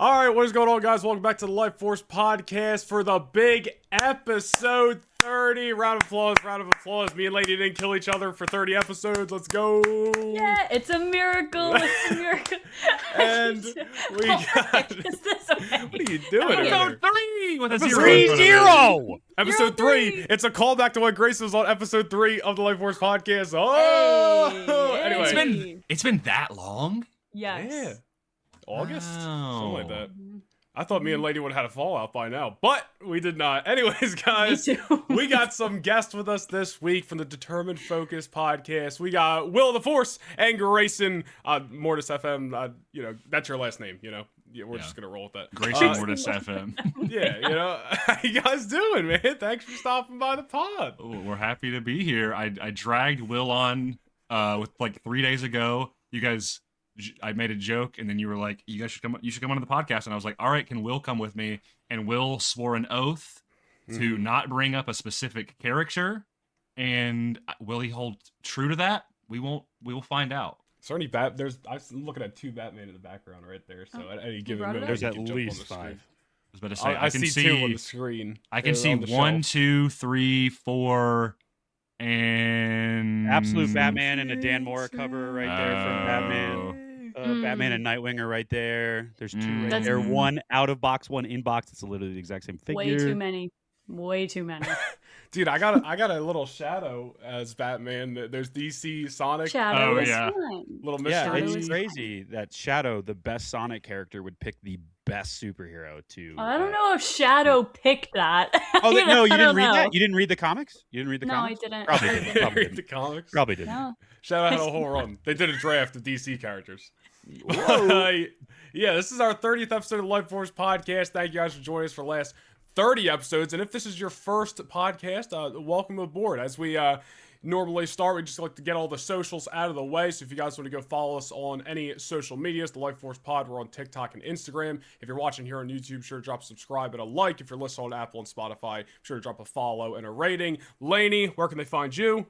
All right, what is going on, guys? Welcome back to the Lightforce podcast for the big episode 30. Round of applause. Me and Lady didn't kill each other for 30 episodes. Let's go. Yeah, it's a miracle. It's a miracle. And we got... Is this okay? What are you doing Episode 3 with a Episode 0. Episode 3. It's a callback to when Grayson was on episode 3 of the Lightforce podcast. Oh! Hey, Anyway. It's been that long? Yes. Yeah. August? Wow. Something like that. I thought me and Lady would have had a fallout by now, but we did not. Anyways, guys, Me too. we got some guests with us this week from the Determined Focus podcast. We got Will of the Force and Grayson, Mortis FM. That's your last name, We're just going to roll with that. Grayson Mortis FM. Yeah, how you guys doing, man? Thanks for stopping by the pod. We're happy to be here. I dragged Will on with like 3 days ago. You guys... I made a joke, and then you were like, "You guys should come. You should come onto the podcast." And I was like, "All right, can Will come with me?" And Will swore an oath to not bring up a specific character. And will he hold true to that? We won't. We will find out. Is there any I'm looking at 2 Batman in the background right there. So at any given minute, There's you at can jump on least the screen. 5. I was about to say, I can see 2 on the screen. I can They're see on the 1, shelf. 2, 3, 4, and Absolute Batman and a Dan Mora cover right there from Batman. Oh. Batman and Nightwing are right there. There's 2 right That's- there. 1 out of box, 1 in box. It's literally the exact same figure. Way too many. Way too many. Dude, I got a little Shadow as Batman. There's DC Sonic. Shadow Oh, is yeah. fine. Little Yeah, mystery. Shadow it's is crazy that Shadow, the best Sonic character, would pick the best superhero to. I don't know if Shadow picked that. Oh, no, you I didn't don't read know. that? You didn't read the comics? You didn't read the No, comics? I didn't. Probably I didn't. didn't. Probably Read didn't. the comics. Probably didn't. No. Shadow had a whole run. They did a draft of DC characters. Whoa. Yeah, this is our 30th episode of the Life Force podcast. Thank you guys for joining us for the last 30 episodes. And if this is your first podcast, welcome aboard. As we normally start, we just like to get all the socials out of the way. So if you guys want to go follow us on any social medias, the Life Force Pod, we're on TikTok and Instagram. If you're watching here on YouTube, be sure to drop a subscribe and a like. If you're listening on Apple and Spotify, be sure to drop a follow and a rating. Laney, where can they find you?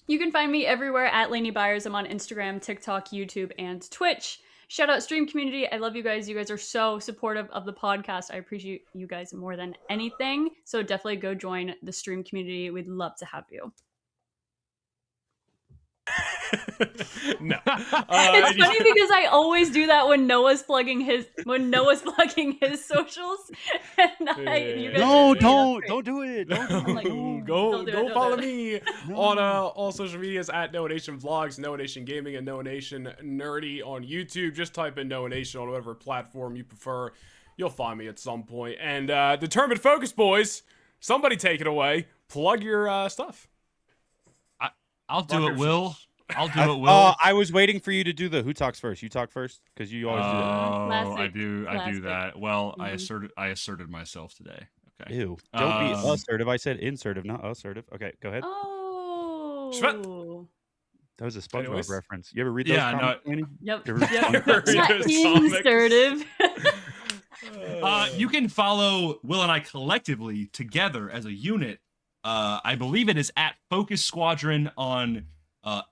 You can find me everywhere at Laney Byers. I'm on Instagram, TikTok, YouTube, and Twitch. Shout out stream community. I love you guys. You guys are so supportive of the podcast. I appreciate you guys more than anything. So definitely go join the stream community. We'd love to have you. No. It's funny because I always do that when Noah's plugging his socials. And you guys No, are great. don't. That's Don't do it. Don't do I'm like, it. ooh. Go Don't do it, don't follow do me on all social medias at Noah Nation Vlogs, Noah Nation Gaming, and Noah Nation Nerdy on YouTube. Just type in Noah Nation on whatever platform you prefer. You'll find me at some point. And Determined Focus, boys, somebody take it away. Plug your stuff. I'll do it, Will. I'll do it, Will. I was waiting for you to do the who talks first. You talk first because you always do that. Oh, Classic. I do Classic. that. Well, I Mhm. asserted myself today. Okay. Ew. Don't be Um, assertive. I said insertive, not assertive. Okay, go ahead. Oh. Schmet. That was a SpongeBob Anyways. reference. You ever read those Yeah, no. comics, Annie? Yep. You ever read Yep. Sonic? It's not Readers, insertive. You can follow Will and I collectively together as a unit. I believe it is at Focus Squadron on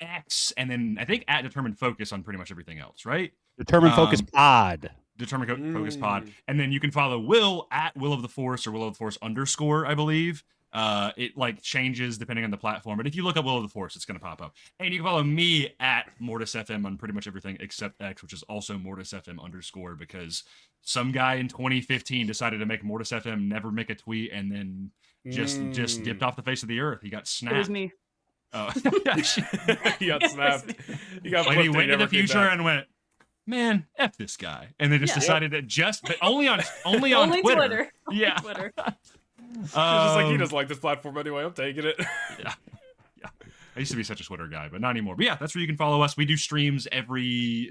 X, and then I think at Determined Focus on pretty much everything else, right? Determined Focus Pod. Determined Focus Pod. And then you can follow Will at Will of the Force or Will of the Force _ I believe. It like changes depending on the platform, but if you look up Will of the Force, it's going to pop up. And you can follow me at Mortis FM on pretty much everything except X, which is also Mortis FM _ because some guy in 2015 decided to make Mortis FM never make a tweet and then just dipped off the face of the earth. He got It snapped. was me. Oh. You got snapped. You got Like he flipped went and to the never came future back. and went, man, F this guy. And they just Yeah. decided that but only on Only Twitter. Only Yeah. Twitter. It's just like he Um, doesn't like this platform anyway. I'm taking it. Yeah. I used to be such a Twitter guy, but not anymore. But yeah, that's where you can follow us. We do streams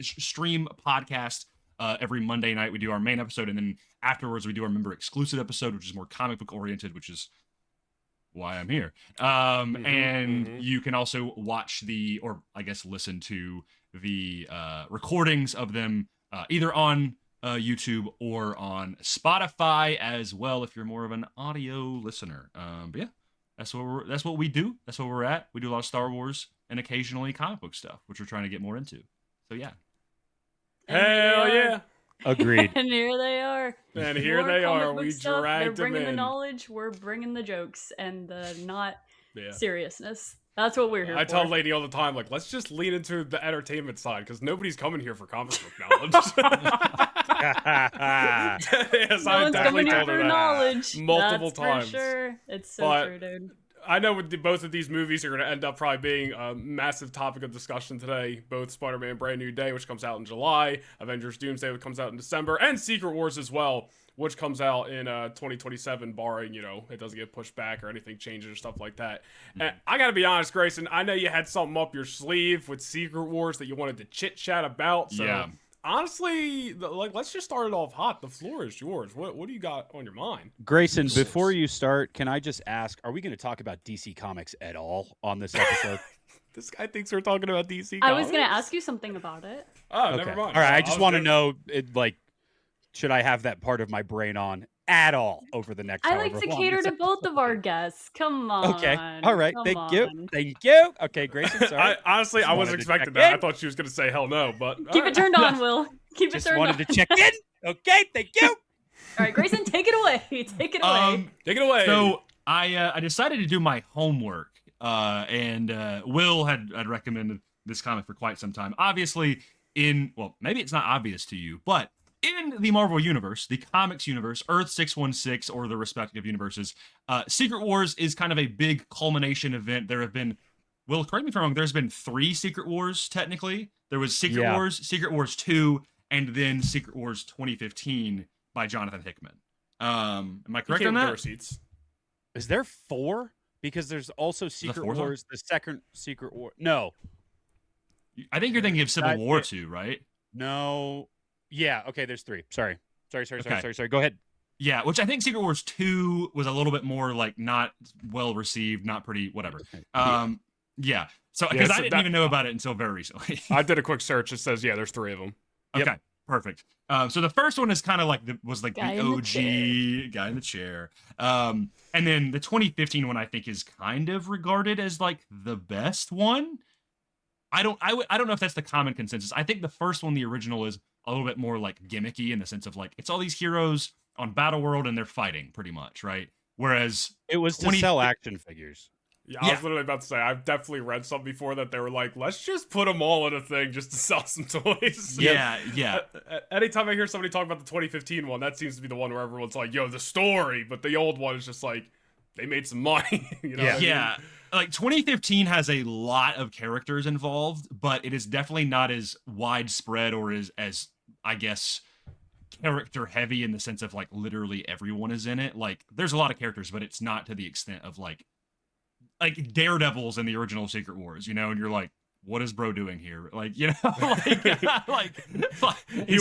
stream podcast every Monday night. We do our main episode, and then afterwards we do our member exclusive episode, which is more comic book oriented, which is why I'm here. And you can also watch listen to the recordings of them either on YouTube or on Spotify as well if you're more of an audio listener. But yeah, that's what we do. That's where we're at. We do a lot of Star Wars and occasionally comic book stuff, which we're trying to get more into. So yeah. Hell yeah. Agreed. And here they are. And here More they comic are. book We stuff. They're dragged them bringing the in. knowledge. We're bringing the jokes and the not Yeah. seriousness. That's what we're here I for. tell Laney all the time, like, let's just lean into the entertainment side because nobody's coming here for comic book knowledge. Yes, No I one's definitely coming here told her for that knowledge. multiple That's times. For sure. It's so But- true, dude. I know both of these movies are going to end up probably being a massive topic of discussion today. Both Spider-Man Brand New Day, which comes out in July, Avengers Doomsday, which comes out in December, and Secret Wars as well, which comes out in 2027, barring, it doesn't get pushed back or anything changes or stuff like that. And I got to be honest, Grayson, I know you had something up your sleeve with Secret Wars that you wanted to chit-chat about. So Yeah. honestly, let's just start it off hot. The floor is yours. What do you got on your mind? Grayson, before you start, can I just ask, are we going to talk about DC Comics at all on this episode? This guy thinks we're talking about DC I was Comics. going to ask you something about it. Oh, Okay. never mind. All right, I was just want to gonna- know, should I have that part of my brain on at all over the next I like however to long cater this to both of our guests. Come on. Okay. All right. Come Thank on. you. Thank you. Okay, Grayson, sorry. Honestly, Just I wasn't wanted to expecting check that. I in. thought she was going to say hell no, but Keep it turned on, Will. Keep it Just turned wanted on. to check in. Okay, thank you. All right, Grayson, take it away. Take it away. Take it away. So I decided to do my homework, and Will had recommended this comic for quite some time. Obviously, maybe it's not obvious to you, but in the Marvel Universe, the comics universe, Earth 616, or the respective universes, Secret Wars is kind of a big culmination event. There have been, Will, correct me if I'm wrong, there's been 3 Secret Wars, technically. There was Secret Wars 2, and then Secret Wars 2015 by Jonathan Hickman. Am I correct on that? Receipts. Is there 4? Because there's also Secret fourth one? Wars, the second Secret War. No. I think you're thinking of Civil That- War 2, right? No. Yeah, okay, there's 3. Sorry. Okay. Sorry. Go ahead. Yeah, which I think Secret Wars 2 was a little bit more like not well received, not pretty, whatever. Yeah. So because I didn't even know about it until very recently. I did a quick search. It says, there's 3 of them. Okay, perfect. So the first one is kind of like the Guy in the OG guy in the chair. And then the 2015 one I think is kind of regarded as like the best one. I don't know if that's the common consensus. I think the first one, the original, is a little bit more like gimmicky in the sense of like it's all these heroes on Battle World and they're fighting pretty much, right? Whereas It was to sell action figures. Yeah, I was literally about to say, I've definitely read some before that they were like, let's just put them all in a thing just to sell some toys. yeah. Anytime I hear somebody talk about the 2015 one, that seems to be the one where everyone's like, yo, the story. But the old one is just like, they made some money. You know what I mean? Yeah. Like 2015 has a lot of characters involved, but it is definitely not as widespread or as I guess character heavy in the sense of like literally everyone is in it. Like there's a lot of characters, but it's not to the extent of like Daredevil's in the original Secret Wars, and you're like, what is bro doing here? Like, He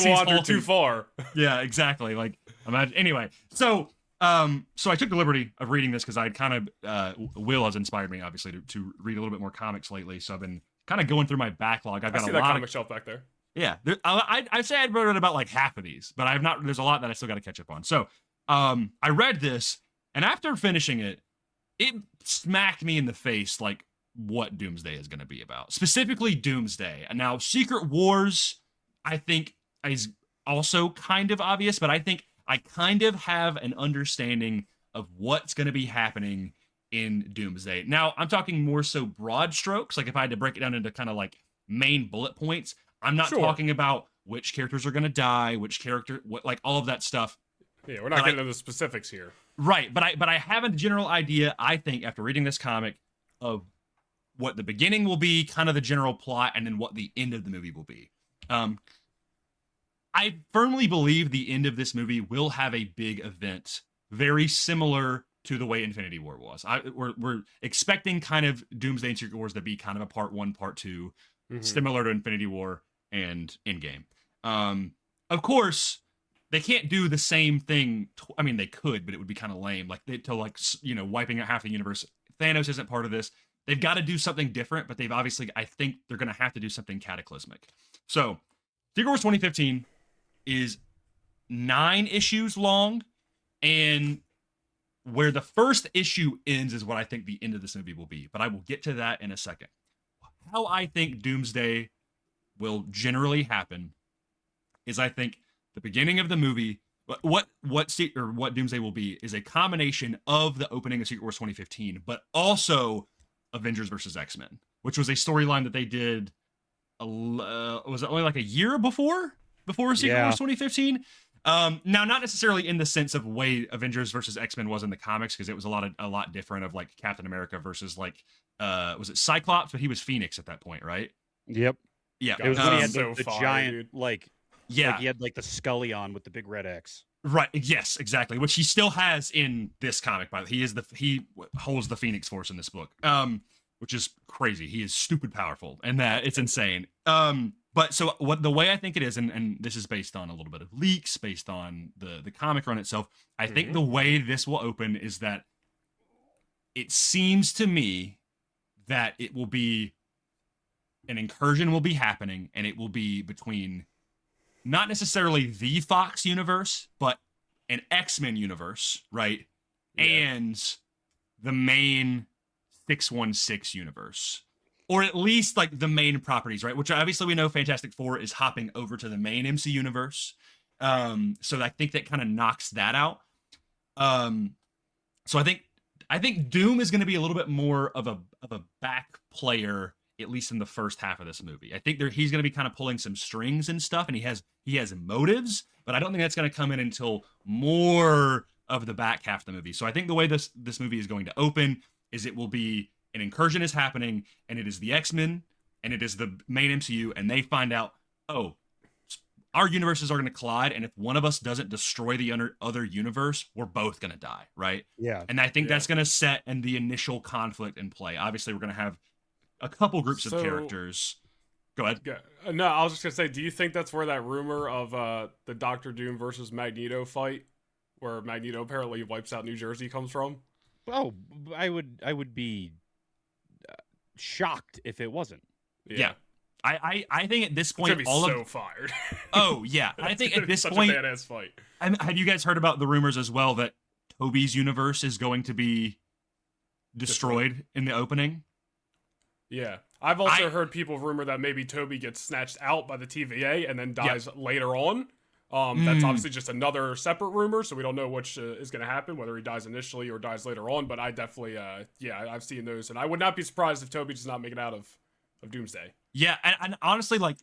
wandered too far. Yeah, exactly. Like, imagine. Anyway, so I took the liberty of reading this because I'd kind of Will has inspired me obviously to read a little bit more comics lately. So I've been kind of going through my backlog. I've I got see a that lot comic of shelf back there. yeah. I'd say I'd read about like half of these, but I've not. There's a lot that I still got to catch up on. So I read this, and after finishing it, it smacked me in the face like what Doomsday is going to be about. Specifically Doomsday. And now Secret Wars, I think, is also kind of obvious, but I think I kind of have an understanding of what's going to be happening in Doomsday. Now, I'm talking more so broad strokes. Like if I had to break it down into kind of like main bullet points, I'm not talking about which characters are going to die, which character, what, like all of that stuff. Yeah, we're not getting into the specifics here. Right, but I have a general idea, I think, after reading this comic, of what the beginning will be, kind of the general plot, and then what the end of the movie will be. I firmly believe the end of this movie will have a big event, very similar to the way Infinity War was. We're expecting kind of Doomsday and Secret Wars to be kind of a part 1, part 2, similar to Infinity War and Endgame. Of course, they can't do the same thing. I mean, they could, but it would be kind of lame. Like wiping out half the universe. Thanos isn't part of this. They've got to do something different, but they've obviously, I think they're going to have to do something cataclysmic. So, Secret Wars 2015 is 9 issues long, and where the first issue ends is what I think the end of this movie will be. But I will get to that in a second. How I think Doomsday will generally happen is I think the beginning of the movie, what Doomsday will be is a combination of the opening of Secret Wars 2015, but also Avengers versus X-Men, which was a storyline that they did. Was it only like a year before Secret Wars 2015? Now, not necessarily in the sense of way Avengers versus X-Men was in the comics, because it was a lot different of like Captain America versus like was it Cyclops, but he was Phoenix at that point, right? Yep. Yeah, It was when he had so the fire, giant dude. like he had like the Scully on with the big red X. Right. Yes, exactly. Which he still has in this comic. By the way, he holds the Phoenix Force in this book. Which is crazy. He is stupid powerful, and that it's insane. But so the way I think it is, and this is based on a little bit of leaks, based on the comic run itself. I think the way this will open is that it seems to me that it will be an incursion will be happening, and it will be between not necessarily the Fox universe, but an X-Men universe, right? Yeah. And the main 616 universe, or at least like the main properties, right? Which obviously we know Fantastic Four is hopping over to the main MC universe. So I think that kind of knocks that out. So I think Doom is going to be a little bit more of a back player, at least in the first half of this movie. I think he's going to be kind of pulling some strings and stuff, and he has motives, but I don't think that's going to come in until more of the back half of the movie. So I think the way this movie is going to open is it will be an incursion is happening, and it is the X-Men, and it is the main MCU, and they find out, oh, our universes are going to collide, and if one of us doesn't destroy the other universe, we're both going to die, right? Yeah. And I think that's going to set in the initial conflict in play. Obviously, we're going to have a couple groups of characters. Go ahead. No, I was just going to say, do you think that's where that rumor of the Doctor Doom versus Magneto fight, where Magneto apparently wipes out New Jersey, comes from? Oh, I would be shocked if it wasn't. Yeah. I think at this point, it's gonna be so fired. Oh yeah, I think at this such point, a badass fight. Have you guys heard about the rumors as well that Toby's universe is going to be destroyed in the opening? Yeah, I've also heard people rumor that maybe Toby gets snatched out by the TVA and then dies later on. That's obviously just another separate rumor, so we don't know which is going to happen, whether he dies initially or dies later on. But I definitely, I've seen those, and I would not be surprised if Toby does not make it out of Doomsday. Yeah, and honestly, like,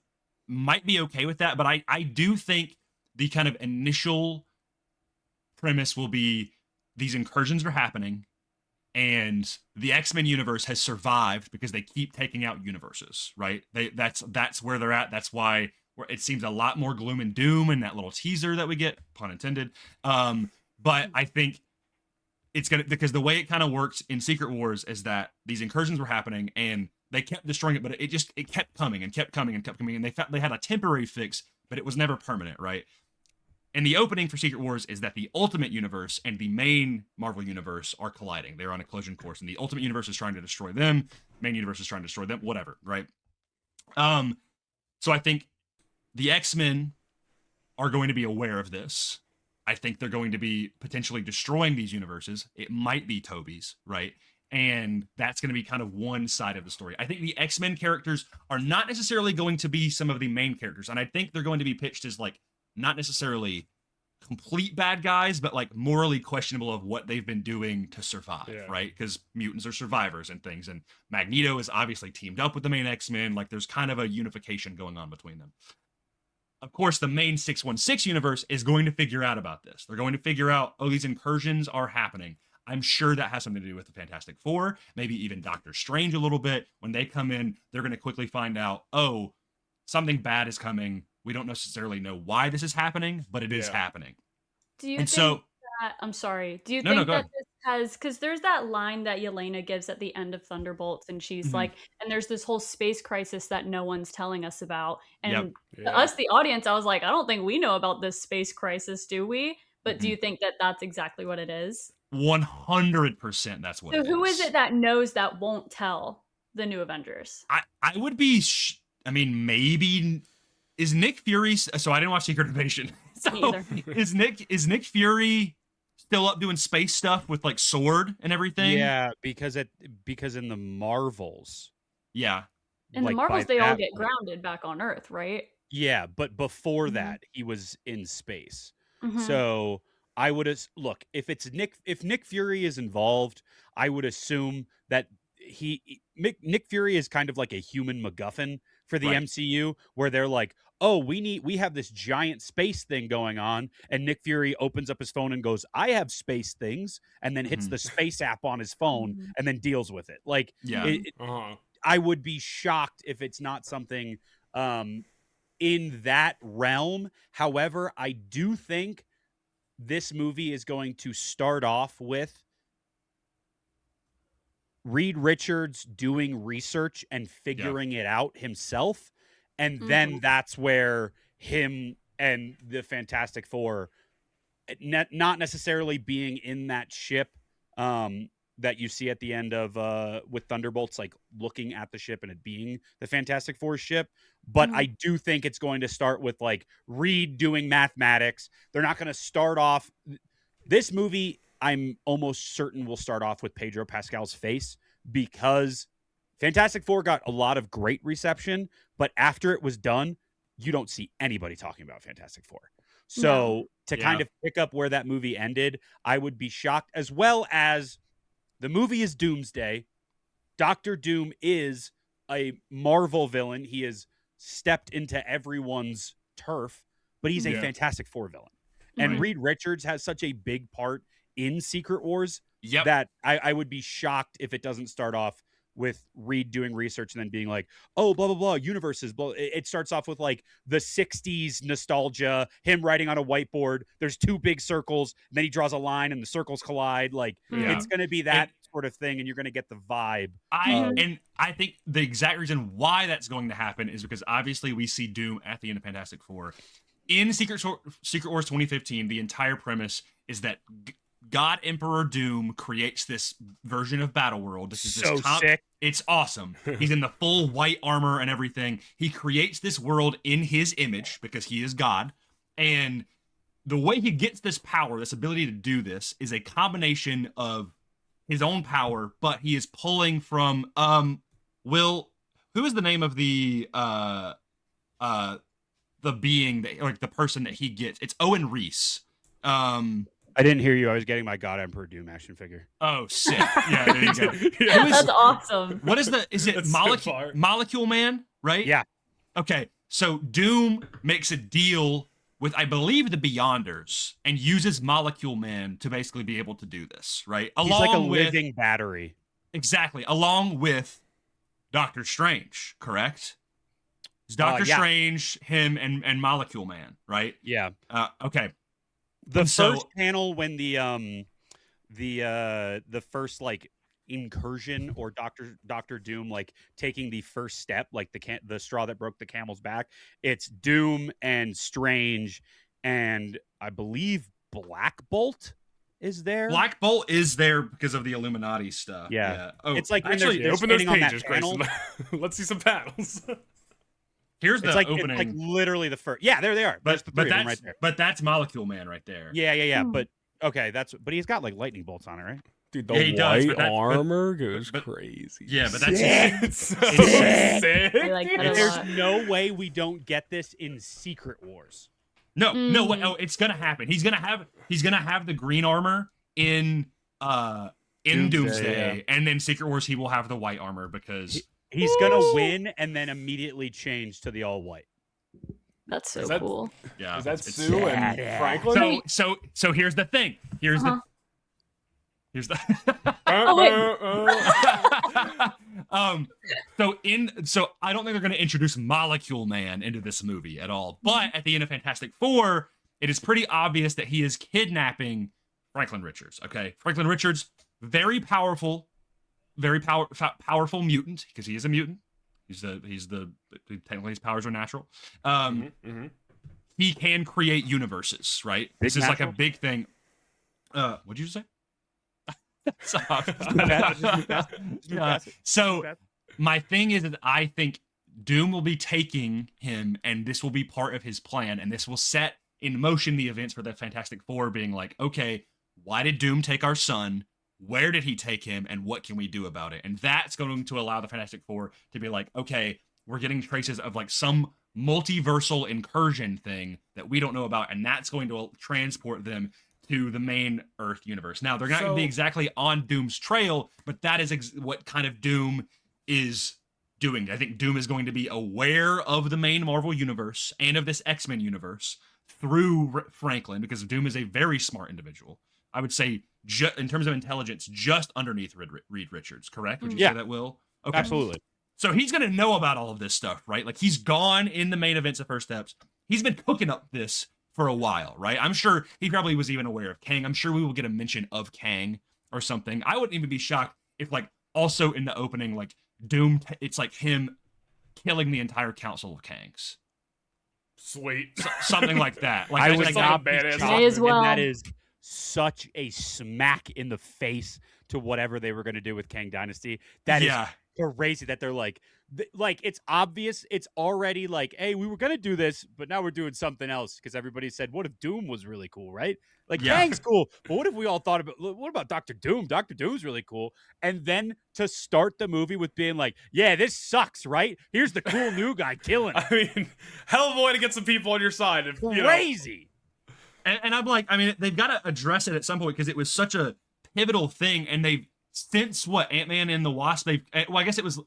might be okay with that, but I do think the kind of initial premise will be these incursions are happening, and the X-Men universe has survived because they keep taking out universes, right? That's where they're at. That's why it seems a lot more gloom and doom in that little teaser that we get, pun intended. But I think it's gonna, because the way it kind of works in Secret Wars is that these incursions were happening and they kept destroying it, but it kept coming and kept coming and kept coming, and they had a temporary fix, but it was never permanent, right? And the opening for Secret Wars is that the Ultimate Universe and the main Marvel Universe are colliding. They're on a collision course, and the Ultimate Universe is trying to destroy them. Main Universe is trying to destroy them. Whatever, right? So I think the X-Men are going to be aware of this. I think they're going to be potentially destroying these universes. It might be Toby's, right? And that's going to be kind of one side of the story. I think the X-Men characters are not necessarily going to be some of the main characters. And I think they're going to be pitched as like, not necessarily complete bad guys, but like morally questionable of what they've been doing to survive, right? Because mutants are survivors and things. And Magneto is obviously teamed up with the main X-Men. Like there's kind of a unification going on between them. Of course, the main 616 universe is going to figure out about this. They're going to figure out, oh, these incursions are happening. I'm sure that has something to do with the Fantastic Four, maybe even Doctor Strange a little bit. When they come in, they're going to quickly find out, oh, something bad is coming. We don't necessarily know why this is happening, but it is happening. Do you think that, I'm sorry, do you think that this has, because there's that line that Yelena gives at the end of Thunderbolts, and she's like, and there's this whole space crisis that no one's telling us about. And to us, the audience, I was like, I don't think we know about this space crisis, do we? But do you think that that's exactly what it is? 100% that's what it is. So who is it that knows that won't tell the new Avengers? I would be, maybe, is Nick Fury, so I didn't watch Secret Invasion. So is Nick Fury still up doing space stuff with like sword and everything? Yeah, because in the Marvels. Yeah. In the Marvels, they all get grounded back on Earth, right? Yeah, but before Mhm. that, he was in space. Mhm. So I would look, if Nick Fury is involved, I would assume that Nick Fury is kind of like a human MacGuffin for the Right. MCU, where they're like, oh, we have this giant space thing going on, and Nick Fury opens up his phone and goes, I have space things, and then hits Mhm. the space app on his phone Mhm. and then deals with it. Like, Yeah. Uh-huh. I would be shocked if it's not something in that realm. However, I do think this movie is going to start off with Reed Richards doing research and figuring it out himself. And then that's where him and the Fantastic Four, not necessarily being in that ship that you see at the end of with Thunderbolts, like looking at the ship and it being the Fantastic Four ship. But I do think it's going to start with like Reed doing mathematics. They're not going to start off this movie. I'm almost certain will start off with Pedro Pascal's face, because Fantastic Four got a lot of great reception, but after it was done, you don't see anybody talking about Fantastic Four. So to kind of pick up where that movie ended, I would be shocked, as well as the movie is Doomsday. Doctor Doom is a Marvel villain. He has stepped into everyone's turf, but he's a Fantastic Four villain. And Reed Richards has such a big part in Secret Wars that I would be shocked if it doesn't start off with Reed doing research and then being like, oh, blah, blah, blah, universes. Blah. It starts off with like the 60s nostalgia, him writing on a whiteboard. There's two big circles, and then he draws a line and the circles collide. Like, it's going to be that sort of thing, and you're going to get the vibe. And I think the exact reason why that's going to happen is because obviously we see Doom at the end of Fantastic Four. In Secret Wars 2015, the entire premise is that God Emperor Doom creates this version of Battleworld. This is so sick. It's awesome. He's in the full white armor and everything. He creates this world in his image because he is God. And the way he gets this power, this ability to do this, is a combination of his own power, but he is pulling from who is the name of the being that, like, the person that he gets? It's Owen Reese. I didn't hear you. I was getting my God Emperor Doom action figure. Oh, sick. Yeah, there you go. That's awesome. What is is it Molecule Man, right? Yeah. Okay, so Doom makes a deal with, I believe, the Beyonders and uses Molecule Man to basically be able to do this, right? He's like a living battery. Exactly. Along with Doctor Strange, correct? It's Doctor Strange, him, and Molecule Man, right? Yeah. Okay. The first panel when the first like incursion, or Doctor Doom like taking the first step, like the straw that broke the camel's back, it's Doom and Strange, and I believe Black Bolt is there. Black Bolt is there because of the Illuminati stuff. Yeah. Oh, it's like actually, when they're open those standing pages, on that panel. Grayson. Let's see some panels. Here's the opening. It's like literally the first. Yeah, there they are. There's the three of them right there. But that's Molecule Man right there. Yeah. But okay, but he's got like lightning bolts on it, right? Dude, the white armor goes crazy. Yeah, but that's it's so sick. sick. I like that a There's lot. no way we don't get this in Secret Wars. No, way. Oh, it's gonna happen. He's gonna have the green armor in Doomsday, and then Secret Wars he will have the white armor because he's gonna win and then immediately change to the all white. That's so cool. Yeah, is that Sue and Franklin? So here's the thing. Here's the so I don't think they're going to introduce Molecule Man into this movie at all. But at the end of Fantastic Four, it is pretty obvious that he is kidnapping Franklin Richards. Okay, Franklin Richards, very powerful mutant, because he is a mutant. Technically his powers are natural. He can create universes, right? This is like a big thing. What'd you say? So my thing is that I think Doom will be taking him, and this will be part of his plan, and this will set in motion the events for the Fantastic Four being like, okay, why did Doom take our son? Where did he take him, and what can we do about it? And that's going to allow the Fantastic Four to be like, okay, we're getting traces of like some multiversal incursion thing that we don't know about, and that's going to transport them to the main Earth universe. Now, they're not going to be exactly on Doom's trail, but that is what kind of Doom is doing. I think Doom is going to be aware of the main Marvel universe and of this X-Men universe through Franklin, because Doom is a very smart individual. I would say, in terms of intelligence, just underneath Reed Richards, correct? Would you say that, Will? Okay. Absolutely. So he's going to know about all of this stuff, right? Like, he's gone in the main events of First Steps. He's been cooking up this for a while, right? I'm sure he probably was even aware of Kang. I'm sure we will get a mention of Kang or something. I wouldn't even be shocked if, like, also in the opening, like, Doom, it's like him killing the entire council of Kangs. Sweet. Something like that. Like, I was not badass. May as well. And that is such a smack in the face to whatever they were going to do with Kang Dynasty. That is crazy that they're like it's obvious. It's already like, hey, we were going to do this, but now we're doing something else because everybody said, what if Doom was really cool, right? Like, Kang's cool, but what if we all thought about, what about Dr. Doom? Dr. Doom's really cool. And then to start the movie with being like, yeah, this sucks, right? Here's the cool new guy killing. I mean, hell of a way to get some people on your side. If, crazy. And I'm like, I mean, they've got to address it at some point because it was such a pivotal thing. And they've, since what, Ant-Man and the Wasp, well, I guess it was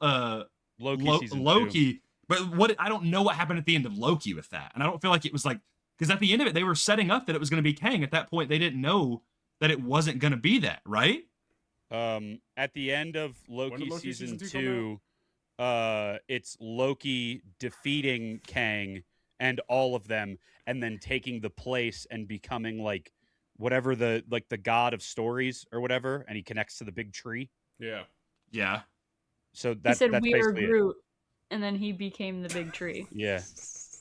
Loki, Loki. But I don't know what happened at the end of Loki with that. And I don't feel like it was like, because at the end of it, they were setting up that it was going to be Kang. At that point, they didn't know that it wasn't going to be that, right? At the end of Loki season 2, it's Loki defeating Kang and all of them, and then taking the place and becoming like whatever the god of stories or whatever, and he connects to the big tree. Yeah. So that's he said, that's "We are basically Groot," and then he became the big tree. Yeah.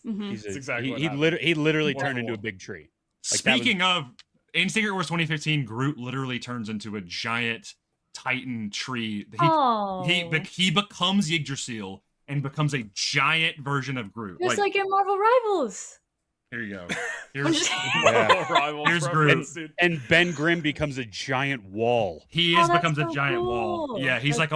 Mm-hmm. That's exactly what he literally turned into a big tree. Like, Speaking of, in Secret Wars 2015, Groot literally turns into a giant Titan tree. He becomes Yggdrasil and becomes a giant version of Groot. Just like in Marvel Rivals. Here you go. Here's Groot. And Ben Grimm becomes a giant wall. He becomes a giant wall. Yeah, he's like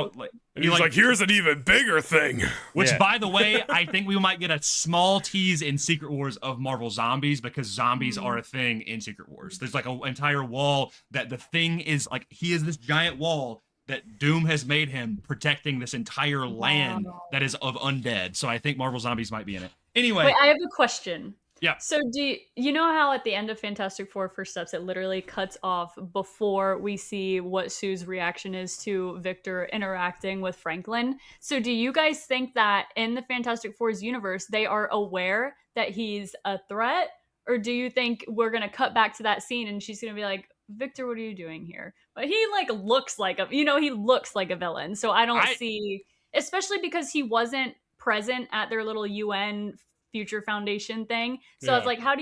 he's like, here's an even bigger thing. Which, by the way, I think we might get a small tease in Secret Wars of Marvel Zombies, because zombies are a thing in Secret Wars. There's like an entire wall that the thing is like, he is this giant wall that Doom has made him, protecting this entire land that is of undead. So I think Marvel Zombies might be in it. Anyway. Wait, I have a question. Yeah. So do you know how at the end of Fantastic Four First Steps, it literally cuts off before we see what Sue's reaction is to Victor interacting with Franklin? So do you guys think that in the Fantastic Four's universe, they are aware that he's a threat? Or do you think we're going to cut back to that scene and she's going to be like, Victor, what are you doing here? But he looks like he looks like a villain. So I don't see, especially because he wasn't present at their little UN Future Foundation thing. So I was like, how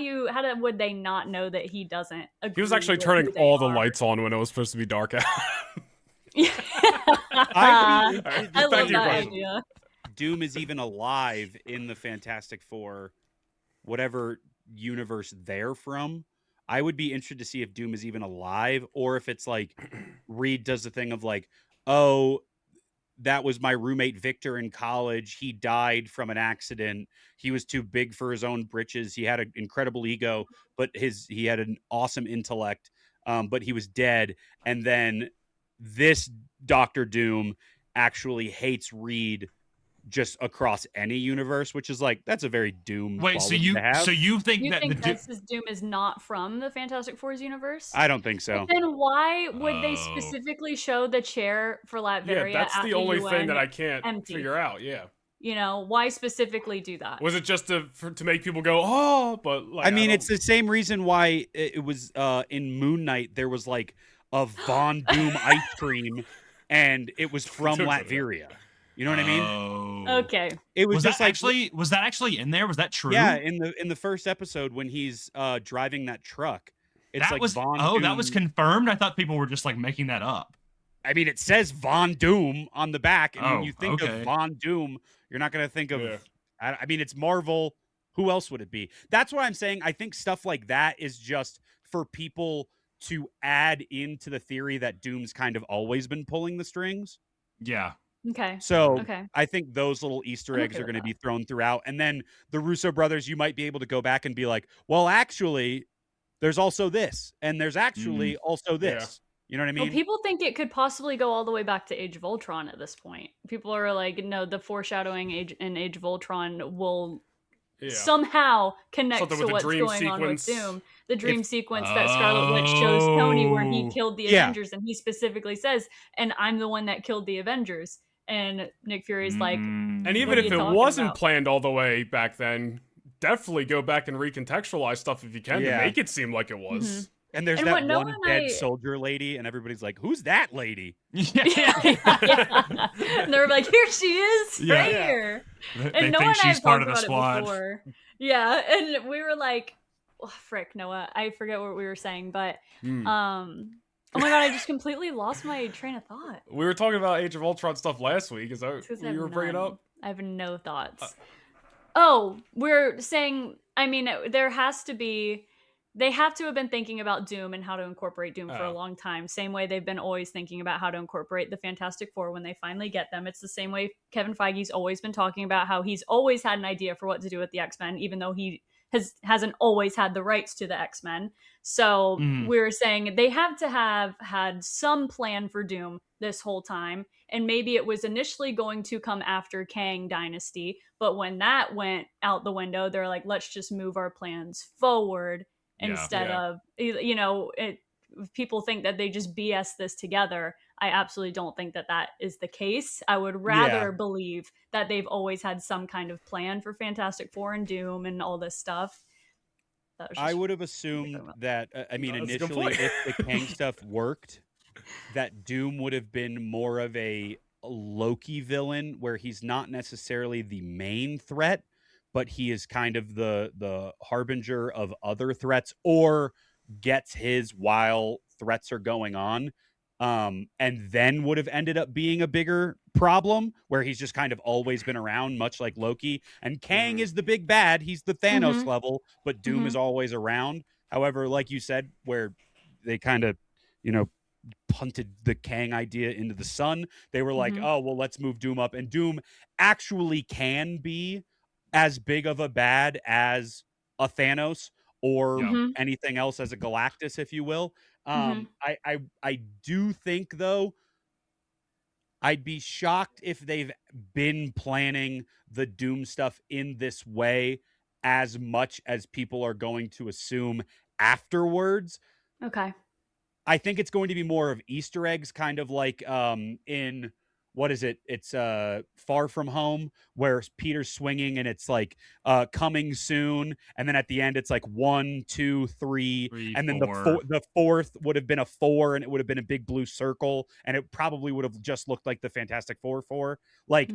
would they not know that he doesn't agree? He was actually turning all the lights on when it was supposed to be dark out. I love that idea. Doom is even alive in the Fantastic Four, whatever universe they're from. I would be interested to see if Doom is even alive, or if it's like Reed does the thing of like, oh, that was my roommate Victor in college. He died from an accident. He was too big for his own britches. He had an incredible ego, but he had an awesome intellect, but he was dead. And then this Dr. Doom actually hates Reed just across any universe, which is like, that's a very Doom. Wait, so you think this Doom is not from the Fantastic Four's universe? I don't think so. But then why would they specifically show the chair for Latveria? Yeah, that's the only thing that I can't empty? figure out. Yeah. Why specifically do that? Was it just to make people go, oh? But like, I mean, it's the same reason why it was in Moon Knight. There was like a Von Doom ice cream, and it was from Latveria. You know what I mean? Oh. Okay. It was just was that actually in there? Was that true? Yeah, in the first episode when he's driving that truck. That was confirmed? I thought people were just like making that up. I mean, it says Von Doom on the back, and when you think of Von Doom, you're not going to think of I mean, it's Marvel. Who else would it be? That's what I'm saying. I think stuff like that is just for people to add into the theory that Doom's kind of always been pulling the strings. Yeah. Okay. So Okay. I think those little Easter I'm eggs okay are with going to that. be thrown throughout. And then the Russo brothers, you might be able to go back and be like, well, actually, there's also this, and there's actually also Yeah. this. You know what I Well, mean? people think it could possibly go all the way back to Age of Ultron at this point. People are like, no, the foreshadowing in Age of Ultron will Yeah. somehow connect Something to with the what's dream going on with sequence. Doom. The dream If- sequence that Scarlet Witch shows Tony where he Oh. killed the Yeah. Avengers, and he specifically says, and I'm the one that killed the Avengers. And Nick Fury's like, And even What are if you it talking wasn't about? planned all the way back then, definitely go back and recontextualize stuff if you can Yeah. to make it seem like it was. And there's And that what Noah one and dead I- soldier lady, and everybody's like, who's that lady? yeah. And they're like, here she is, Yeah. right Yeah. here. They And Noah think and I she's have part talked of the about squad. it before. Yeah, and we were like, oh, frick, Noah, I forget what we were saying, but Hmm. oh my god, I just completely lost my train of thought. We were talking about Age of Ultron stuff last week. Is that It's 'cause I what you have were bringing none. up? I have no thoughts. Oh, we're saying, I mean, there has to be, they have to have been thinking about Doom and how to incorporate Doom for a Oh. long time. Same way they've been always thinking about how to incorporate the Fantastic Four when they finally get them. It's the same way Kevin Feige's always been talking about how he's always had an idea for what to do with the X-Men, even though he hasn't always had the rights to the X-Men. So we're saying they have to have had some plan for Doom this whole time. And maybe it was initially going to come after Kang Dynasty, but when that went out the window, they're like, let's just move our plans forward instead of, you know, if people think that they just BS this together. I absolutely don't think that that is the case. I would rather believe that they've always had some kind of plan for Fantastic Four and Doom and all this stuff. That was I just- would have assumed that, I mean, No, that's a good initially, point. if the Kang stuff worked, that Doom would have been more of a Loki villain where he's not necessarily the main threat, but he is kind of the harbinger of other threats, or gets his while threats are going on. And then would have ended up being a bigger problem where he's just kind of always been around, much like Loki. And Kang is the big bad. He's the Thanos level, but Doom is always around. However, like you said, where they kind of, you know, punted the Kang idea into the sun, they were like, oh, well, let's move Doom up. And Doom actually can be as big of a bad as a Thanos or anything else, as a Galactus, if you will. I do think, though, I'd be shocked if they've been planning the Doom stuff in this way as much as people are going to assume afterwards. Okay. I think it's going to be more of Easter eggs, kind of like in, what is it? It's Far From Home, where Peter's swinging and it's like coming soon, and then at the end it's like 1, 2, 3, and then the fourth would have been a 4, and it would have been a big blue circle, and it probably would have just looked like the Fantastic Four. Like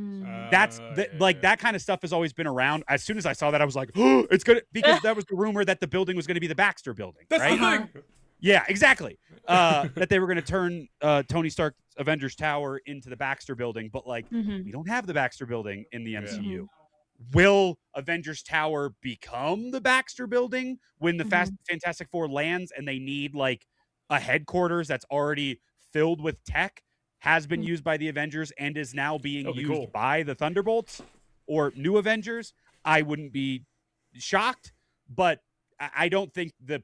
like that kind of stuff has always been around. As soon as I saw that, I was like, oh, it's gonna, because that was the rumor that the building was going to be the Baxter building. That's right? the thing. Yeah, exactly. That they were going to turn Tony Stark's Avengers Tower into the Baxter building, but like we don't have the Baxter building in the MCU. Will Avengers Tower become the Baxter building when the Fantastic Four lands and they need like a headquarters that's already filled with tech, has been used by the Avengers, and is now being used by the Thunderbolts or New Avengers? I wouldn't be shocked, but I don't think the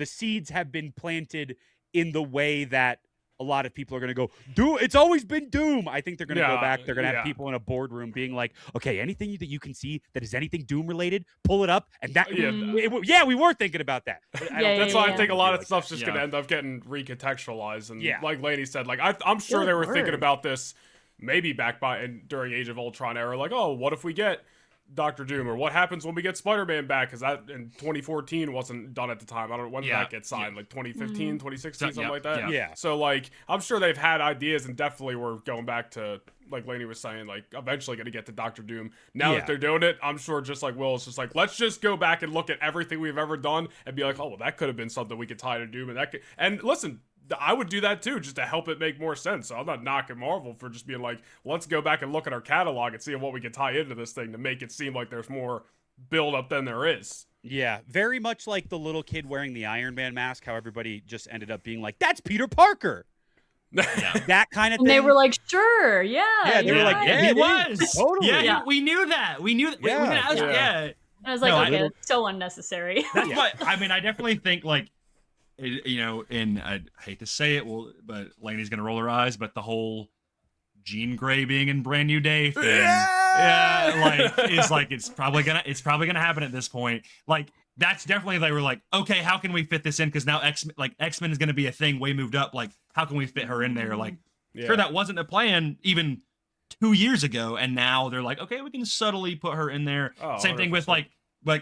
seeds have been planted in the way that a lot of people are going to go, Doom, it's always been Doom. I think they're going to go back. They're going to have people in a boardroom being like, okay, anything that you can see that is anything Doom related, pull it up. And that, we were thinking about that. That's why I think a lot of stuff's just going to end up getting recontextualized. And like Laney said, like I'm sure they were thinking about this maybe back during Age of Ultron era. Like, oh, what if we get Dr. Doom, or what happens when we get Spider-Man back, because that in 2014 wasn't done at the time. I don't know when did that get signed, like 2015, 2016, something like that. Yeah. So like I'm sure they've had ideas, and definitely were going back to, like Laney was saying, like eventually going to get to Dr. Doom. Now that they're doing it, I'm sure just like Will, it's just like, let's just go back and look at everything we've ever done and be like, oh, well, that could have been something we could tie to Doom, and that could, and listen, I would do that too, just to help it make more sense. So I'm not knocking Marvel for just being like, let's go back and look at our catalog and see what we can tie into this thing to make it seem like there's more build up than there is. Yeah, very much like the little kid wearing the Iron Man mask, how everybody just ended up being like, that's Peter Parker. Yeah. that kind of And thing. they were like, sure, yeah. Yeah, they were you're like, right. yeah, he it was. is. Totally. Yeah, Yeah. we knew that. We knew that. Yeah. Yeah. And I was like, No, okay, it's so unnecessary. That's why. I mean, I definitely think like, you know, and I hate to say it, but Laney's gonna roll her eyes, but the whole Jean Grey being in Brand New Day thing, it's probably gonna happen at this point. Like, that's definitely, they were like, okay, how can we fit this in? Because now X-Men is gonna be a thing way moved up. Like, how can we fit her in there? Like, sure, that wasn't the plan even 2 years ago, and now they're like, okay, we can subtly put her in there. Same 100%. thing with like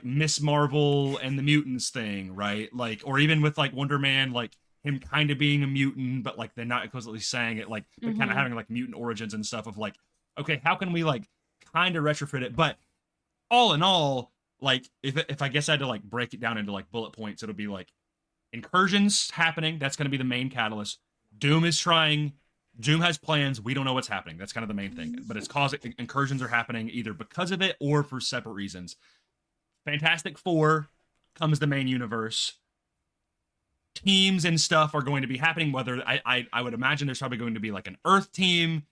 Miss Marvel and the mutants thing, right? Like, or even with like Wonder Man, like him kind of being a mutant, but like they're not explicitly saying it, like but kind of having like mutant origins and stuff of like, okay, how can we like kind of retrofit it? But all in all, like if I guess I had to like break it down into like bullet points, it'll be like incursions happening. That's going to be the main catalyst. Doom has plans. We don't know what's happening. That's kind of the main thing. But it's causing incursions are happening either because of it or for separate reasons. Fantastic Four comes the main universe. Teams and stuff are going to be happening. Whether I would imagine there's probably going to be like an Earth team,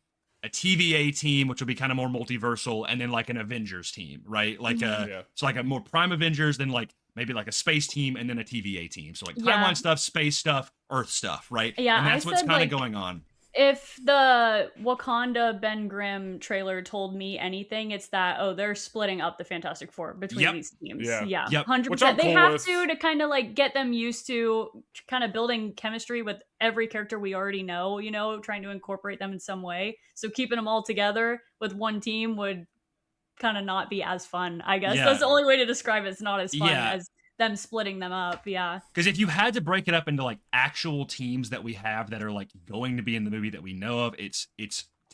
a TVA team, which will be kind of more multiversal, and then like an Avengers team, right? Like so like a more Prime Avengers, then like maybe like a space team, and then a TVA team. So like timeline stuff, space stuff, Earth stuff, right? Yeah, and that's I what's said, kind of like, going on. If the Wakanda Ben Grimm trailer told me anything, it's that, they're splitting up the Fantastic Four between these teams. Yeah, Yep. 100%. They have to kind of like get them used to kind of building chemistry with every character we already know, you know, trying to incorporate them in some way. So keeping them all together with one team would kind of not be as fun, I guess. That's the only way to describe it. It's not as fun as them splitting them up. Because if you had to break it up into like actual teams that we have that are like going to be in the movie that we know of, it's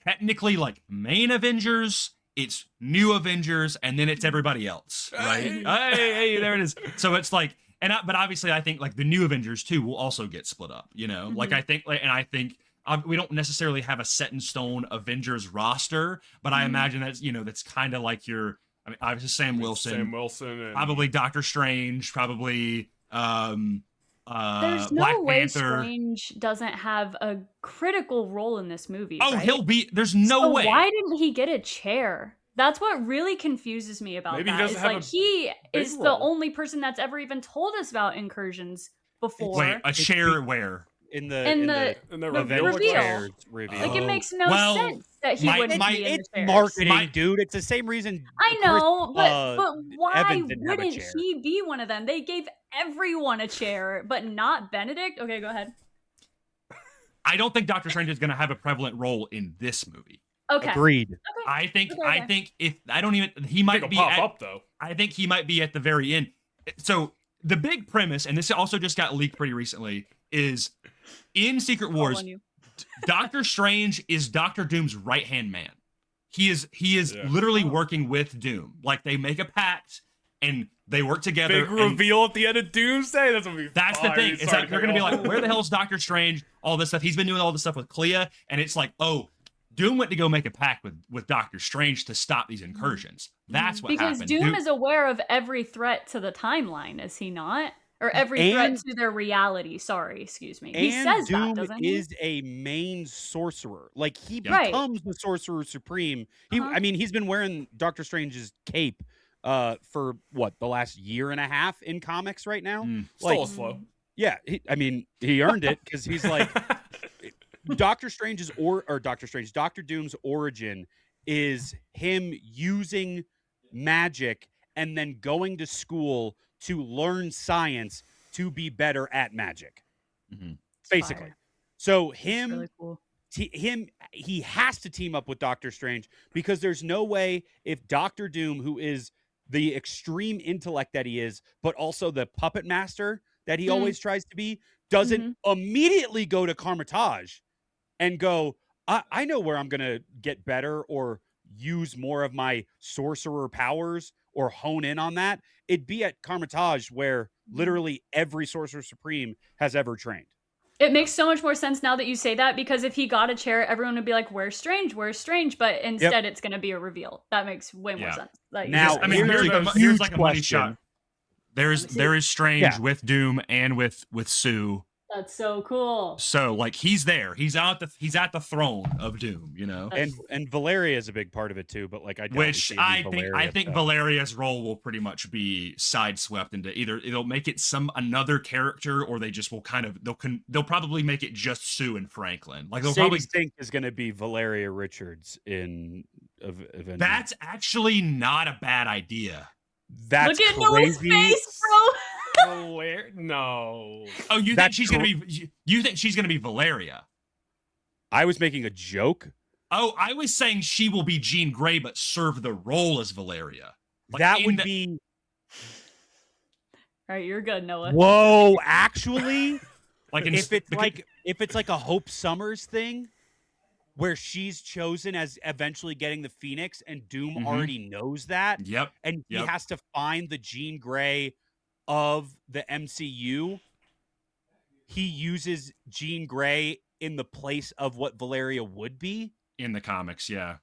technically like main Avengers, it's new Avengers, and then it's everybody else, right? Hey, there it is. So it's like, but obviously I think like the new Avengers too will also get split up, you know. Like I think we don't necessarily have a set in stone Avengers roster, but I imagine that's, you know, that's kind of like your, I mean, obviously Sam Wilson, and probably Doctor Strange, probably there's no Black way Panther. Strange doesn't have a critical role in this movie. Oh, right? he'll be. There's no way. Why didn't he get a chair? That's what really confuses me about Maybe that. he doesn't have like a he is role. the only person that's ever even told us about incursions before. Wait, a chair where? In the reveal. Like it makes no sense that he wouldn't be in the chairs. Marketing, dude. It's the same reason. I know, but why wouldn't he be one of them? They gave everyone a chair, but not Benedict. Okay, go ahead. I don't think Doctor Strange is going to have a prevalent role in this movie. Okay. Agreed. Okay. I think he might be pop up though. I think he might be at the very end. So the big premise, and this also just got leaked pretty recently, is in Secret Wars, Doctor Strange is Doctor Doom's right-hand man. He is literally working with Doom. Like they make a pact and they work together. Big reveal at the end of Doomsday. That's the thing. It's like they're gonna be like, where the hell is Doctor Strange? All this stuff. He's been doing all this stuff with Clea, and it's like, Doom went to go make a pact with Doctor Strange to stop these incursions. That's what happened. Because Doom is aware of every threat to the timeline, is he not? Or every threat to their reality. Sorry, excuse me. He says Doom that, doesn't he? is a main sorcerer. Like he becomes the Sorcerer Supreme. I mean, he's been wearing Doctor Strange's cape for what, the last year and a half in comics right now. Still slow. Yeah, he earned it because he's like Doctor Doom's origin is him using magic and then going to school to learn science to be better at magic. Basically. Fire. So Really cool. he has to team up with Doctor Strange because there's no way if Doctor Doom, who is the extreme intellect that he is, but also the puppet master that he always tries to be, doesn't immediately go to Carmitage and go, I know where I'm going to get better or use more of my sorcerer powers or hone in on that. It'd be at Carmitage where literally every Sorcerer Supreme has ever trained. It makes so much more sense now that you say that, because if he got a chair, everyone would be like, where's Strange? Where's Strange? But instead it's going to be a reveal. That makes way more sense. Like, now, I mean, here's like a money shot. There is Strange Yeah. with Doom and with Sue That's so cool. So like he's there. He's at the throne of Doom, you know. And Valeria is a big part of it too, but like Which I think Valeria's role will pretty much be sideswept into either they'll make it another character, or they just will kind of they'll probably make it just Sue and Franklin. Like they'll probably think is going to be Valeria Richards in Avengers. That's actually not a bad idea. That's Look at crazy. Noah's face, bro. No. Oh, you think she's gonna be? You think she's gonna be Valeria? I was making a joke. Oh, I was saying she will be Jean Grey, but serve the role as Valeria. Like that would be. All right, you're good, Noah. Whoa, actually, like if it's like a Hope Summers thing, where she's chosen as eventually getting the Phoenix, and Doom already knows that. Yep. And he has to find the Jean Grey of the MCU. He uses Jean Grey in the place of what Valeria would be in the comics. Yeah.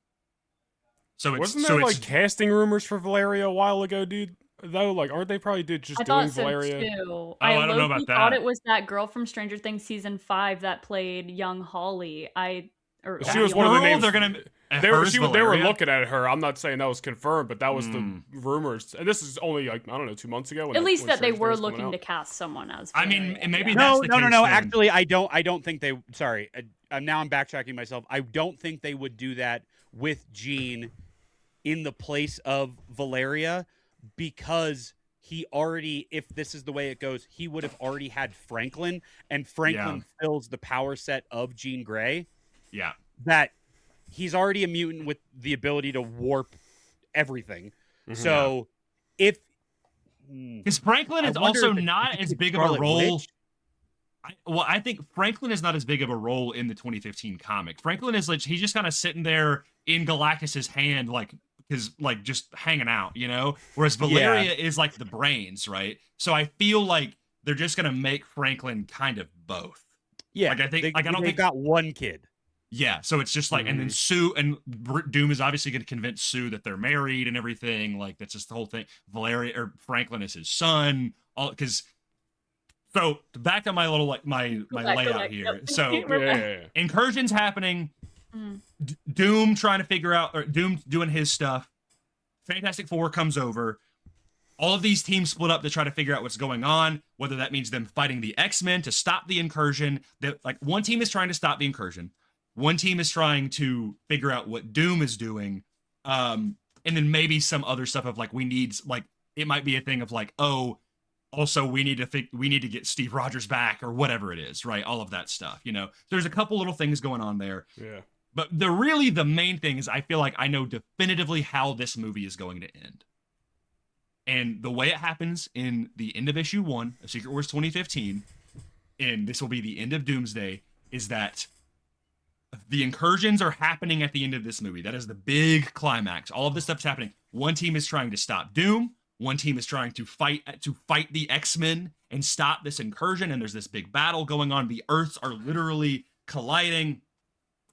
So it's wasn't there like casting rumors for Valeria a while ago, dude? Though, like, aren't they probably doing Valeria? Too. I don't know about that. I thought it was that girl from Stranger Things season 5 that played young Holly. She was one of the names. They're gonna. They were looking at her. I'm not saying that was confirmed, but that was the rumors. And this is only like, I don't know, 2 months ago. At least that they were looking to cast someone as Valeria. I mean, maybe no. That's the case then. Actually, I don't think they. Sorry, now I'm backtracking myself. I don't think they would do that with Jean in the place of Valeria, because he already, if this is the way it goes, he would have already had Franklin, and Franklin fills the power set of Jean Grey. Yeah. That he's already a mutant with the ability to warp everything. So if because Franklin is also not as big of a role. I think Franklin is not as big of a role in the 2015 comic. Franklin is like, he's just kind of sitting there in Galactus's hand, like, because like just hanging out, you know. Whereas Valeria is like the brains, right? So I feel like they're just gonna make Franklin kind of both. Yeah, like I think I don't think got one kid. Yeah, so it's just like, and then Sue and Doom is obviously going to convince Sue that they're married and everything. Like that's just the whole thing. Valeria or Franklin is his son. All because. So back to my little my layout here. So incursions happening. Doom trying to figure out, or Doom doing his stuff. Fantastic Four comes over. All of these teams split up to try to figure out what's going on. Whether that means them fighting the X-Men to stop the incursion. That like one team is trying to stop the incursion. One team is trying to figure out what Doom is doing, and then maybe some other stuff of like we need, like it might be a thing of like, oh, also we need to get Steve Rogers back or whatever it is, right? All of that stuff, you know. There's a couple little things going on there. Yeah. But the main thing is I feel like I know definitively how this movie is going to end. And the way it happens in the end of issue 1 of Secret Wars 2015, and this will be the end of Doomsday, is that the incursions are happening at the end of this movie. That is the big climax. All of this stuff's happening. One team is trying to stop Doom. One team is trying to fight the X-Men and stop this incursion. And there's this big battle going on. The Earths are literally colliding.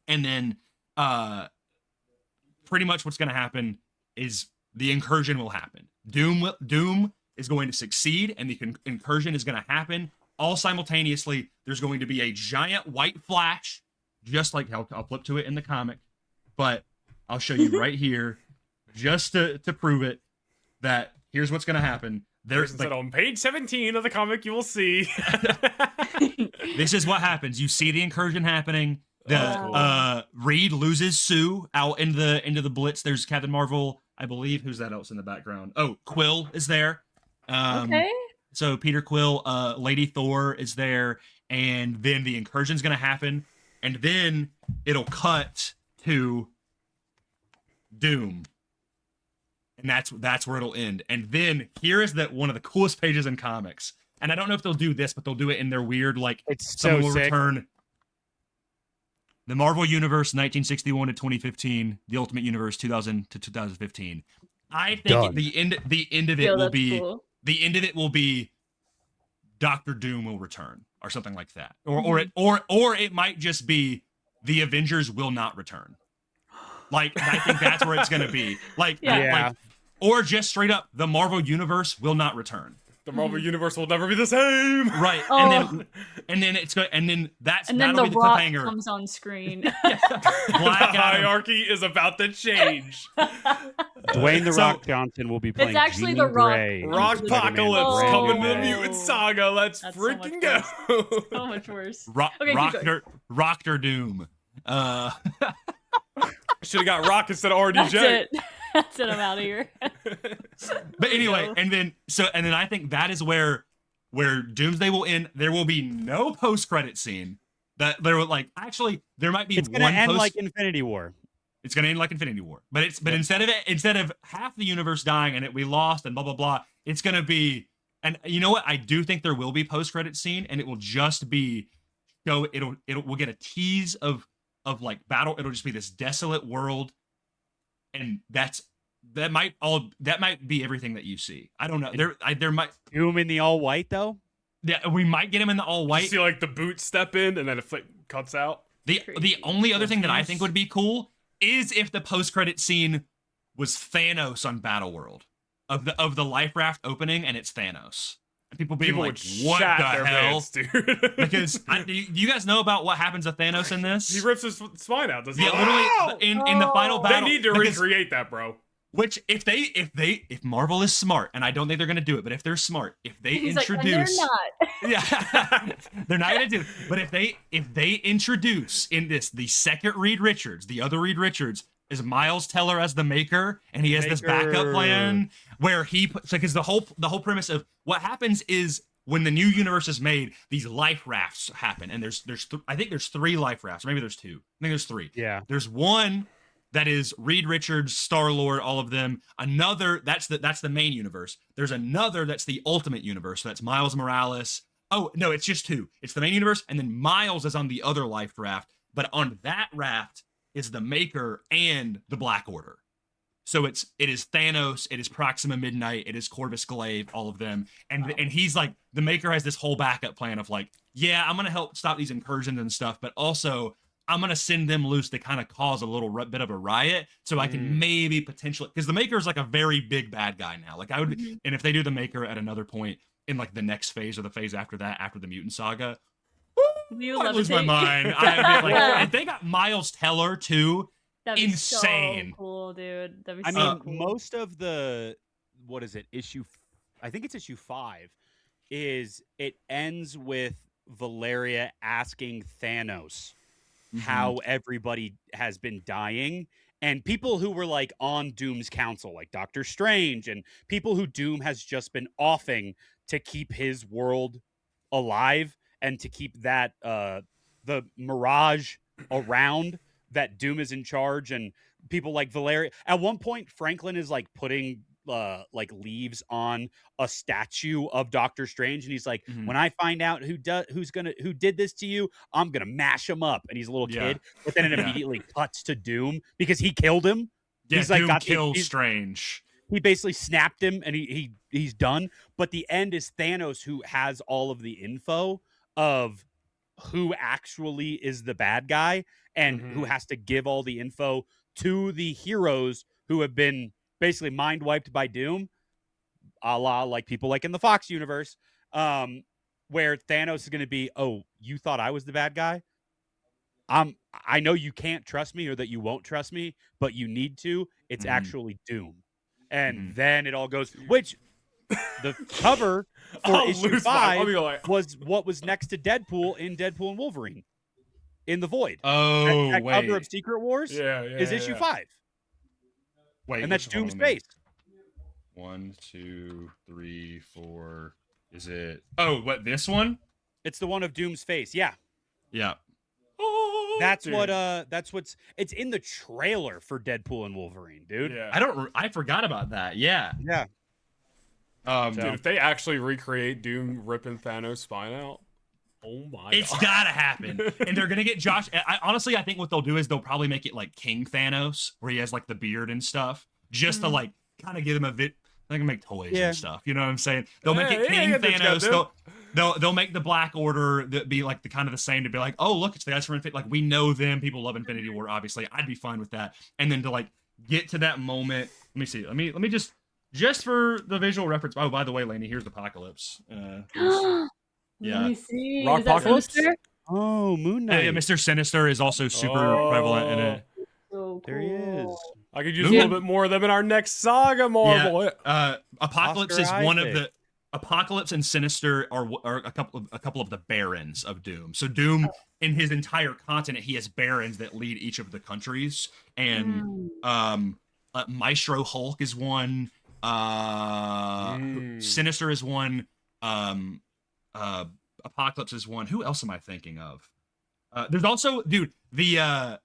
And then pretty much what's going to happen is the incursion will happen. Doom is going to succeed, and the incursion is going to happen all simultaneously. There's going to be a giant white flash, just like I'll flip to it in the comic, but I'll show you right here, just to prove it, that here's what's going to happen. There's like, on page 17 of the comic, you will see. This is what happens. You see the incursion happening. Reed loses Sue out into the blitz. There's Captain Marvel, I believe. Who's that else in the background? Oh, Quill is there. Okay. So Peter Quill, Lady Thor is there, and then the incursion's going to happen. And then it'll cut to Doom. And that's where it'll end. And then here is one of the coolest pages in comics. And I don't know if they'll do this, but they'll do it in their weird, like, it's someone so will sick. return. The Marvel Universe, 1961 to 2015. The Ultimate Universe, 2000 to 2015. I think the end of it will be cool. The end of it will be Doctor Doom will return, or something like that, or it might just be the Avengers will not return. Like I think that's where it's gonna be. Like, or just straight up the Marvel Universe will not return. The Marvel universe will never be the same. Right. Oh. And then it's going, and then And then that'll the be the Rock cliffhanger. comes on screen. Black The Adam. hierarchy is about to change. Dwayne the So- Rock Johnson will be playing. actually Jean The Rock. Grey in Rock Spider-Man Apocalypse brand coming new to the movie. Mutant Saga. Let's That's so freaking much go. So much worse. Okay, keep Rockter Doom. Should have got Rock instead of RDJ. That's it. That's it. I'm out of here. But anyway, go. and then I think that is where Doomsday will end. There will be no post-credit scene. That there will actually there might be It's gonna one end post. like Infinity War. It's gonna end like Infinity War. But instead of half the universe dying and we lost and blah blah blah, it's gonna be. And you know what? I do think there will be post-credit scene, and it will just be we'll get a tease of like battle. It'll just be this desolate world, and that might be everything that you see. I don't know. There might Doom in the all white though. Yeah, we might get him in the all You white. see like the boot step in and then it cuts out. The Crazy. only other thing that I think would be cool is if the post-credit scene was Thanos on Battleworld of the life raft opening, and it's Thanos. And people being like, would "What shat the their hell?" pants, dude. Because do you guys know about what happens to Thanos in this? he rips his spine out, doesn't he? Yeah, literally in the final They battle. need to because- recreate that, bro. Which if Marvel is smart, and I don't think they're gonna do it, but if they're smart, if they He's introduce, like, and they're not. yeah, they're not gonna do it. But if they introduce in this the second Reed Richards, the other Reed Richards is Miles Teller as the Maker, and he has this backup plan where he because the whole premise of what happens is when the new universe is made, these life rafts happen, and I think there's 3 life rafts, maybe there's 2. I think there's 3. Yeah. There's one that is Reed Richards, Star-Lord, all of them. Another, that's the main universe. There's another that's the Ultimate Universe. So that's Miles Morales. Oh, no, it's just 2. It's the main universe, and then Miles is on the other life raft. But on that raft is the Maker and the Black Order. So it is Thanos, it is Proxima Midnight, it is Corvus Glaive, all of them. And he's like, the Maker has this whole backup plan of like, yeah, I'm going to help stop these incursions and stuff, but also I'm going to send them loose to kind of cause a little bit of a riot so I can maybe potentially, because the Maker is like a very big bad guy now. Like I would, and if they do the Maker at another point in like the next phase or the phase after that, after the Mutant Saga, You I'd lose my levitate. mind. I'd be like, and they got Miles Teller too. That'd be Insane. So cool, dude. That'd be I so mean, cool. most of the what is it? I think it's issue 5. Is it ends with Valeria asking Thanos how everybody has been dying, and people who were like on Doom's council, like Doctor Strange, and people who Doom has just been offing to keep his world alive and to keep that the mirage around that Doom is in charge, and people like Valeria. At one point, Franklin is like putting like leaves on a statue of Doctor Strange, and he's like, when I find out who did this to you, I'm gonna mash him up. And he's a little kid, but then it immediately cuts to Doom because he killed him. Yeah, he's like Doom killed he's- Strange. He basically snapped him, and he's done. But the end is Thanos, who has all of the info of who actually is the bad guy, and who has to give all the info to the heroes who have been basically mind wiped by Doom, a la like people like in the Fox universe, where Thanos is going to be, oh, you thought I was the bad guy? I know you can't trust me or that you won't trust me, but you need to. It's actually Doom. And then it all goes, which the cover for I'll issue lose my- 5 I'll be like, was what was next to Deadpool in Deadpool and Wolverine in the Void. Oh, That wait. cover of Secret Wars is issue 5. Wait, And that's hold on, Doom's let me- face. 1, 2, 3, 4. Is it? Oh, what, this one? It's the one of Doom's face. Yeah. Yeah. That's dude. what it's in the trailer for Deadpool and Wolverine, dude. Yeah. I forgot about that. Yeah. Yeah. Dude, if they actually recreate Doom ripping Thanos' spine out, oh my It's god. gotta happen. And they're gonna get Josh. Honestly, I think what they'll do is they'll probably make it like King Thanos, where he has like the beard and stuff, just to like kind of give him a bit. They can make toys and stuff. You know what I'm saying? They'll make it King Thanos. They'll make the Black Order that be like the kind of the same, to be like, oh look, it's the guys from Infinity. Like we know them. People love Infinity War. Obviously, I'd be fine with that. And then to like get to that moment. Let me see. Let me just just for the visual reference. Oh, by the way, Laney, here's Apocalypse. Let Yeah. me see. Rock Is that Apocalypse? Sinister? Oh, Moon Knight. Yeah, Mr. Sinister is also super prevalent in it. So There he is. cool. I could use a little bit more of them in our next saga, Marvel. Apocalypse Oscar is one of Isaac. the Apocalypse and Sinister are a couple of the barons of Doom. So Doom, in his entire continent, he has barons that lead each of the countries, and Maestro Hulk is one. Sinister is one. Apocalypse is one. Who else am I thinking of? There's also, dude, the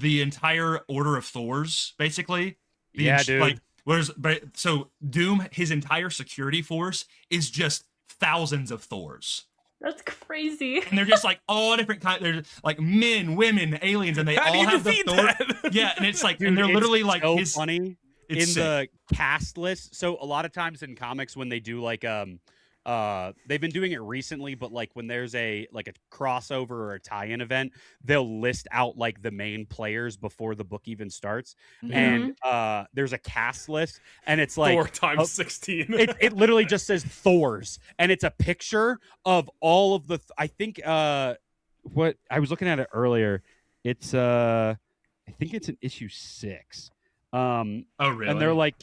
entire Order of Thors, basically. Dude. So Doom, his entire security force is just thousands of Thors. That's crazy. And they're just like all different kinds. They're like men, women, aliens, and they How do all you have the defeat Thor. that? Yeah, and it's like, Dude, and they're it's literally like so his. funny It's in sick. the cast list. So a lot of times in comics when they do like they've been doing it recently, but like when there's a crossover or a tie-in event, they'll list out like the main players before the book even starts. And there's a cast list, and it's like Thor times 16. it literally just says Thors, and it's a picture of all of the I think what I was looking at it earlier. It's I think it's in issue 6. Oh really? And they're like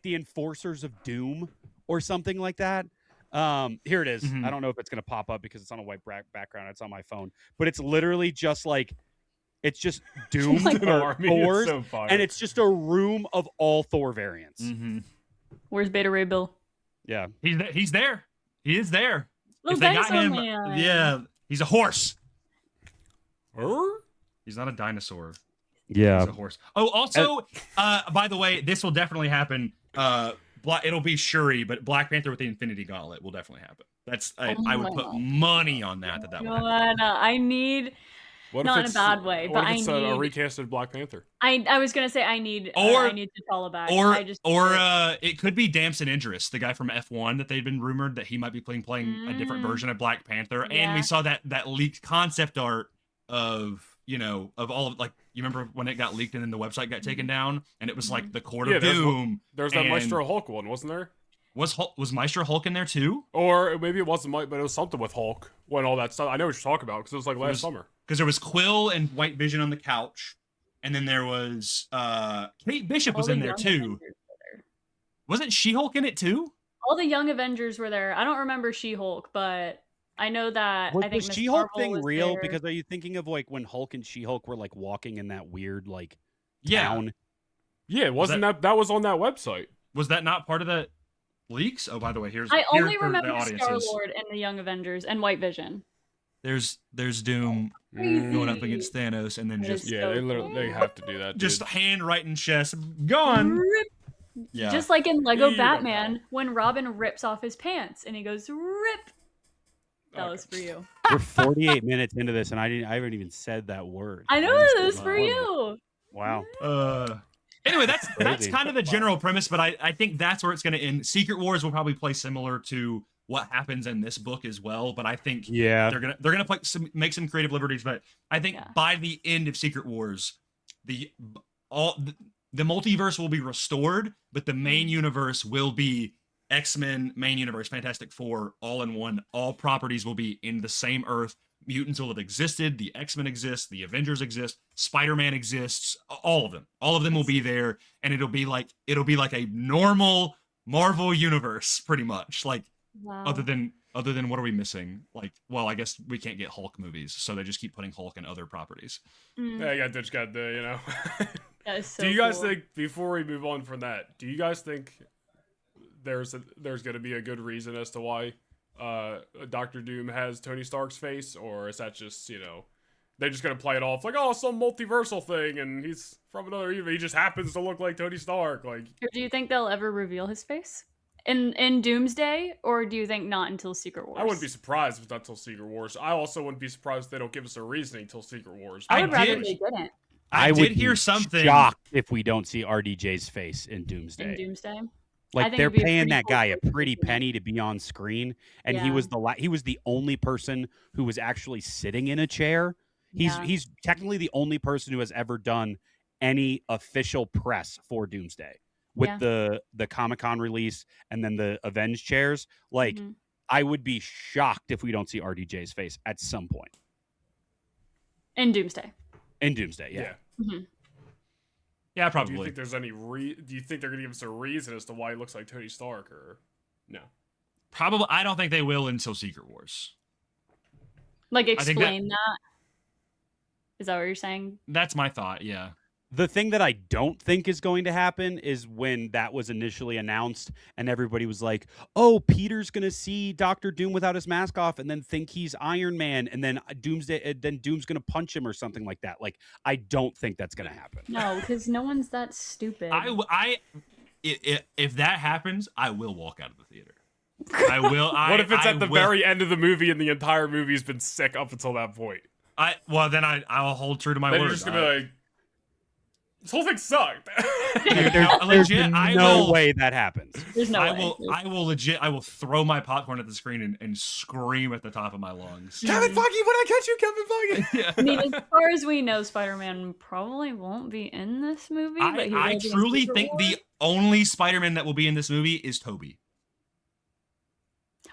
the enforcers of Doom or something like that. Here it is. I don't know if it's gonna pop up because it's on a white background. It's on my phone, but it's literally just like it's just Doom or Thors, and it's just a room of all Thor variants. Where's Beta Ray Bill? Yeah, He's there. He is there. Little If they got dinosaur him, man. yeah, he's a horse. He's not a dinosaur. yeah. He's a horse. Oh, also, by the way, this will definitely happen. It'll be Shuri, but Black Panther with the Infinity Gauntlet will definitely happen. That's I would put money on that would happen. God, I need not in a bad way, but I need a recasted Black Panther. I was gonna say I need T'Challa back. It could be Damson Idris, the guy from F1 that they've been rumored that he might be playing a different version of Black Panther, and we saw that leaked concept art of all of, like, you remember when it got leaked and then the website got taken down and it was like the Court of Doom. There's that Maestro Hulk one, wasn't there? Was Maestro Hulk in there too? Or maybe it wasn't Mike, but it was something with Hulk when all that stuff. I know what you're talking about because it was like last summer. Because there was Quill and White Vision on the couch, and then there was Kate Bishop was in there too. Wasn't She-Hulk in it too? All the young Avengers were there. I don't remember She-Hulk, but I know that I think was Ms. She-Hulk Marvel thing was real? there. Because are you thinking of like when Hulk and She-Hulk were like walking in that weird like Yeah. town? Yeah, wasn't that was on that website? Was that not part of the leaks? Oh, by the way, I only for the remember audiences. Star-Lord and the Young Avengers and White Vision. There's Doom going up against Thanos, and then That just is Yeah, they have to do that. just dude. handwriting chest gone. Yeah, Just like in Lego You don't Batman, when Robin rips off his pants and he goes rip. That was for you. We're 48 minutes into this, and I haven't even said that word. I know just it was don't for know. you. Wow. Anyway, that's Crazy. kind of the general premise, but I think that's where it's going to end. Secret Wars will probably play similar to what happens in this book as well, but I think Yeah. they're gonna make some creative liberties. But I think by the end of Secret Wars, the multiverse will be restored, but the main universe will be X-Men main universe, Fantastic Four, all in one. All properties will be in the same Earth. Mutants will have existed. The X-Men exist. The Avengers exist. Spider-Man exists. All of them will be there, and it'll be like a normal Marvel universe, pretty much. Like, Wow. other than what are we missing? Like, well, I guess we can't get Hulk movies, so they just keep putting Hulk in other properties. Yeah, just got the That is so Do you guys cool. think, before we move on from that, do you guys think there's going to be a good reason as to why Doctor Doom has Tony Stark's face, or is that just they're just going to play it off like, oh, some multiversal thing, and he's from another universe, he just happens to look like Tony Stark, like? Or do you think they'll ever reveal his face in Doomsday, or do you think not until Secret Wars? I wouldn't be surprised if it's not until Secret Wars. I also wouldn't be surprised if they don't give us a reasoning until Secret Wars. I would rather did- they didn't I would did hear be something. shocked if we don't see RDJ's face in Doomsday. in Doomsday. I Like think they're it'd be a paying pretty that cool guy a place to pretty see it. penny to be on screen, and he Yeah. was the only person who was actually sitting in a chair. Yeah. He's technically the only person who has ever done any official press for Doomsday. with Yeah. the Comic-Con release and then the Avenged chairs. Like, Mhm. I would be shocked if we don't see RDJ's face at some point In Doomsday. in Doomsday. Yeah. Mhm. Yeah, Do you probably. think there's any do you think they're gonna give us a reason as to why he looks like Tony Stark, or no? Probably. I don't think they will until Secret Wars. Like, I think explain that. Is that what you're saying? That's my thought. Yeah. The thing that I don't think is going to happen is when that was initially announced and everybody was like, "Oh, Peter's going to see Doctor Doom without his mask off and then think he's Iron Man and then Doom's going to punch him or something like that." Like, I don't think that's going to happen. No, because no one's that stupid. If that happens, I will walk out of the theater. I will. What if it's at the will. very end of the movie and the entire movie's been sick up until that point? Then I'll hold true to my Then word. you're just gonna be like, this whole thing sucked. There's no way that happens. There's no I way. will throw my popcorn at the screen and scream at the top of my lungs. Kevin Feige, when I catch you, Kevin Feige. Yeah. I mean, as far as we know, Spider-Man probably won't be in this movie. But he I will be in truly Secret think Wars. the only Spider-Man that will be in this movie is Tobey.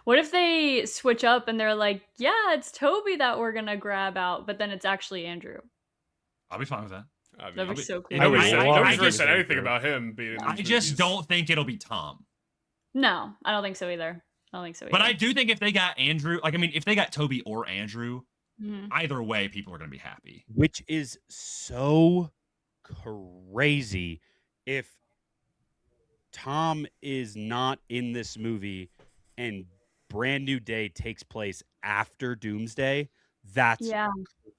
What if they switch up and they're like, "Yeah, it's Toby that we're gonna grab out," but then it's actually Andrew? I'll be fine with that. That'd be so cool. Nobody's I really just- said anything about him being in I these just movies. don't think it'll be Tom. No, I don't think so either. But I do think if they got Andrew, if they got Toby or Andrew, Mhm. either way, people are going to be happy. Which is so crazy if Tom is not in this movie and Brand New Day takes place after Doomsday. That's Yeah,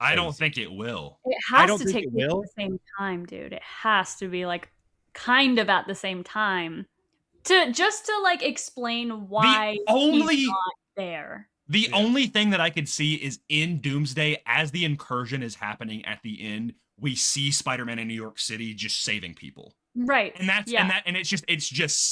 I don't crazy. think it will. it I has don't to think take it place at will. the same time, dude. It has to be like kind of at the same time to like explain why only- he's not there. The Yeah. only thing that I could see is in Doomsday, as the incursion is happening at the end, we see Spider-Man in New York City just saving people. Right. And that's Yeah. and it's just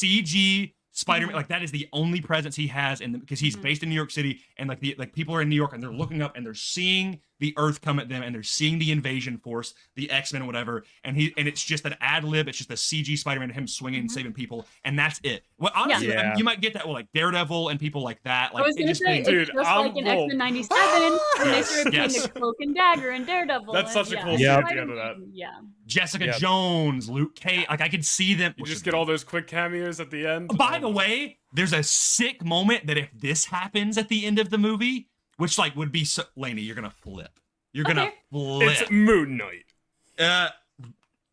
CG Spider-Man. Mhm. Like, that is the only presence he has because he's Mhm. based in New York City, and people are in New York and they're looking up and they're seeing the Earth come at them and they're seeing the invasion force, the X-Men, whatever, and it's just an ad lib. It's just a CG Spider-Man, him swinging and Mhm. saving people, and that's it. Well, honestly, Yeah. you might get that with like Daredevil and people like that. I Like, was it gonna just say, being- Dude, it's just I'm like in woke. X-Men 97 when they Yes, started putting yes. the Cloak and Dagger and Daredevil. That's and, such a yeah. cool and shit at the end of that. Spider-Man, Yeah. Jessica Yep. Jones, Luke Cage. Like, I could see them. You just get all those quick cameos at the end. By the way, there's a sick moment that if this happens at the end of the movie, which like would be so, Laney, you're gonna flip. You're gonna Okay. flip. It's Moon Knight.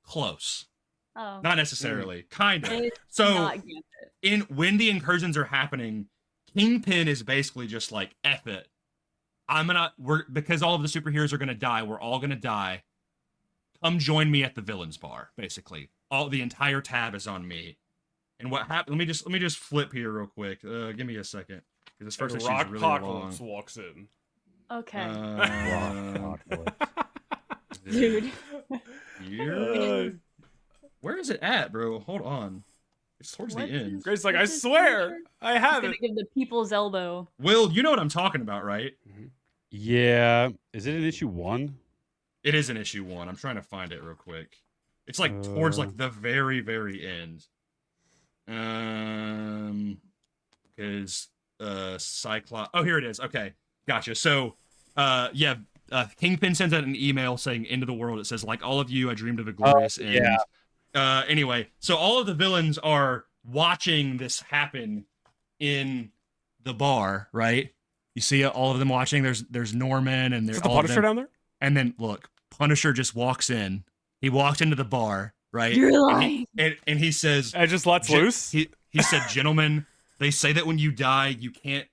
Close. Oh. Not necessarily. Kind of. It's So not Gambit. when the incursions are happening, Kingpin is basically just like, F it. Because all of the superheroes are gonna die, we're all gonna die. Come join me at the villains bar, basically. The entire tab is on me. And what happened? Let me just flip here real quick. Give me a second. Because this first And issue is really Rockpocalypse long. walks in. Okay. Dude. Where is it at, bro? Hold on. It's towards What the end. is- Grace's like, I What's his swear, picture? I He's have gonna it. give the people's elbow. Will, you know what I'm talking about, right? Yeah. Is it an issue 1? It is in issue 1. I'm trying to find it real quick. It's like towards like the very, very end. Because Cyclops. Oh, here it is. Okay, gotcha. So, Kingpin sends out an email saying, "End of the world." It says, "Like all of you, I dreamed of a glorious end." yeah. Anyway, so all of the villains are watching this happen in the bar, right? You see all of them watching. There's Norman and Is there's the all of Punisher them. down there? And then look, Punisher just walks in. He walks into the bar, right? You're And lying. and he says, And it just lets loose? He said, "Gentlemen, they say that when you die, you can't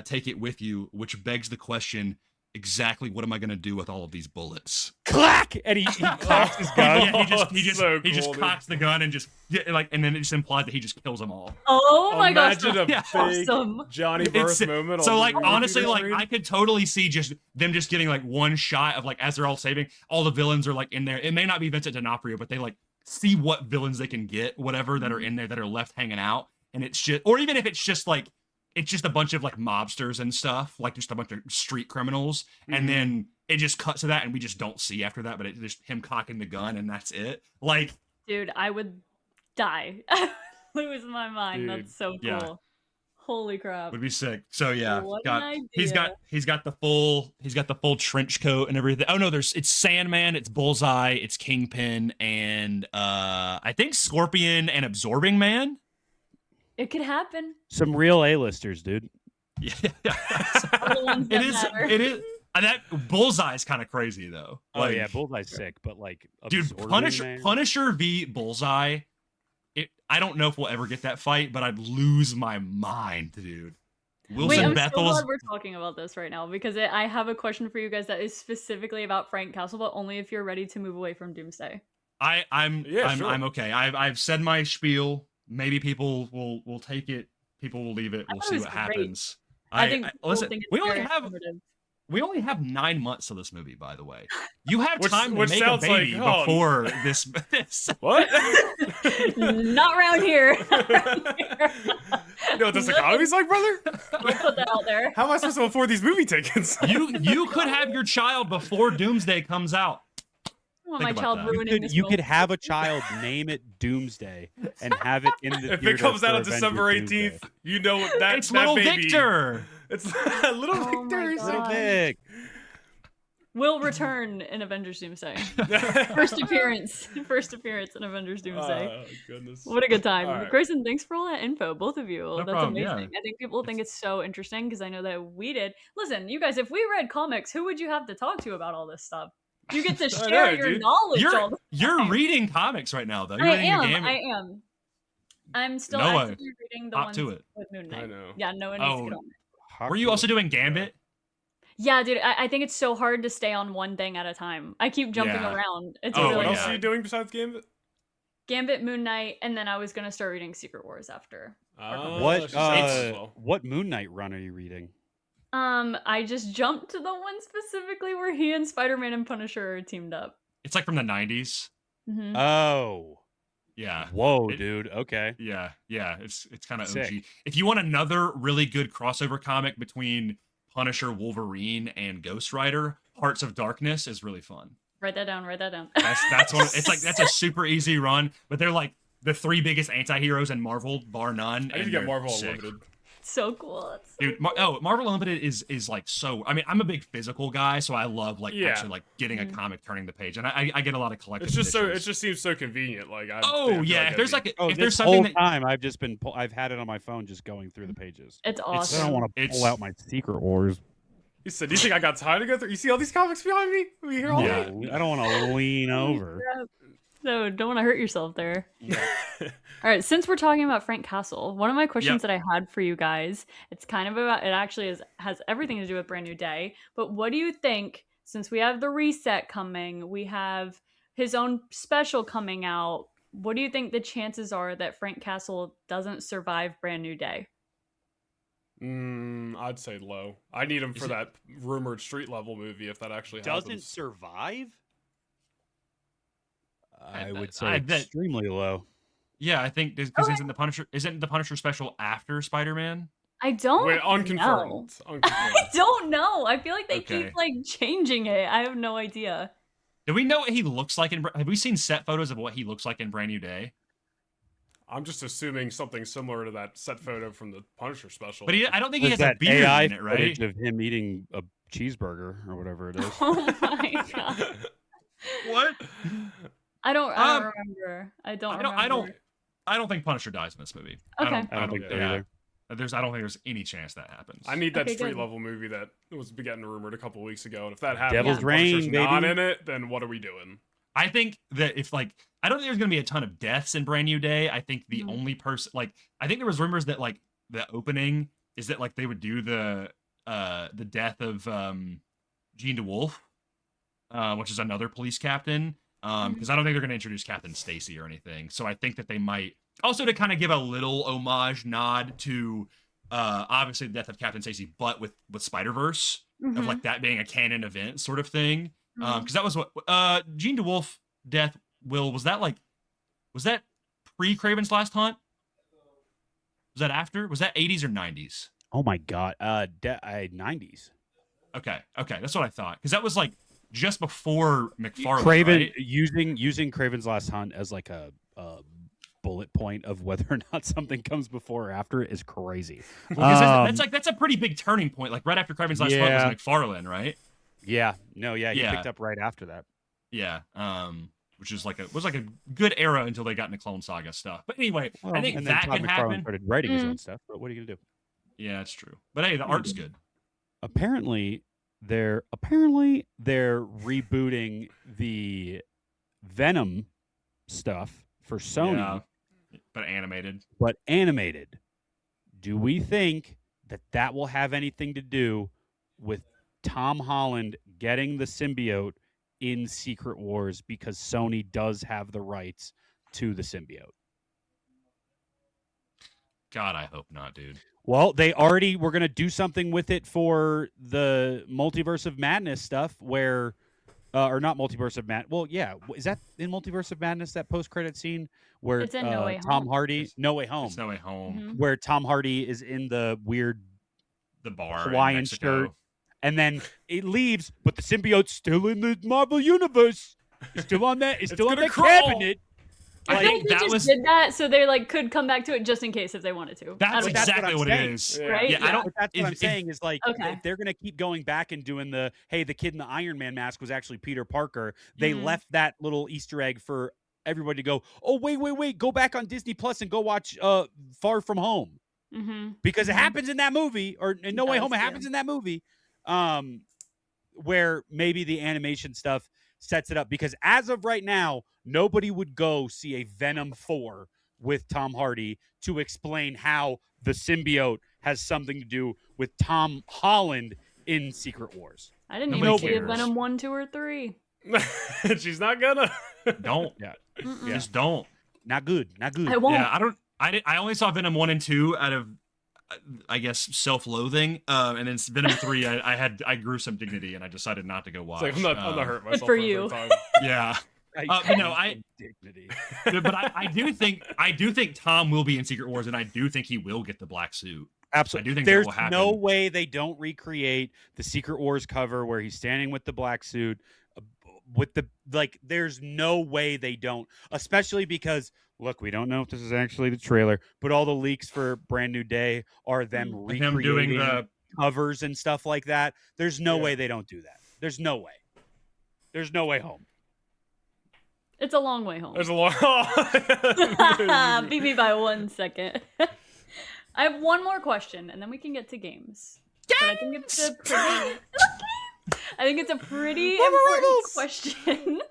take it with you, which begs the question: exactly what am I going to do with all of these bullets?" Clack! And he cocks his gun. Yeah, he So just cool, dude. cocks the gun and just and then it just implies that he just kills them all. Oh my gosh. Imagine a that's big awesome. Johnny It's- Verse moment. So on like the honestly, computer like screen. I could totally see just them just getting like one shot of like as they're all saving, all the villains are like in there. It may not be Vincent D'Onofrio, but they like see what villains they can get, whatever that are in there that are left hanging out, and it's just, or even if it's just like it's just a bunch of like mobsters and stuff, like just a bunch of street criminals, and then it just cuts to that, and we just don't see after that, but it's just him cocking the gun, and that's it. Like, Dude, I would die. Lose my mind. Dude, That's so cool. yeah. Holy crap. Would be sick. So yeah, What an he's got the full trench coat and everything. Oh no, it's Sandman, it's Bullseye, it's Kingpin, and I think Scorpion and Absorbing Man. It could happen. Some real A-listers, dude. Yeah, All the ones that matter. It is. That Bullseye is kind of crazy though. Oh yeah, Bullseye's sick, but like, dude, Absorbing Man? Punisher v Bullseye. I don't know if we'll ever get that fight, but I'd lose my mind, dude. Wait, I'm so glad we're talking about this right now because I have a question for you guys that is specifically about Frank Castle, but only if you're ready to move away from Doomsday. I'm okay. I've said my spiel. Maybe people will take it. People will leave it. We'll see what happens. I think listen. We only have 9 months of this movie, by the way. You have time to which make a baby like, before this. What? Not around here. You know what this economy's like, brother? We'll put that out there. How am I supposed to afford these movie tickets? You could have your child before Doomsday comes out. My child ruining this you could have a child, name it Doomsday, and have it in the if it comes out on December 18th, you know what that's it's little baby. Victor. It's little Victor. Little Vic. Will return in Avengers Doomsday. First appearance in Avengers Doomsday. Oh, goodness. What a good time. Right. Grayson, thanks for all that info, both of you. That's problem, amazing. yeah. I think people think it's so interesting because I know that we did. Listen, you guys, if we read comics, who would you have to talk to about all this stuff? You get to share your knowledge all the time. You're reading comics right now, though. You're I am. I'm still actively reading the ones with Moon Knight. I know. Yeah, Noah needs to get on it. Were you also doing Gambit? Yeah, dude, I think it's so hard to stay on one thing at a time. I keep jumping around. It's really what else hard. are you doing besides Gambit? Gambit, Moon Knight, and then I was gonna start reading Secret Wars after. What Moon Knight run are you reading? I just jumped to the one specifically where he and Spider-Man and Punisher are teamed up. It's like from the 90s. Mm-hmm. Oh. Yeah. Whoa, dude. Okay. Yeah. It's kind of OG. Sick. If you want another really good crossover comic between Punisher, Wolverine, and Ghost Rider, Hearts of Darkness is really fun. Write that down. That's one. That's a super easy run, but they're like the three biggest anti-heroes in Marvel, bar none. I need to get Marvel Unlimited. So cool. Dude, Marvel Unlimited is like so. I mean, I'm a big physical guy, so I love actually like getting a comic, turning the page, and I get a lot of collectible. It's just it just seems so convenient. Like if there's this something whole time I've had it on my phone just going through the pages. It's awesome. I don't want to pull out my Secret Wars. You said, do you think I got time to go through? You see all these comics behind me? We here all I don't want to lean over. No, don't want to hurt yourself there. Yeah. All right, since we're talking about Frank Castle, one of my questions that I had for you guys, it's kind of about, it actually has everything to do with Brand New Day, but what do you think, since we have the reset coming, we have his own special coming out, what do you think the chances are that Frank Castle doesn't survive Brand New Day? I'd say low. I need him for that rumored street level movie if that actually happens. Doesn't survive? I would say extremely low. Yeah, I think because isn't the Punisher special after Spider-Man? I don't unconfirmed. I don't know. I feel like they keep like changing it. I have no idea. Do we know what he looks like have we seen set photos of what he looks like in Brand New Day? I'm just assuming something similar to that set photo from the Punisher special. But I don't think he has that a beard AI in it, right? Of him eating a cheeseburger or whatever it is. Oh my god! What? I don't remember. I don't think Punisher dies in this movie. Okay. I don't think so either. I don't think there's any chance that happens. I need that street level movie that was getting rumored a couple weeks ago, and if that happens, Devil's Reign, not in it, then what are we doing? I think that I don't think there's gonna be a ton of deaths in Brand New Day. I think the only person I think there was rumors that the opening is that they would do the death of Jean DeWolf, which is another police captain. Because I don't think they're going to introduce Captain Stacy or anything. So I think that they might also to kind of give a little homage nod to obviously the death of Captain Stacy, but with Spider-Verse of that being a canon event sort of thing. Because that was what Jean DeWolf death. Was that pre Kraven's Last Hunt? Was that after? Was that 80s or 90s? Oh my god, 90s. Okay, that's what I thought. Because that was just before McFarlane, Kraven right? using Kraven's Last Hunt as a bullet point of whether or not something comes before or after is crazy. Well, 'cause that's a pretty big turning point. Like right after Kraven's Last Hunt was McFarlane, right? Yeah. No, yeah, he picked up right after that. Yeah. Which is was like a good era until they got into Clone Saga stuff. But anyway, I think that could happen. Started writing his own stuff, but what are you gonna do? Yeah, that's true. But hey, the art's good. Apparently they're rebooting the Venom stuff for Sony, but animated. Do we think that will have anything to do with Tom Holland getting the symbiote in Secret Wars because Sony does have the rights to the symbiote? God, I hope not, dude. Well, they already were going to do something with it for the Multiverse of Madness stuff where, or not Multiverse of Madness. Well, yeah. Is that in Multiverse of Madness, that post-credit scene where it's in No Way Tom Home. Hardy, No Way Home. It's No Way Home. Where Tom Hardy is in the weird the bar Hawaiian shirt. And then it leaves, but the symbiote's still in the Marvel universe. It's still on that. It's still on that cabinet. I think they just did that so they could come back to it just in case if they wanted to. That's exactly what it is, right? Yeah, that's what I'm saying is if they're gonna keep going back and doing the the kid in the Iron Man mask was actually Peter Parker. They left that little Easter egg for everybody to go. Oh wait, go back on Disney Plus and go watch Far From Home because it happens in that movie or in No Way Home. It happens in that movie. Where maybe the animation stuff sets it up because as of right now, nobody would go see a Venom 4 with Tom Hardy to explain how the symbiote has something to do with Tom Holland in Secret Wars. I didn't even see a Venom 1, 2, or 3. She's not gonna. Don't. Just don't. Not good. I won't. Yeah, I only saw Venom 1 and 2 out of I guess self-loathing, and then Venom 3, I grew some dignity, and I decided not to go watch. It's like, I'm not hurting myself. Good for you. Yeah, but no, dignity. But I do think Tom will be in Secret Wars, and I do think he will get the black suit. Absolutely, I do think there's that will happen. No way they don't recreate the Secret Wars cover where he's standing with the black suit. With the there's no way they don't, especially because look, we don't know if this is actually the trailer, but all the leaks for Brand New Day are them recreating doing the covers and stuff like that. There's no way they don't do that. There's no way home. It's a long way home. There's a long. Beat me by 1 second. I have one more question, and then we can get to games. But I think it's a pretty. I think it's a pretty important question.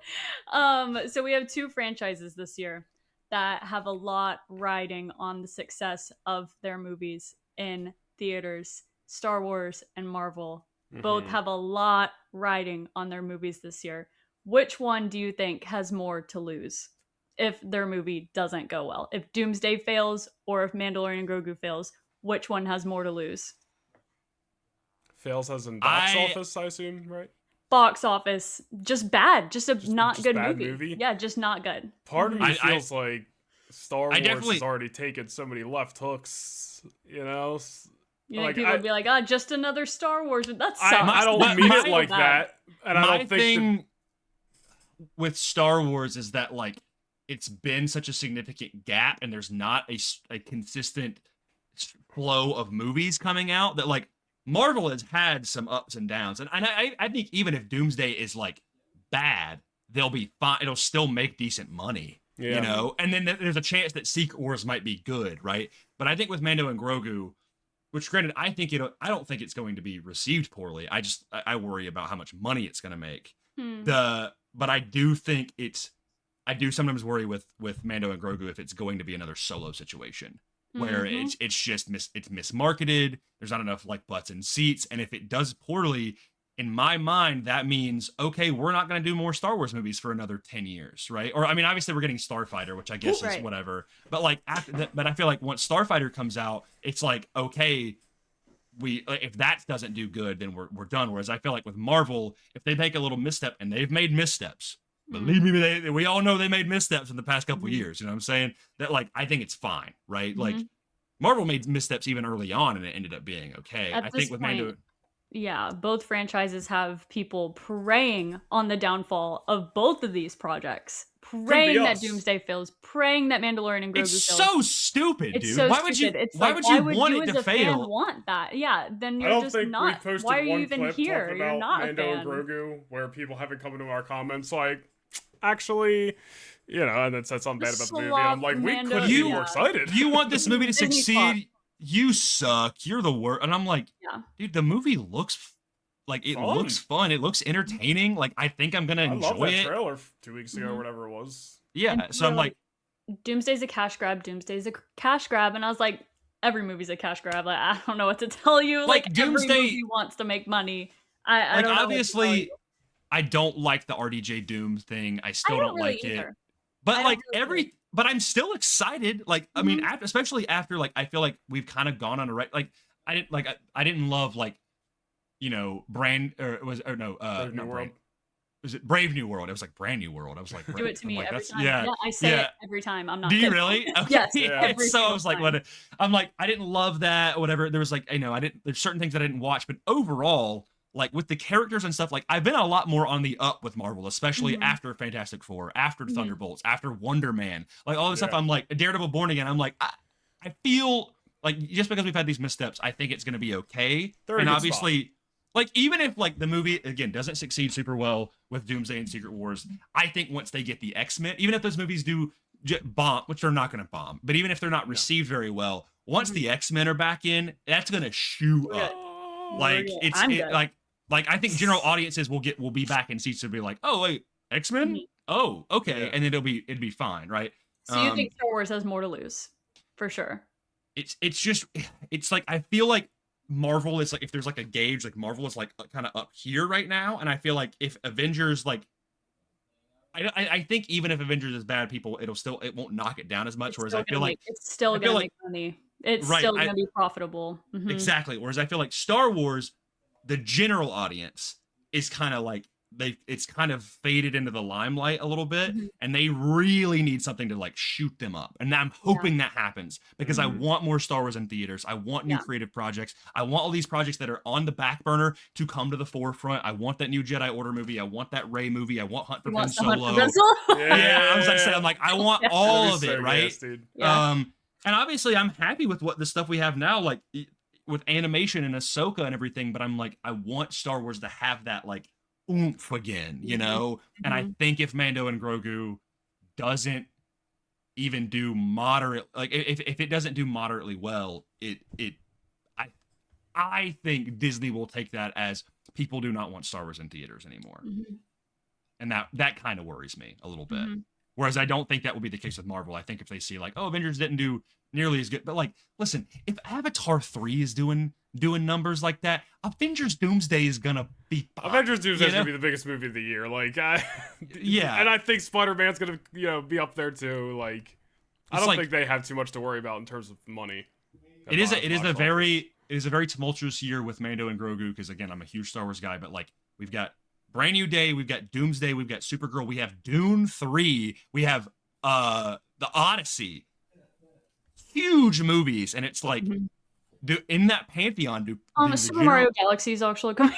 So we have 2 franchises this year that have a lot riding on the success of their movies in theaters. Star Wars and Marvel both have a lot riding on their movies this year. Which one do you think has more to lose if their movie doesn't go well? If Doomsday fails or if Mandalorian and Grogu fails, which one has more to lose? Fails as in box office, I assume, right? Box office, just bad, just not good movie. Yeah, just not good. Part of me feels like Star Wars has already taken so many left hooks, you know? People would be like, just another Star Wars. That sucks. I don't mean it like that. And I don't think with Star Wars is that it's been such a significant gap and there's not a consistent flow of movies coming out that Marvel has had some ups and downs, and I think even if Doomsday is bad, they'll be fine. It'll still make decent money, you know. And then there's a chance that Secret Wars might be good, right? But I think with Mando and Grogu, which granted I don't think it's going to be received poorly. I worry about how much money it's going to make. But I do think I do sometimes worry with Mando and Grogu if it's going to be another Solo situation. Where it's just it's mismarketed. There's not enough butts and seats, and if it does poorly, in my mind, that means okay, we're not going to do more Star Wars movies for another 10 years, right? Or I mean, obviously we're getting Starfighter, which I guess is whatever. But after that, but I feel like once Starfighter comes out, it's okay, if that doesn't do good, then we're done. Whereas I feel like with Marvel, if they make a little misstep, and they've made missteps. Believe me, we all know they made missteps in the past couple of years. You know what I'm saying? That I think it's fine, right? Marvel made missteps even early on, and it ended up being okay. I think with Mando, both franchises have people preying on the downfall of both of these projects, praying that us. Doomsday fails, praying that Mandalorian and Grogu It's fails. so stupid, It's dude. so why stupid. would you? It's why like, would why you would want you it as to a fan fail? want that? Yeah, then I you're don't just think we not. posted Why are you one even clip here? talking You're about not a Mando fan. and Grogu where people haven't come into our comments like, actually, and then said something bad about the movie. And I'm like, we Mando- couldn't be You- more excited. You want this movie to Disney succeed? You suck. You're the worst. And I'm like, Yeah. dude, the movie looks like it Fun. looks fun. It looks entertaining. Like I think I'm gonna I love enjoy that it. trailer 2 weeks ago, or Mhm. whatever it was. Yeah. And So I'm you're like, Doomsday's a cash grab. Doomsday's a cash grab, and I was like, every movie's a cash grab. Like, I don't know what to tell you. Like, Like Doomsday- every movie wants to make money. I like don't know obviously, what to tell you. I don't like the RDJ Doom thing. I still I don't don't really like it. either. But I like don't really but I'm still excited. Like I mean, Mhm. especially after like I feel like we've kind of gone on a like I didn't love like brand or it was or no Brave New not World. Brand, was it Brave New World? It was like Brand New World. I was like Do it to I'm me like, every that's- time. Yeah. I say yeah. it every time. I'm not. Do you kidding. really? Okay. Yes. Yeah. Every So I single was like, time. what? I'm like, I didn't love that. Or whatever. There was like, I didn't. There's certain things that I didn't watch, but overall, like with the characters and stuff, like I've been a lot more on the up with Marvel, especially Mhm. after Fantastic Four, after Mhm. Thunderbolts, after Wonder Man, like all this stuff. Yeah. I'm like Daredevil, Born Again. I'm like, I feel like just because we've had these missteps, I think it's going to be okay. They're in And a good obviously, like even if like the movie again doesn't succeed super well with Doomsday and Secret Wars, I think once they get the X-Men, even if those movies do bomb, which they're not going to bomb, but even if they're not received very well, once Mhm. the X-Men are back in, that's going to shoot We're up. Oh, Like good. it's I'm it, good. like I think general audiences will be back in seats to be like, oh wait, X-Men? Mhm. Oh, okay. Yeah. And then it'd be fine, right? So you think Star Wars has more to lose, for sure? It's just it's like I feel like Marvel is like if there's like a gauge, like Marvel is like kind of up here right now, and I feel like if Avengers like I think even if Avengers is bad, people it won't knock it down as much. It's Whereas still I feel gonna like make, it's still I feel gonna like- make money. It's Right, still gonna be profitable. Mhm. exactly. Whereas I feel like Star Wars, the general audience is kind of like it's kind of faded into the limelight a little bit, Mhm. and they really need something to like shoot them up. And I'm hoping that happens because I Mhm. want more Star Wars in theaters. I want new Yeah. creative projects. I want all these projects that are on the back burner to come to the forefront. I want that new Jedi Order movie. I want that Rey movie. I want Hunt for He Ben wants to hunt Solo. for Ben Solo. Yeah, I was like saying, I'm like, I want Yeah. all That'd of be it, so right? gas, dude. Yeah. And obviously I'm happy with what the stuff we have now, like with animation and Ahsoka and everything, but I'm like, I want Star Wars to have that like oomph again, you Mhm. know? And I think if Mando and Grogu doesn't even do moderate, like if it doesn't do moderately well, I think Disney will take that as people do not want Star Wars in theaters anymore. Mhm. And that kind of worries me a little bit. Mhm. Whereas I don't think that will be the case with Marvel. I think if they see like, oh, Avengers didn't do nearly as good, but like, listen, if Avatar 3 is doing numbers like that, Avengers Doomsday is gonna be fine, Avengers Doomsday is you know? gonna be the biggest movie of the year. Like, Yeah. and I think Spider-Man's gonna be up there too. Like, I It's don't like- think they have too much to worry about in terms of money. It is box a office. very tumultuous year with Mando and Grogu because again, I'm a huge Star Wars guy, but like we've got Brand New Day, we've got Doomsday, we've got Supergirl, we have Dune 3, we have the Odyssey. Huge movies, and it's like Mhm. in that pantheon do the Super general- Mario Galaxy is actually coming.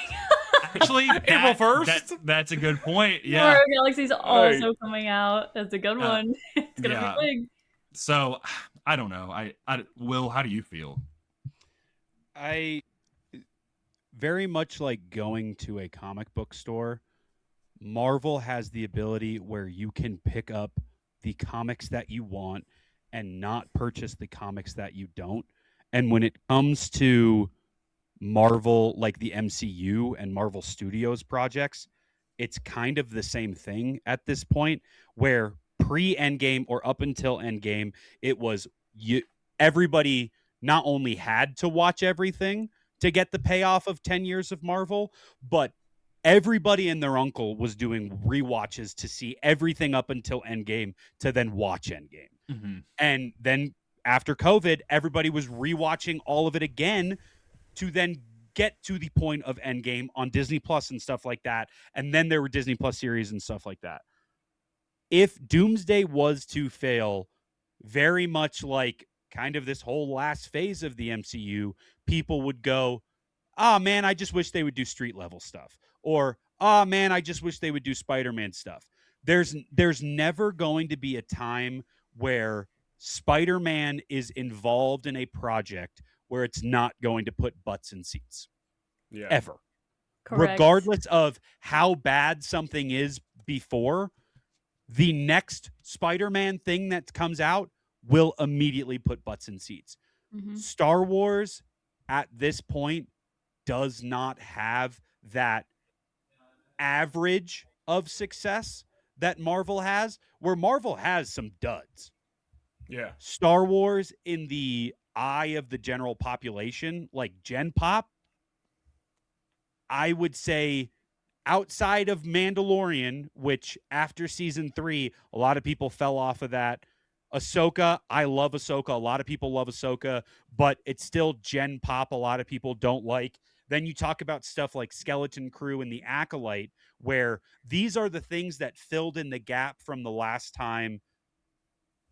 actually April 1st? That's a good point. Super Yeah. Mario Galaxy is also coming out. That's a good one. It's gonna yeah. be big. So I don't know. I Will, how do you feel? I very much like going to a comic book store. Marvel has the ability where you can pick up the comics that you want and not purchase the comics that you don't. And when it comes to Marvel, like the MCU and Marvel Studios projects, it's kind of the same thing at this point where pre-Endgame or up until Endgame, it was everybody not only had to watch everything to get the payoff of 10 years of Marvel, but everybody and their uncle was doing rewatches to see everything up until Endgame to then watch Endgame. Mm-hmm. And then after COVID, everybody was rewatching all of it again to then get to the point of Endgame on Disney Plus and stuff like that. And then there were Disney Plus series and stuff like that. If Doomsday was to fail, very much like kind of this whole last phase of the MCU, people would go, oh man, I just wish they would do street level stuff, or oh man, I just wish they would do Spider-Man stuff. There's never going to be a time where Spider-Man is involved in a project where it's not going to put butts in seats. Yeah. Ever. Correct. Regardless of how bad something is before, the next Spider-Man thing that comes out will immediately put butts in seats. Mhm. Star Wars at this point does not have that average of success that Marvel has, where Marvel has some duds. Yeah. Star Wars, in the eye of the general population, like Gen Pop, I would say outside of Mandalorian, which after season 3, a lot of people fell off of that. Ahsoka, I love Ahsoka. A lot of people love Ahsoka, but it's still Gen Pop a lot of people don't like. Then you talk about stuff like Skeleton Crew and The Acolyte, where these are the things that filled in the gap from the last time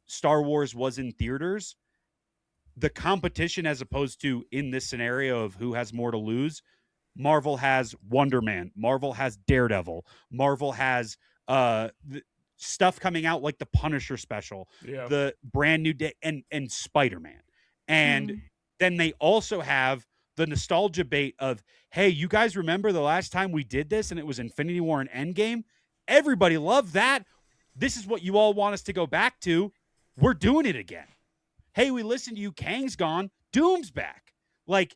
Star Wars was in theaters. The competition, as opposed to in this scenario of who has more to lose, Marvel has Wonder Man, Marvel has Daredevil, Marvel has stuff coming out like the Punisher special, Yeah. the brand new day, and Spider-Man. And then they also have the nostalgia bait of, hey, you guys remember the last time we did this and it was Infinity War and Endgame? Everybody loved that. This is what you all want us to go back to. We're doing it again. Hey, we listened to you. Kang's gone. Doom's back. Like,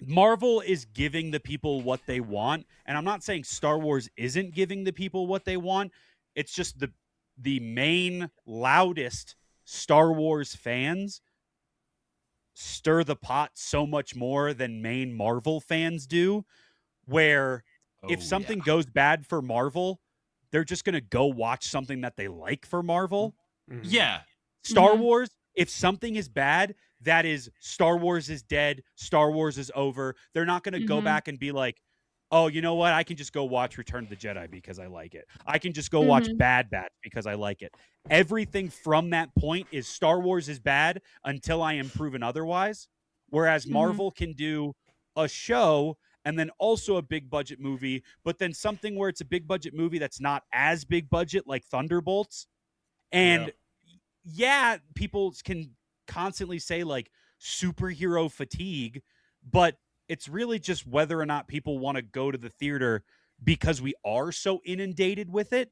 Marvel is giving the people what they want. And I'm not saying Star Wars isn't giving the people what they want. It's just the main loudest Star Wars fans stir the pot so much more than main Marvel fans do, where if something goes bad for Marvel, they're just going to go watch something that they like for Marvel. Mhm. Yeah. Star Wars, if something is bad, that is Star Wars is dead, Star Wars is over. They're not going to go back and be like, oh, you know what? I can just go watch Return of the Jedi because I like it. I can just go watch Bad Batch because I like it. Everything from that point is Star Wars is bad until I am proven otherwise. Whereas Marvel can do a show and then also a big budget movie, but then something where it's a big budget movie that's not as big budget, like Thunderbolts. And yeah, people can constantly say like superhero fatigue, but it's really just whether or not people want to go to the theater because we are so inundated with it.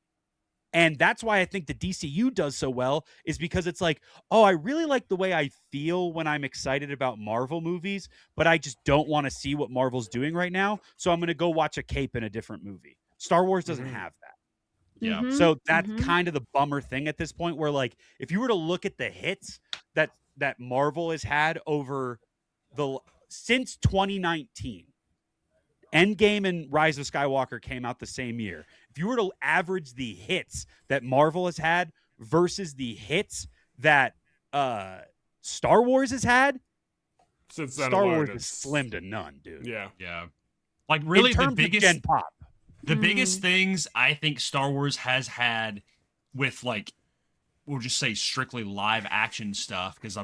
And that's why I think the DCU does so well, is because it's like, oh, I really like the way I feel when I'm excited about Marvel movies, but I just don't want to see what Marvel's doing right now. So I'm going to go watch a cape in a different movie. Star Wars doesn't have that. Yeah. So that's kind of the bummer thing at this point, where like, if you were to look at the hits that Marvel has had over since 2019, Endgame and Rise of Skywalker came out the same year. If you were to average the hits that Marvel has had versus the hits that Star Wars has had, Since then Star alone, Wars it's is slim to none, dude. Yeah. Yeah. Like really in terms the biggest of Gen Pop. The biggest things I think Star Wars has had with, like, we'll just say strictly live action stuff, because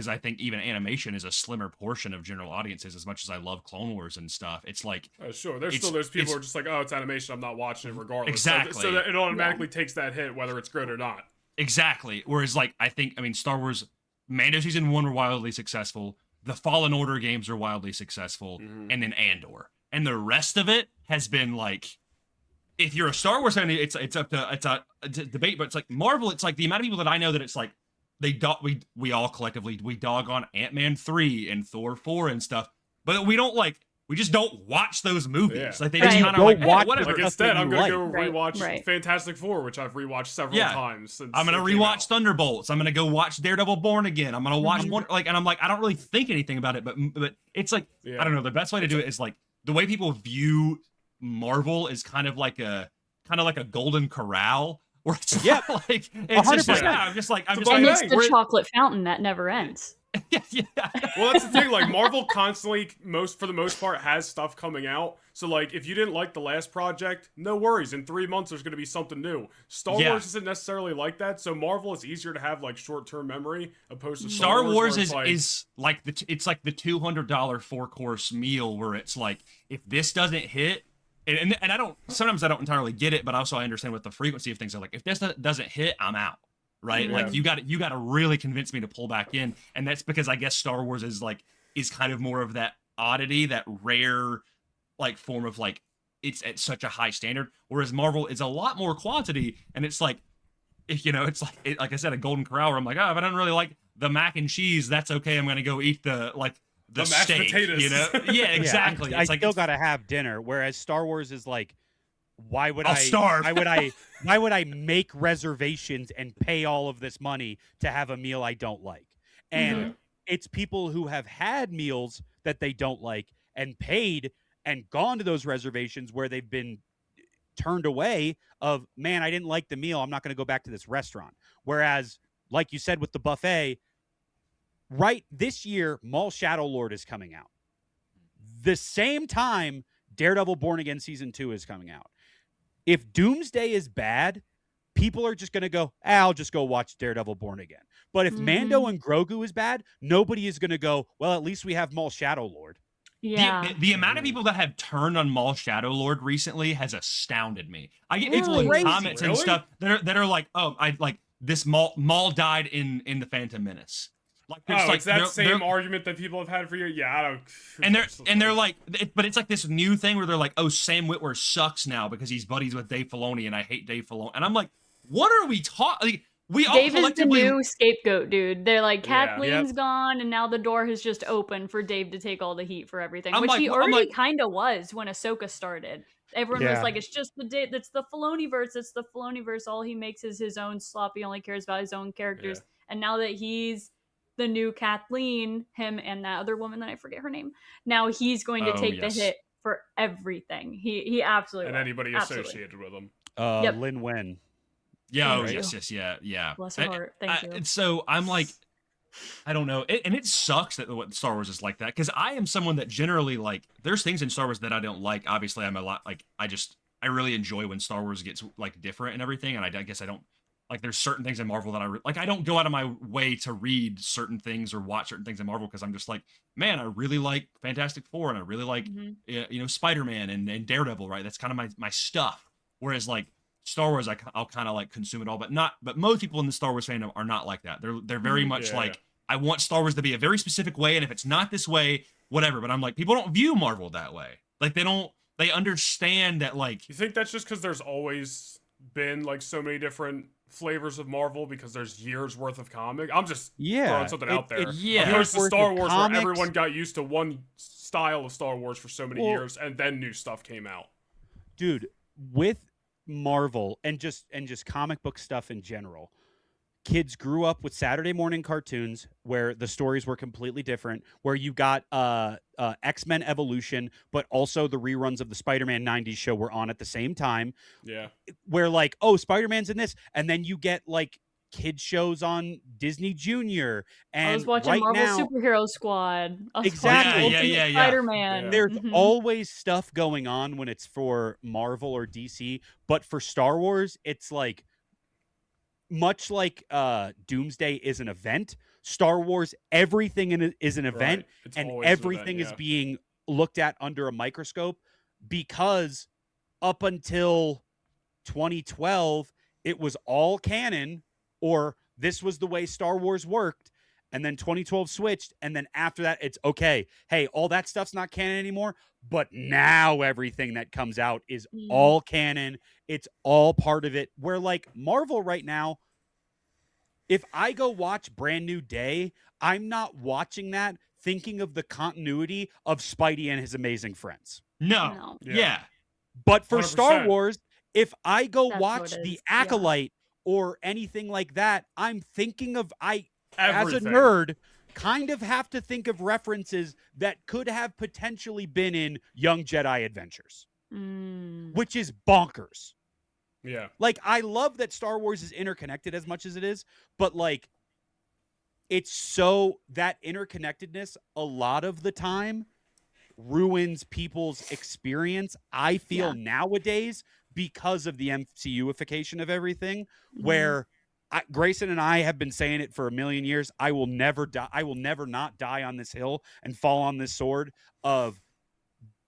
I think even animation is a slimmer portion of general audiences. As much as I love Clone Wars and stuff, it's like Sure, there's still those people who are just like, oh, it's animation, I'm not watching it regardless. Exactly. So that it automatically takes that hit, whether it's good or not. Exactly. Whereas, like, I mean, Star Wars, Mando Season 1 were wildly successful. The Fallen Order games are wildly successful. And then Andor. And the rest of it has been, like, if you're a Star Wars fan, it's a debate, but it's like Marvel, it's like the amount of people that I know that it's like, we all collectively, we dog on Ant-Man 3 and Thor 4 and stuff, but we just don't watch those movies. Yeah. Like, they just kind of like, watch whatever. Like, instead, I'm going to go Right, rewatch right. Fantastic Four, which I've rewatched several times since I'm gonna it came rewatch out. Thunderbolts. I'm gonna go watch Daredevil Born Again. I'm gonna watch one, like, and I'm like, I don't really think anything about it, but it's like, I don't know. The best way to do it is like the way people view Marvel is kind of like a golden corral, where it's like it's just like, 100%. I'm just like And it's the chocolate fountain that never ends. yeah. Well, that's the thing. Like Marvel constantly, for the most part, has stuff coming out. So like, if you didn't like the last project, no worries. In 3 months, there's going to be something new. Star Yeah. Wars isn't necessarily like that. So Marvel is easier to have like short-term memory opposed to Star Wars where is like the $200 4-course meal where it's like, if this doesn't hit, and I don't, sometimes I don't entirely get it, but also I understand what the frequency of things are. Like, if this doesn't hit, I'm out. Right? Yeah. Like you got to really convince me to pull back in, and that's because I guess Star Wars is kind of more of that oddity, that rare like form of like, it's at such a high standard, whereas Marvel is a lot more quantity, and it's like, if it's like I said, a Golden Corral where I'm like, if I don't really like the mac and cheese, that's okay, I'm gonna go eat the mashed steak, potatoes. Yeah, exactly. I It's like still gotta have dinner, whereas Star Wars is like, why would I'll starve. why would I make reservations and pay all of this money to have a meal I don't like? And it's people who have had meals that they don't like and paid and gone to those reservations where they've been turned away of, man, I didn't like the meal, I'm not going to go back to this restaurant. Whereas, like you said with the buffet, right this year, Mall Shadow Lord is coming out. The same time Daredevil Born Again Season 2 is coming out. If Doomsday is bad, people are just going to go, I'll just go watch Daredevil Born Again. But if Mando and Grogu is bad, nobody is going to go, well, at least we have Mall Shadow Lord. Yeah. The amount of people that have turned on Mall Shadow Lord recently has astounded me. I get people in comments and stuff that are like, I like this Maul died in the Phantom Menace. Like, it's that same argument that people have had for years. Yeah, I don't. And they're like, but it's like this new thing where they're like, Sam Witwer sucks now because he's buddies with Dave Filoni, and I hate Dave Filoni. And I'm like, what are we talking? Like, we all Dave is the collectively new scapegoat, dude. They're like, Yeah. Kathleen's gone, and now the door has just opened for Dave to take all the heat for everything, I'm which like- he I'm already like- kind of was when Ahsoka started. Everyone was Yeah. like, it's just it's the Filoniverse, it's the Filoniverse. All he makes is his own slop. He only cares about his own characters. Yeah. And now that he's the new Kathleen, him and that other woman that I forget her name, now he's going to take yes. the hit for everything. He absolutely And will. anybody Absolutely. associated with him. Yep. Lin Wen. Yeah, Thank you. yes, yeah. Bless her heart. Thank you. And so I'm like, I don't know, and it sucks that what Star Wars is like that, because I am someone that generally like, there's things in Star Wars that I don't like. Obviously, I'm a lot like, I really enjoy when Star Wars gets like different and everything, and I guess I don't like. There's certain things in Marvel that I don't go out of my way to read certain things or watch certain things in Marvel because I'm just like, man, I really like Fantastic Four and I really like Spider-Man and Daredevil, right? That's kind of my stuff. Whereas like Star Wars, I'll kind of like consume it all, but most people in the Star Wars fandom are not like that. They're very much like, I want Star Wars to be a very specific way, and if it's not this way, whatever. But I'm like, people don't view Marvel that way. Like they understand that, like, You think that's just because there's always been like so many different flavors of Marvel because there's years worth of comic? I'm just throwing something out there. Opposed to Star Wars, where everyone got used to one style of Star Wars for so many years, and then new stuff came out. Dude, with Marvel and just comic book stuff in general, kids grew up with Saturday morning cartoons where the stories were completely different, where you got X-Men Evolution, but also the reruns of the Spider-Man 90s show were on at the same time. Yeah. Where like, Spider-Man's in this, and then you get like kids shows on Disney Junior. And I was watching right Marvel now, Superhero Squad. I was Exactly. watching Yeah, Ultimate yeah, yeah. Spider-Man. Yeah. there's Mhm. always stuff going on when it's for Marvel or DC, but for Star Wars, it's like, much like Doomsday is an event, Star Wars, everything in it is an event, Right. It's and always an event, everything is yeah. being looked at under a microscope, because up until 2012, it was all canon, or this was the way Star Wars worked. And then 2012 switched, and then after that, it's okay. Hey, all that stuff's not canon anymore, but now everything that comes out is all canon. It's all part of it. Where like Marvel right now, if I go watch Brand New Day, I'm not watching that thinking of the continuity of Spidey and his amazing friends. No. Yeah. But for Star 100%. Wars, if I go That's watch what it The is, yeah. Acolyte or anything like that, I'm thinking of as a Everything. nerd, kind of have to think of references that could have potentially been in Young Jedi Adventures, Mm. which is bonkers. Yeah. Like, I love that Star Wars is interconnected as much as it is, but like, it's so that interconnectedness a lot of the time ruins people's experience, I feel, nowadays, because of the MCUification of everything, where Grayson and I have been saying it for a million years. I will never die. I will never not die on this hill and fall on this sword of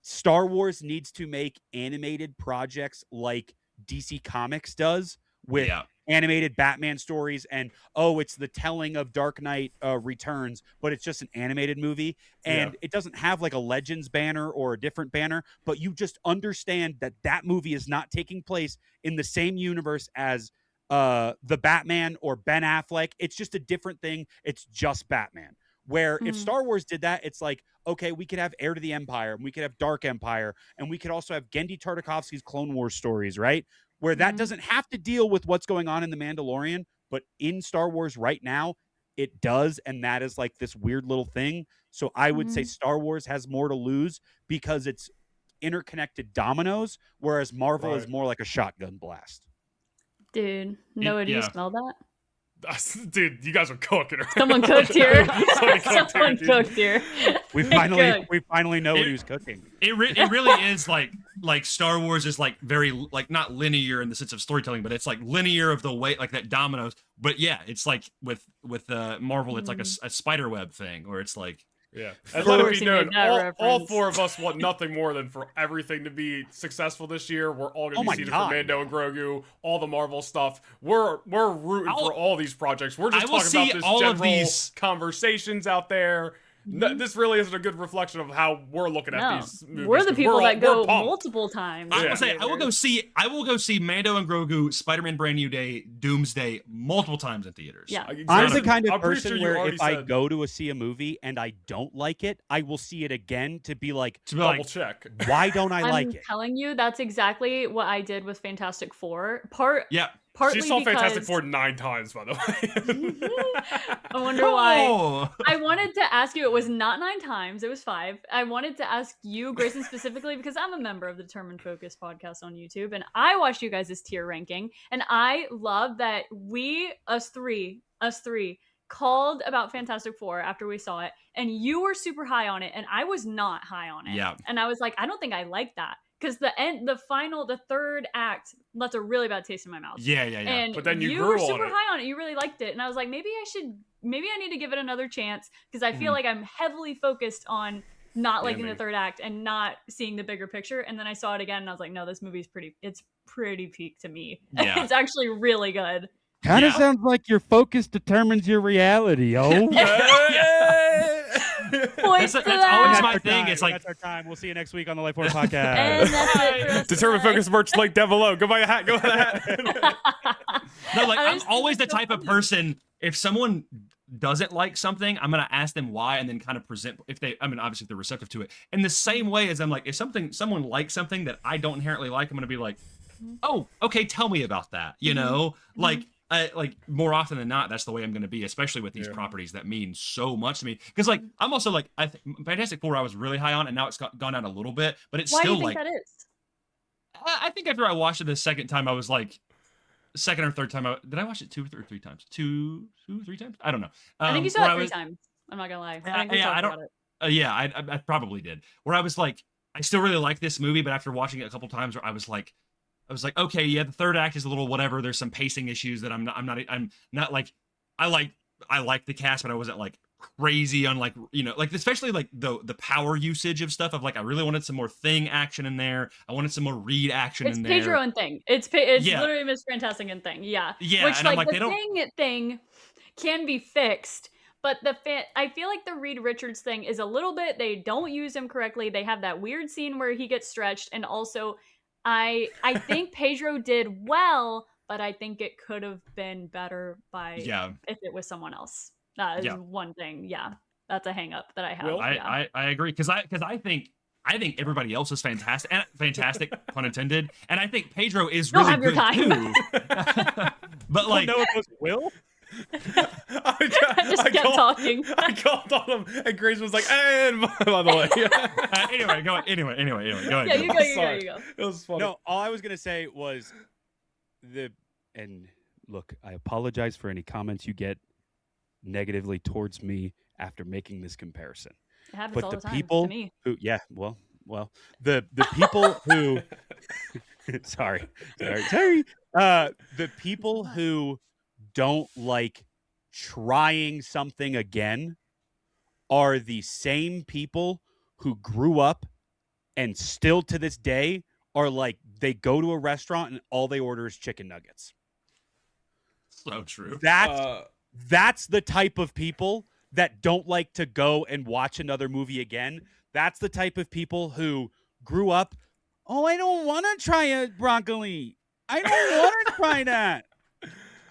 Star Wars needs to make animated projects like DC Comics does with animated Batman stories, and it's the telling of Dark Knight Returns, but it's just an animated movie, and it doesn't have like a Legends banner or a different banner, but you just understand that that movie is not taking place in the same universe as the Batman or Ben Affleck. It's just a different thing. It's just Batman. Where if Star Wars did that, it's like, okay, we could have Heir to the Empire, and we could have Dark Empire, and we could also have Genndy Tartakovsky's Clone Wars stories, right? Where that doesn't have to deal with what's going on in The Mandalorian, but in Star Wars right now, it does, and that is like this weird little thing. So I would say Star Wars has more to lose because it's interconnected dominoes, whereas Marvel is more like a shotgun blast. Dude, Noah, do you smell that? Dude, you guys are cooking. Someone cooked here. Someone cooked here. We finally know what who's cooking. It really is like Star Wars is like very like not linear in the sense of storytelling, but it's like linear of the way like that dominoes. But yeah, it's like with Marvel, it's like a spider web thing, where it's like and let it be known, all four of us want nothing more than for everything to be successful this year. We're all going to be seated for Mando and Grogu, all the Marvel stuff. We're rooting for all these projects. We're just talking about this general conversations out there. No, this really isn't a good reflection of how we're looking at these movies. We're the people that go multiple times. I will say, I will go see Mando and Grogu, Spider-Man Brand New Day, Doomsday multiple times in theaters. Yeah. Exactly. I'm the kind of person where if I go to see a movie and I don't like it, I will see it again to be like, double check. Why don't I like it? I'm telling you, that's exactly what I did with Fantastic Four. She saw Fantastic Four 9 times, by the way. I wonder why. I wanted to ask you, it was not 9 times, it was 5. I wanted to ask you, Grayson, specifically, because I'm a member of the Determined Focus podcast on YouTube, and I watched you guys' tier ranking, and I love that us three, called about Fantastic Four after we saw it, and you were super high on it, and I was not high on it. Yeah. And I was like, I don't think I like that. Because the third act left a really bad taste in my mouth. Yeah. And but then you were grew super on it. high on it. You really liked it. And I was like, maybe I need to give it another chance. Because I feel like I'm heavily focused on not liking the third act and not seeing the bigger picture. And then I saw it again and I was like, no, this movie's pretty peak to me. Yeah. It's actually really good. Kind of sounds like your focus determines your reality, That's always my thing. It's like that's our time. We'll see you next week on the Lightforce podcast. And that's it for us Determined today. Focus merch link down below. Go buy a hat. Go buy a hat. No, like I'm always the type of person. If someone doesn't like something, I'm gonna ask them why, and then kind of present. Obviously, if they're receptive to it, in the same way as I'm like, if someone likes something that I don't inherently like, I'm gonna be like, oh, okay, tell me about that. You know, like more often than not, that's the way I'm going to be, especially with these properties that mean so much to me. Because like I'm also like Fantastic Four, I was really high on, and now it's gone down a little bit, but it's Why still do you think like that is? I think after I watched it the second time, I was like, second or third time, did I watch it 2 or 3 times? 2, 3 times? I don't know. I think you saw it 3 times. I'm not gonna lie. I think we talked about it. I probably did. Where I was like, I still really like this movie, but after watching it a couple times, I was like, okay, yeah, the third act is a little whatever. There's some pacing issues that I'm not like, I like the cast, but I wasn't like crazy on like, you know, like especially like the power usage of stuff of like, I really wanted some more Thing action in there. I wanted some more Reed action in there. It's Pedro and Thing. It's literally Miss Fantastic and Thing. Yeah. Which and like the Thing can be fixed. But I feel like the Reed Richards thing is a little bit, they don't use him correctly. They have that weird scene where he gets stretched, and also I think Pedro did well, but I think it could have been better if it was someone else. That is one thing. Yeah, that's a hang up that I have. Well, I agree because I think everybody else is fantastic, pun intended, and I think Pedro is really good too. But like, no, it goes Will. I just kept talking. I called on him, and Grayson was like, "And by the way." Anyway, go ahead. Yeah, you go. It was funny. No, all I was gonna say was and look, I apologize for any comments you get negatively towards me after making this comparison. It happens But all the the time people to me. who, the people who, sorry, the people who don't like trying something again are the same people who grew up and still to this day are like, they go to a restaurant and all they order is chicken nuggets. So true. That's the type of people that don't like to go and watch another movie again. That's the type of people who grew up, oh, I don't want to try a broccoli. I don't want to try that.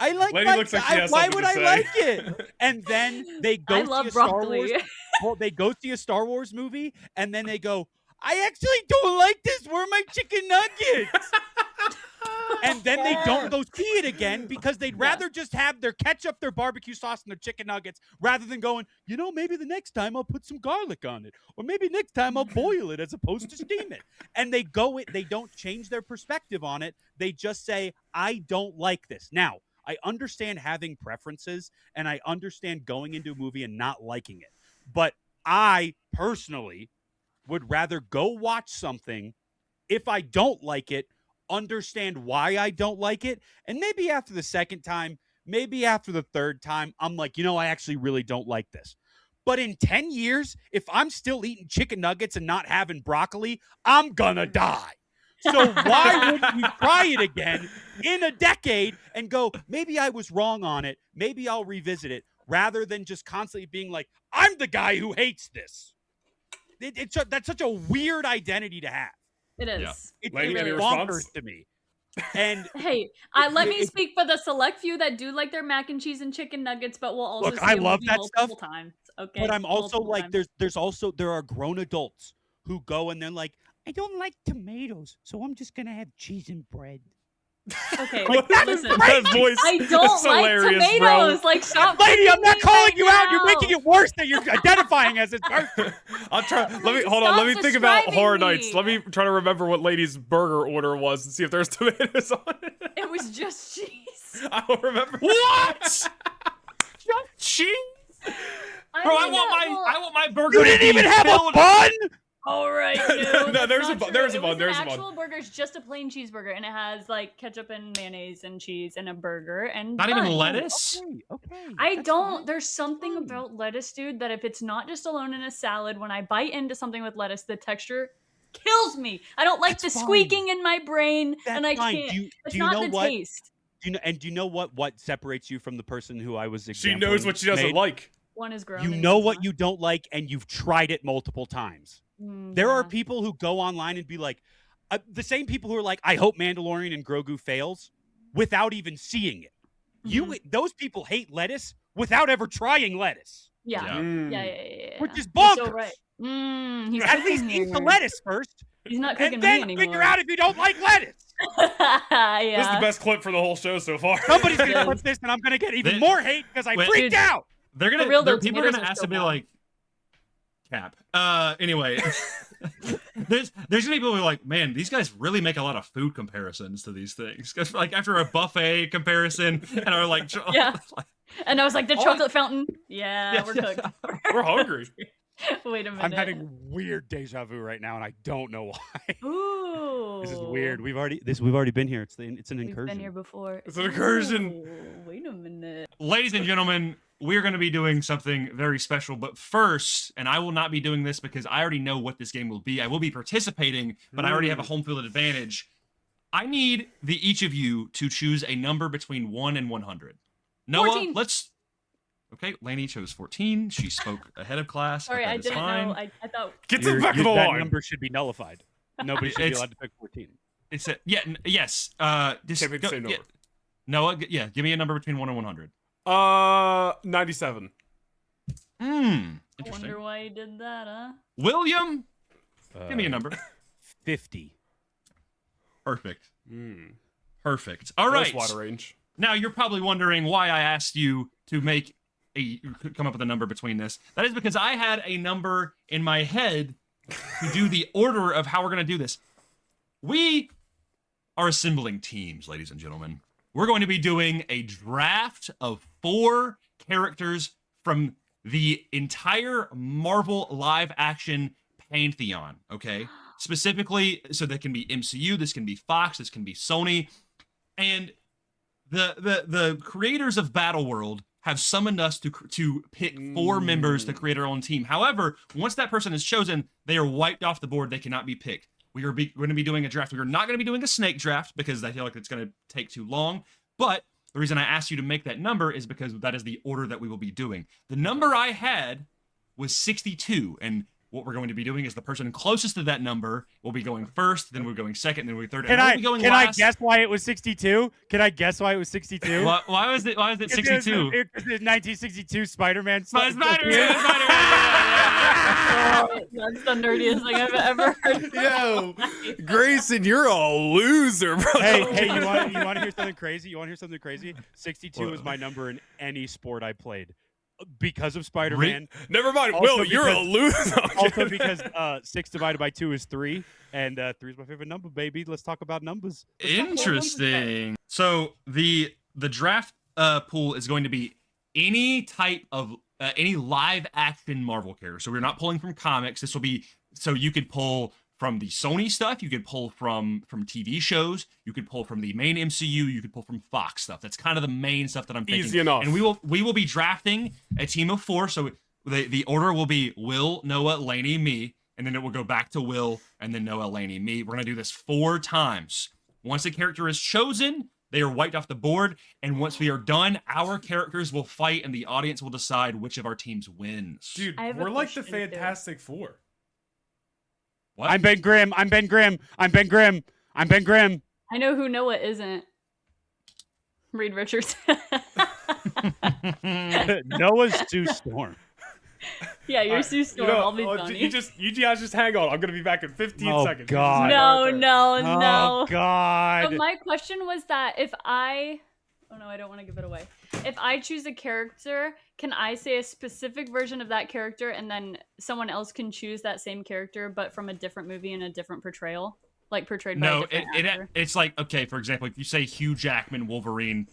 I like Lady looks like she has why something would to I say. like it? And then they go I see love a Star Wars. broccoli. Well, they go see a Star Wars movie and then they go, I actually don't like this. Where are my chicken nuggets? And then they don't go see it again because they'd rather just have their ketchup, their barbecue sauce, and their chicken nuggets rather than going, maybe the next time I'll put some garlic on it. Or maybe next time I'll boil it as opposed to steam it. And they don't change their perspective on it. They just say, I don't like this. Now, I understand having preferences and I understand going into a movie and not liking it. But I personally would rather go watch something, if I don't like it, understand why I don't like it, and maybe after the second time, maybe after the third time, I'm like, I actually really don't like this. But in 10 years, if I'm still eating chicken nuggets and not having broccoli, I'm gonna die. So why wouldn't we try it again in a decade and go, maybe I was wrong on it, maybe I'll revisit it, rather than just constantly being like, I'm the guy who hates this. That's such a weird identity to have. It is. Yeah. It Lady, really any is. response? Bonkers to me. And Hey, let me speak for the select few that do like their mac and cheese and chicken nuggets, but will also Look, see I a love movie that multiple stuff, times. Okay, but I'm also multiple like, times. there are grown adults who go and they're like, I don't like tomatoes, so I'm just gonna have cheese and bread. Okay, What? listen. That voice I is don't like hilarious, tomatoes. bro. Like, stop. Lady, I'm not freaking me calling right you out. You're now. making it worse that you're identifying as this person. I'll try. Let me Stop hold on. Let me think about describing Horror me. Nights. Let me try to remember what Lady's burger order was and see if there's tomatoes on it. It was just cheese. I don't remember. What? Just cheese? Bro, I want my burger. You to didn't be even have a filled- bun. All right, No, dude. there's That's a not bun, true. there's a It bun, was there's a an bun. actual burger. It's just a plain cheeseburger, and it has like ketchup and mayonnaise and cheese and a burger and Not even bun. lettuce. Okay. I that's don't. fine. There's something Fine. about lettuce, dude, that if it's not just alone in a salad, when I bite into something with lettuce, the texture kills me. I don't like That's the fine. squeaking in my brain, That's and I fine. can't. Do It's you not know the what? taste. Do you know what separates you from the person who I was? She knows what she doesn't made? like. One is grown. You and know one's what not. you don't like, and you've tried it multiple times. There are Yeah. people who go online and be like, the same people who are like, I hope Mandalorian and Grogu fails, without even seeing it. Those people hate lettuce without ever trying lettuce, Yeah. Yeah. Mm. Yeah. which is You're bonkers. so right. He's At least cooking eat the here. lettuce first, He's not cooking and me then anymore. figure out if you don't like lettuce. Yeah. This is the best clip for the whole show so far. Somebody's gonna Yes. clip this, and I'm gonna get even They- more hate because I Wait. freaked Dude. out. They're gonna. For real, though, People are tomatoes gonna are ask so to be bad. like, cap. Anyway, there's gonna be people who are like, man, these guys really make a lot of food comparisons to these things. 'Cause, like after a buffet comparison, and are like, Yeah. And I was like, the Oh, chocolate fountain. Yeah, Yeah. we're cooked. We're hungry. Wait a minute. I'm having weird deja vu right now, and I don't know why. Ooh. This is weird. We've already been here. It's an We've incursion. been here before. It's an incursion. Ooh, wait a minute. ladies and gentlemen, we're going to be doing something very special. But first, and I will not be doing this because I already know what this game will be. I will be participating, but I already have a home field advantage. I need each of you to choose a number between 1 and 100. Noah, 14. let's. Okay, Laney chose 14. She spoke ahead of class. but Sorry, that I is didn't fine. know. I thought. Get to the back of the that line. number should be nullified. Nobody should be It's- allowed to pick 14. It's a, yeah, yes. Just Can't pick the go- same yeah. number. Noah, yeah, give me a number between 1 and 100. 97. I Interesting. wonder why you did that, huh? William, give me a number. 50. Perfect. Mm. Perfect. All right. Water range. Now you're probably wondering why I asked you to come up with a number between this. That is because I had a number in my head to do the order of how we're going to do this. We are assembling teams, ladies and gentlemen. We're going to be doing a draft of 4 characters from the entire Marvel live action pantheon, okay? Specifically, so that can be MCU, this can be Fox, this can be Sony, and the creators of Battleworld have summoned us to pick 4 members to create our own team. However, once that person is chosen, they are wiped off the board. They cannot be picked. We are going to be doing a draft. We are not going to be doing a snake draft because I feel like it's going to take too long. But the reason I asked you to make that number is because that is the order that we will be doing. The number I had was 62, and what we're going to be doing is the person closest to that number will be going first, then we're going second, then we're third. Can and we'll be going last. I guess why it was 62? Can I guess why it was 62? Why was it 62? Because it's 1962 Spider-Man. Spider-Man. That's the nerdiest thing I've ever heard. Yo, Grayson, you're a loser, bro. Hey, you want to hear something crazy? 62 is my number in any sport I played. Because of Spider-Man. Never mind. Also Will, you're a loser. Also because 6 divided by 2 is 3, and 3 is my favorite number, baby. Let's talk about numbers. Interesting. So the draft pool is going to be any type of any live action Marvel character. So we're not pulling from comics. This will be so you could pull from the Sony stuff, you could pull from TV shows, you could pull from the main MCU, you could pull from Fox stuff. That's kind of the main stuff that I'm thinking. Easy enough. And we will be drafting a team of 4. So the order will be Will, Noah, Laney, me, and then it will go back to Will, and then Noah, Laney, me. We're gonna do this 4 times. Once a character is chosen, they are wiped off the board, and once we are done, our characters will fight, and the audience will decide which of our teams wins. Dude, I have a we're like the question, too. Fantastic Four. What? I'm Ben Grimm. I know who Noah isn't. Reed Richards. Noah's Sue Storm. Yeah, you're Sue Storm. I'll be You guys just hang on. I'm gonna be back in 15 seconds. God. No. Oh, God. But my question was that if I... Oh, no, I don't want to give it away. If I choose a character, can I say a specific version of that character and then someone else can choose that same character but from a different movie and a different portrayal? Like portrayed by a different actor? It's like, okay, for example, if you say Hugh Jackman Wolverine,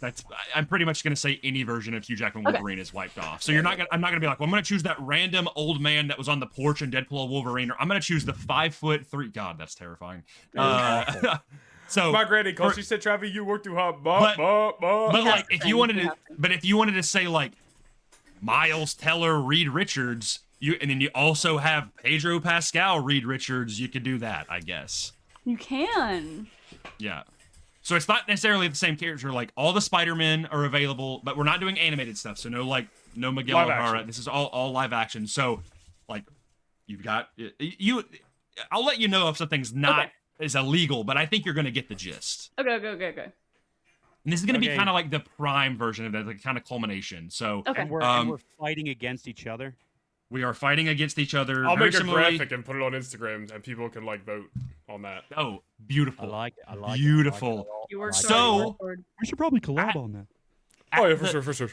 I'm pretty much going to say any version of Hugh Jackman Wolverine is wiped off. So I'm not going to be like, well, I'm going to choose that random old man that was on the porch in Deadpool Wolverine, or I'm going to choose the 5'3". God, that's terrifying. So my granny calls. She said, "Travis, you work too hard." But like, if you wanted to say like Miles Teller, Reed Richards, and then you also have Pedro Pascal, Reed Richards, you could do that, I guess. You can. Yeah. So it's not necessarily the same character. Like all the Spider-Men are available, but we're not doing animated stuff. So no Miguel Live O'Hara. action. This is all live action. So like you've got you. I'll let you know if something's not is illegal, but I think you're going to get the gist. Okay. And this is going to be kind of like the prime version of that, the kind of culmination. So And we're fighting against each other. we are fighting against each other. I'll very make a similarly. graphic and put it on Instagram, and people can like vote on that. Oh, beautiful. I like it. Beautiful. You worked So- hard. We should probably collab on that. At Oh yeah, the- for sure.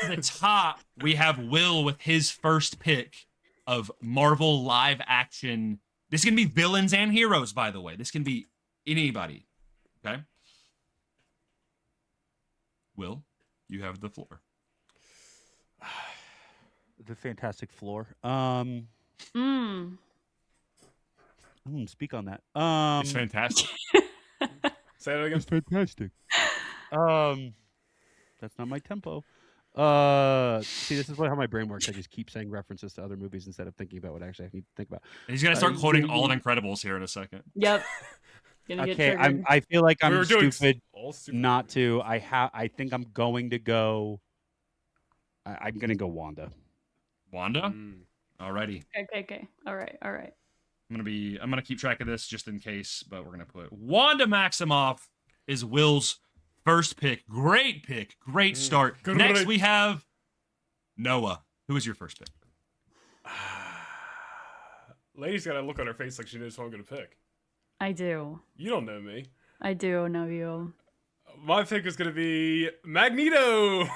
the top, we have Will with his first pick of Marvel live action. This can be villains and heroes, by the way. This can be anybody. Okay? Will, you have the floor. The fantastic floor. Speak on that. It's fantastic. Say that again. fantastic. That's not my tempo. See, this is how my brain works. I just keep saying references to other movies instead of thinking about what actually I need to think about. He's going to start quoting all of Incredibles here in a second. Yep. Gonna get Okay, triggered. I feel like We I'm were doing stupid all stupid. not to. I think I'm going to go. I'm gonna go Wanda. Wanda? Alrighty. Okay. All right. I'm gonna keep track of this just in case, but we're gonna put Wanda Maximoff is Will's first pick. Great pick. Great start. Good Next one. we have Noah. Who is your first pick? Lady's got a look on her face like she knows who I'm gonna pick. I do. You don't know me. I do know you. My pick is gonna be Magneto.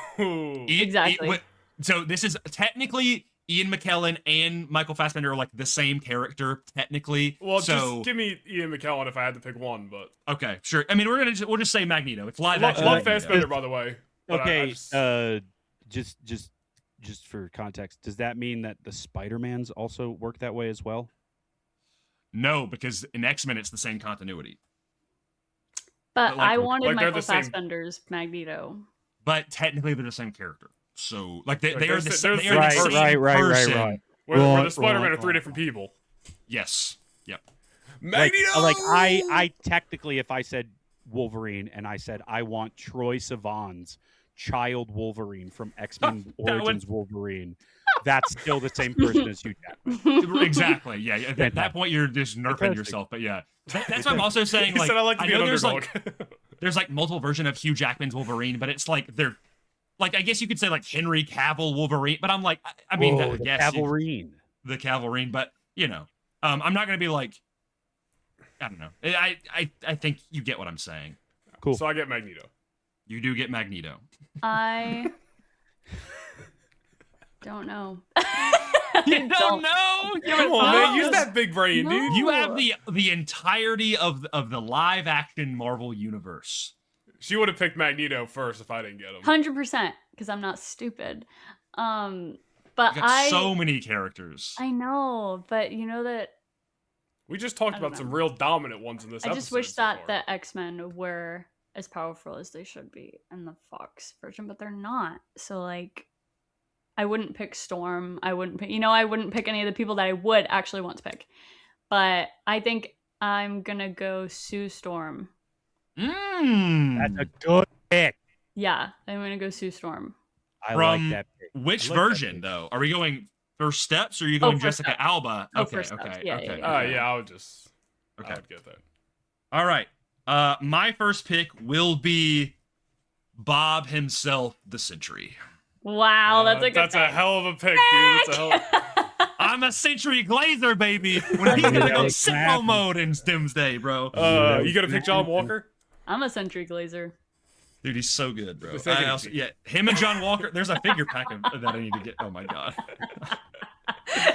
Exactly. So this is technically Ian McKellen and Michael Fassbender are like the same character technically. Well, so just give me Ian McKellen if I had to pick one, but okay, sure. I mean, we'll just say Magneto. It's live action. love Magneto. Fassbender, by the way. but I Okay, just- just just for context, does that mean that the Spider-Mans also work that way as well? No, because in X-Men it's the same continuity. But like- I wanted like they're Michael the same- Fassbender's Magneto. But technically they're the same character. So like they Like, are they're the the- same. they're They are the the same same person. Where the Spider-Man are three different people. Yes. Yep. Magneto! Like I technically, if I said Wolverine and I said I want Troye Sivan's child Wolverine from X-Men Origins Wolverine, that's still the same person as Hugh Jackman. Exactly. Yeah. At that point, you're just nerfing Fantastic. yourself. But yeah, that's what I'm also saying. He Like, said I like to be an know there's underdog. there's like multiple version of Hugh Jackman's Wolverine, but it's like they're like I guess you could say like Henry Cavill Wolverine, but I'm like I mean Whoa, I the guess Cavalrine. the Cavalrine, but you know, I'm not gonna be like I don't know. I think you get what I'm saying. Cool. So I get Magneto. You do get Magneto. I don't know. You don't know. Come on, man. Use that big brain, No. dude. You have the entirety of the live action Marvel universe. She would have picked Magneto first if I didn't get him. 100%, because I'm not stupid. But You got so many characters. I know, but you know that We just talked I don't about some know. real dominant ones in this I episode. just wish so that far. the X-Men were as powerful as they should be in the Fox version, but they're not. So like I wouldn't pick Storm. I wouldn't pick I wouldn't pick any of the people that I would actually want to pick. But I think I'm gonna go Sue Storm. That's a good pick. Yeah, I'm gonna go Sue Storm. I From like that pick. Which I like that version pick. though? Are we going first steps or are you going First Jessica Steps. Alba? Oh, Okay, First Steps. okay, Yeah, okay. yeah, yeah, I would just. Okay. I would get that. All right. My first pick will be Bob himself, the Sentry. Wow, that's a good That's a pick. hell of a pick, dude. That's a hell. I'm a Sentry Glazer, baby. When he's gonna go Yeah, sicko mode in Doomsday, bro. You gonna pick John Walker? I'm a Sentry Glazer. Dude, he's so good, bro. The second I also, pick. yeah, him and John Walker. There's a figure pack of that I need to get. Oh my god.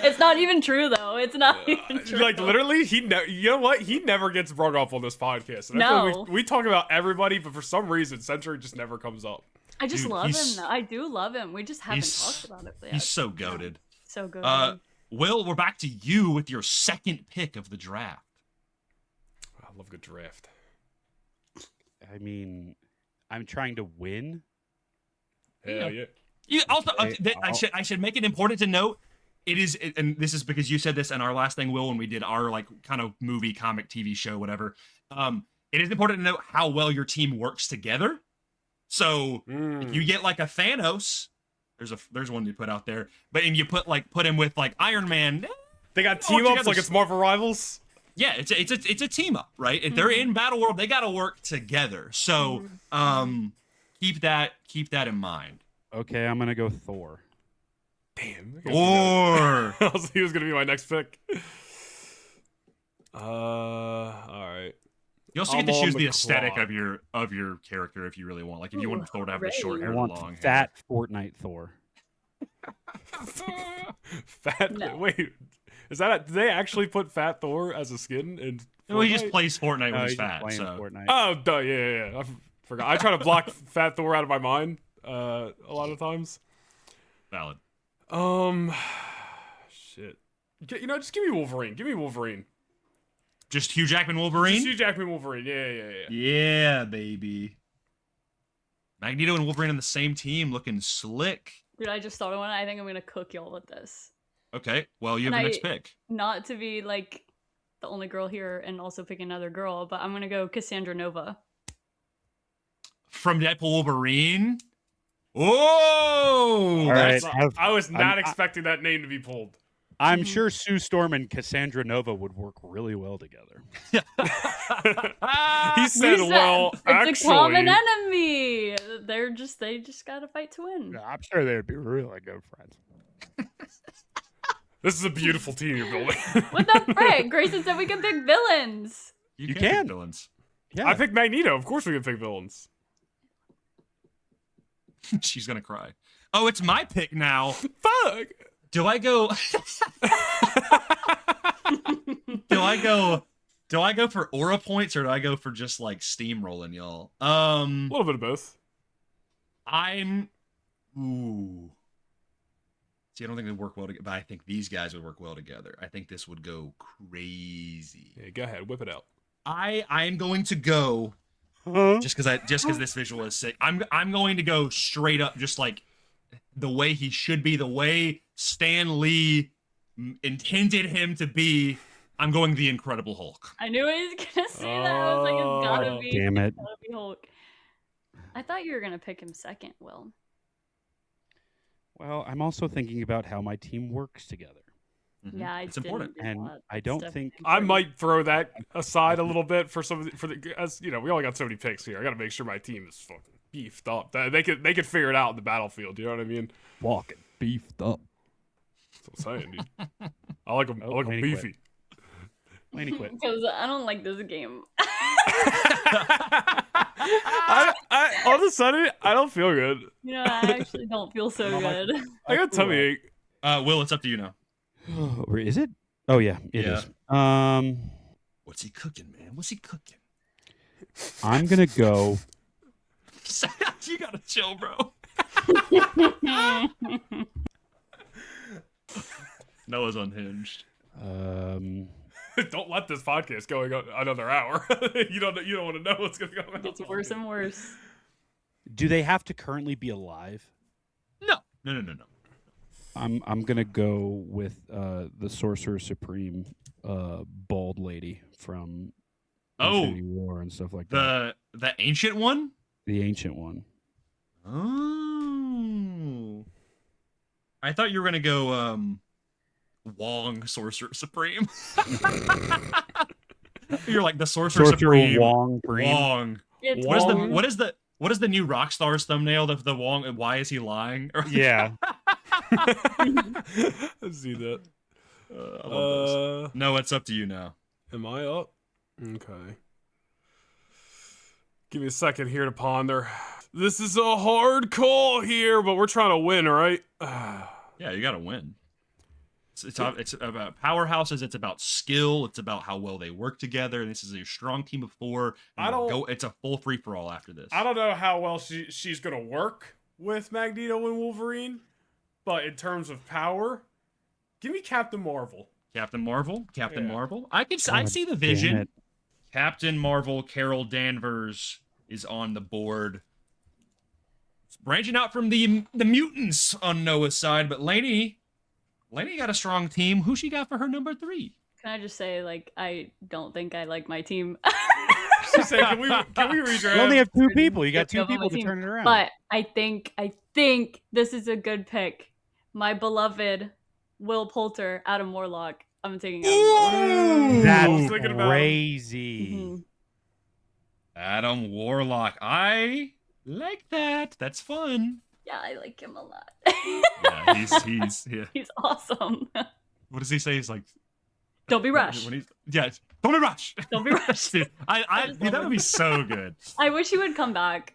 It's not even true though. It's not even true. Like literally, you know what? He never gets brought up on this podcast. And I feel No. like we talk about everybody, but for some reason, Century just never comes up. I just Dude, love him he's- though. I do love him. We just haven't he's- talked about it yet. He's so goated. So good. Will, we're back to you with your second pick of the draft. I love a good draft. I mean, I'm trying to win. Hell yeah. You also, Okay, I should make it important to note. And this is because you said this in our last thing, Will, when we did our like kind of movie, comic, TV show, whatever. It is important to note how well your team works together. So if you get like a Thanos, there's one you put out there, but and you put him with like Iron Man. They got all team ups together. like it's Marvel Rivals. Yeah, it's a team up, right? If they're in Battle World, they got to work together. So keep that in mind. Okay, I'm gonna go Thor. Damn. Or He was gonna be my next pick. All right. you also get I'm to on choose the the aesthetic clock. of your character if you really want. Like if you want Thor to have the short hooray. hair I or want the long hair. fat Fortnite Thor. Fat. No. Wait, is that? Did they actually put Fat Thor as a skin? In Well, he just Fortnite? plays Fortnite when No, he's he's just fat. playing So Fortnite. Oh, duh, yeah. I forgot. I try to block Fat Thor out of my mind a lot of times. valid. Shit. Just give me Wolverine. Give me Wolverine. Just Hugh Jackman Wolverine. Just Hugh Jackman Wolverine. Yeah. Yeah, baby. Magneto and Wolverine on the same team, looking slick. Dude, I just thought of one. I think I'm gonna cook y'all with this. Okay, well you have And the next pick. Not to be like the only girl here and also pick another girl, but I'm gonna go Cassandra Nova. From Deadpool Wolverine. Oh, All right, that's- I was not I'm- expecting that name to be pulled. I'm Mhm. sure Sue Storm and Cassandra Nova would work really well together. He said, "Well, it's a common actually." enemy. They just gotta fight to win. I'm sure they'd be really good friends. This is a beautiful team you're building. What the frick? Grayson said we can pick villains. you You can pick can. villains. Yeah, I picked Magneto. Of course we can pick villains. She's gonna cry. Oh, it's my pick now. Fuck. Do I go? Do I go for aura points or do I go for just like steamrolling y'all? A little bit of both. Ooh. See, I don't think they work well together, but I think these guys would work well together. I think this would go crazy. Yeah, go ahead, whip it out. I am going to go just because this visual is sick. I'm going to go straight up, just like the way he should be, the way Stan Lee intended him to be. I'm going the Incredible Hulk. I knew he was gonna say that. I was like, it's gotta be. Damn it. It's gotta be Hulk. I thought you were gonna pick him second, Will. Well, I'm also thinking about how my team works together. Mhm. Yeah, It's important. And I don't think I might throw that aside a little bit for as you know, we only got so many picks here. I got to make sure my team is fucking beefed up. They could figure it out in the battlefield. You know what I mean? walking beefed up. That's what I'm saying, dude. I like them. I like them Laney beefy. Laney quit. Because I don't like this game. I all of a sudden I don't feel good. You know, I actually don't feel so good. I got tummy ache. Will, it's up to you now. Is it? Oh yeah, it is. What's he cooking, man? What's he cooking? I'm gonna go. You gotta chill, bro. Noah's unhinged. Don't let this podcast go another hour. you don't want to know what's gonna go on. It gets worse and worse. Do they have to currently be alive? No. I'm gonna go with the Sorcerer Supreme, bald lady from Infinity War and stuff like that. The ancient one? The ancient one. Oh. I thought you were gonna go Wong Sorcerer Supreme. You're like the Sorcerer Supreme. Wong. Wong. It's What is Wong. what is the new Rockstar's thumbnail of the Wong? And why is he lying? Yeah. I see that. I love this. No, it's up to you now. Am I up? Okay. Give me a second here to ponder. This is a hard call here, but we're trying to win, right? Yeah, you gotta win. It's about powerhouses. It's about skill. It's about how well they work together. And this is a strong team of four. It's a full free for all after this. I don't know how well she's gonna work with Magneto and Wolverine, but in terms of power, give me Captain Marvel. Captain Marvel. Yeah. Marvel. I see the Damn vision. it. Captain Marvel, Carol Danvers is on the board. It's branching out from the mutants on Noah's side, but Laney got a strong team. Who she got for her number 3? Can I just say, like, I don't think I like my team. She said, can we redraft? You only have 2 people. You got 2 Of my people to team. turn it around. But I think this is a good pick. My beloved Will Poulter out of Morlock. I'm taking out of Morlock. I was That's thinking about him. crazy. Mhm. Adam Warlock. I like that. That's fun. Yeah, I like him a lot. Yeah, he's He's awesome. What does he say? He's like, Don't be rushed. don't be rushed. Don't be rushed. Dude, that would be so good. I wish he would come back.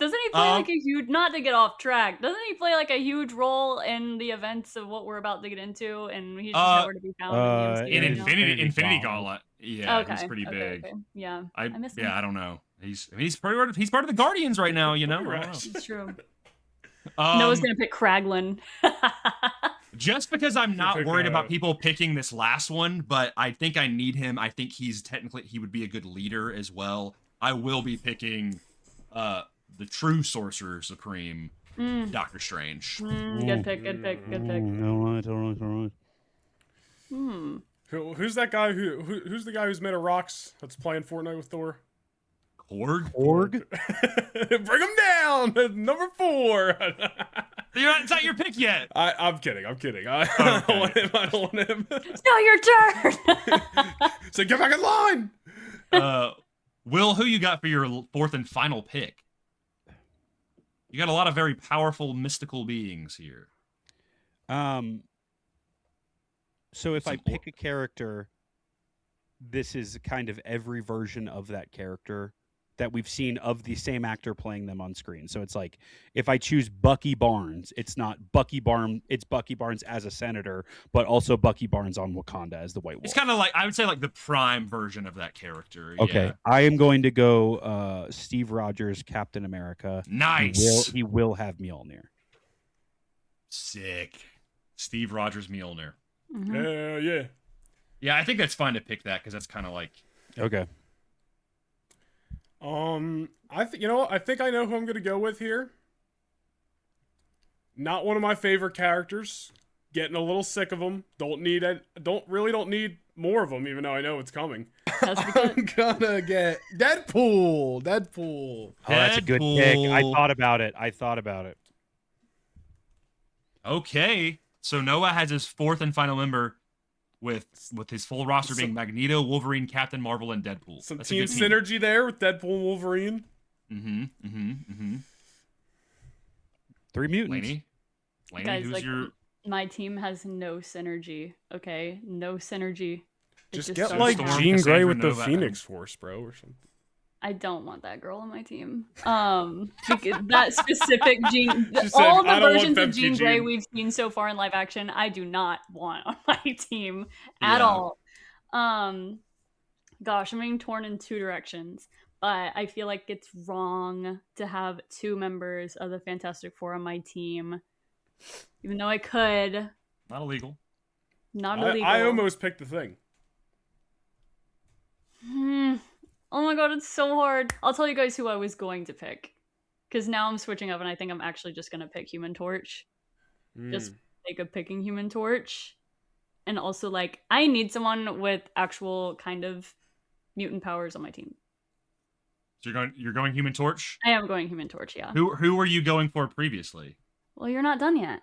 Doesn't he play like a huge, not to get off track, doesn't he play like a huge role in the events of what we're about to get into? And he's just nowhere to be found In in the MCU, Infinity Gauntlet. Gauntlet. Yeah, Okay, he's pretty big. okay. Yeah, I miss him. I don't know. He's part of the Guardians right now, you know. I don't know. It's true. Um, Noah's gonna pick Kraglin. Just because I'm not pick, worried about people picking this last one, but I think I need him. I think he would be a good leader as well. I will be picking the true Sorcerer Supreme, Doctor Strange. Good pick. Good pick. All right. Who's that guy? Who's the guy who's made of rocks that's playing Fortnite with Thor? Korg? Org? Bring him down. Number 4. It's not your pick yet. I'm kidding. I don't want him. It's not your turn. So get back in line. Will, who you got for your 4th and final pick? You got a lot of very powerful mystical beings here. So if I pick a character, this is kind of every version of that character that we've seen of the same actor playing them on screen. So it's like, if I choose Bucky Barnes, it's not Bucky Barnes, it's Bucky Barnes as a senator, but also Bucky Barnes on Wakanda as the White Wolf. It's kind of like, I would say, like the prime version of that character. Okay, Yeah. I am going to go Steve Rogers, Captain America. Nice. He will have Mjolnir. Sick. Steve Rogers Mjolnir. Mhm. Yeah. Yeah, I think that's fine to pick that because that's kind of like. Okay. You know what? I think I know who I'm gonna go with here. Not one of my favorite characters. Getting a little sick of them. Don't need more of them, even though I know it's coming. That's the I'm gonna get Deadpool. Oh, that's a good pick. I Deadpool. thought about it. Okay, so Noah has his fourth and final member with his full roster being Magneto, Wolverine, Captain Marvel, and Deadpool. Some That's a team good synergy there with Deadpool and Wolverine. Mm-hmm. 3 mutants. Laney, Guys, who's like, your? my team has no synergy. Okay, no synergy. It Just just get sucks. like Storm, Jean Grey Cassandra with the Nova, Phoenix Force, bro, or something. I don't want that girl on my team. Because that specific Jean, She said, all the "I don't want versions of Femke Jean Grey Jean." we've seen so far in live action, I do not want on my team at Yeah. all. Gosh, I'm being torn in two directions, but I feel like it's wrong to have 2 members of the Fantastic Four on my team, even though I could. Not illegal. Not illegal. I almost picked the Thing. Oh my god, it's so hard. I'll tell you guys who I was going to pick. Because now I'm switching up and I think I'm actually just going to pick Human Torch. Just for the sake of picking Human Torch. And also, like, I need someone with actual kind of mutant powers on my team. So you're going Human Torch. I am going Human Torch, yeah. Who were you going for previously? Well, you're not done yet.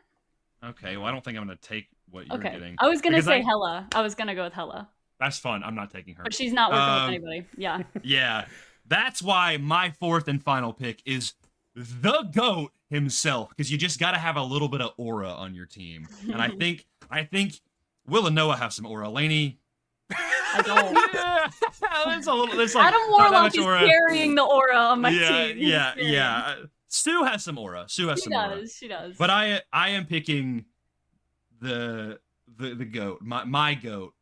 Okay, well I don't think I'm gonna take what you're Okay. getting. I was going to Because say Hela. I was going to go with Hela. That's fun. I'm not taking her. But she's not working with anybody. Yeah. Yeah, that's why my fourth and final pick is the GOAT himself, because you just got to have a little bit of aura on your team, and I think Will and Noah have some aura. Laney, I don't. yeah, there's a little. There's like Adam not that Warlock much is aura. carrying the aura on my Yeah, team. He's carrying. yeah. Sue has some aura. Sue has She some aura. does. She does. But I am picking the GOAT. My GOAT.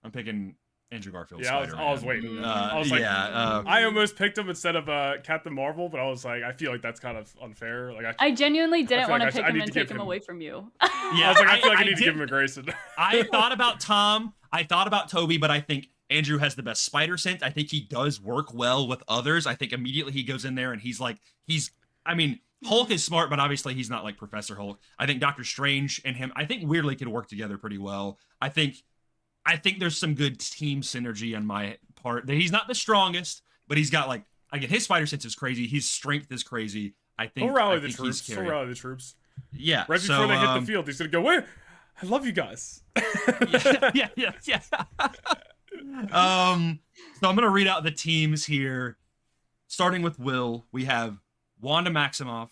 I'm picking Andrew Garfield. Yeah, I was Spider-Man. waiting. I was like, yeah. I almost picked him instead of Captain Marvel, but I was like, I feel like that's kind of unfair. Like, I genuinely didn't feel want like to I pick him need and to give take him him- away from you. Yeah, I was like, I feel like I need to did- give him a Grayson. I thought about Tom. I thought about Toby, but I think Andrew has the best spider sense. I think he does work well with others. I think immediately he goes in there and Hulk is smart, but obviously he's not like Professor Hulk. I think Doctor Strange and him, I think weirdly could work together pretty well. I think there's some good team synergy on my part. That he's not the strongest, but he's got again, his spider sense is crazy. His strength is crazy. I think He'll rally I the think troops. he's He'll carrying. rally the troops. Yeah. Right before they hit the field, he's gonna go, "Wait, I love you guys." yeah. So I'm gonna read out the teams here. Starting with Will, we have Wanda Maximoff,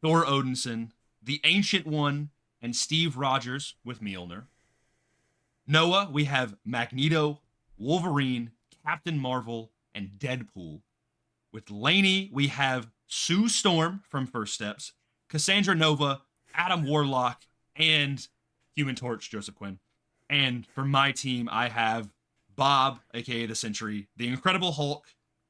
Thor Odinson, the Ancient One, and Steve Rogers with Mjolnir. Noah, we have Magneto, Wolverine, Captain Marvel, and Deadpool. With Laney, we have Sue Storm from First Steps, Cassandra Nova, Adam Warlock, and Human Torch, Joseph Quinn. And for my team, I have Bob, aka the Sentry, the Incredible Hulk,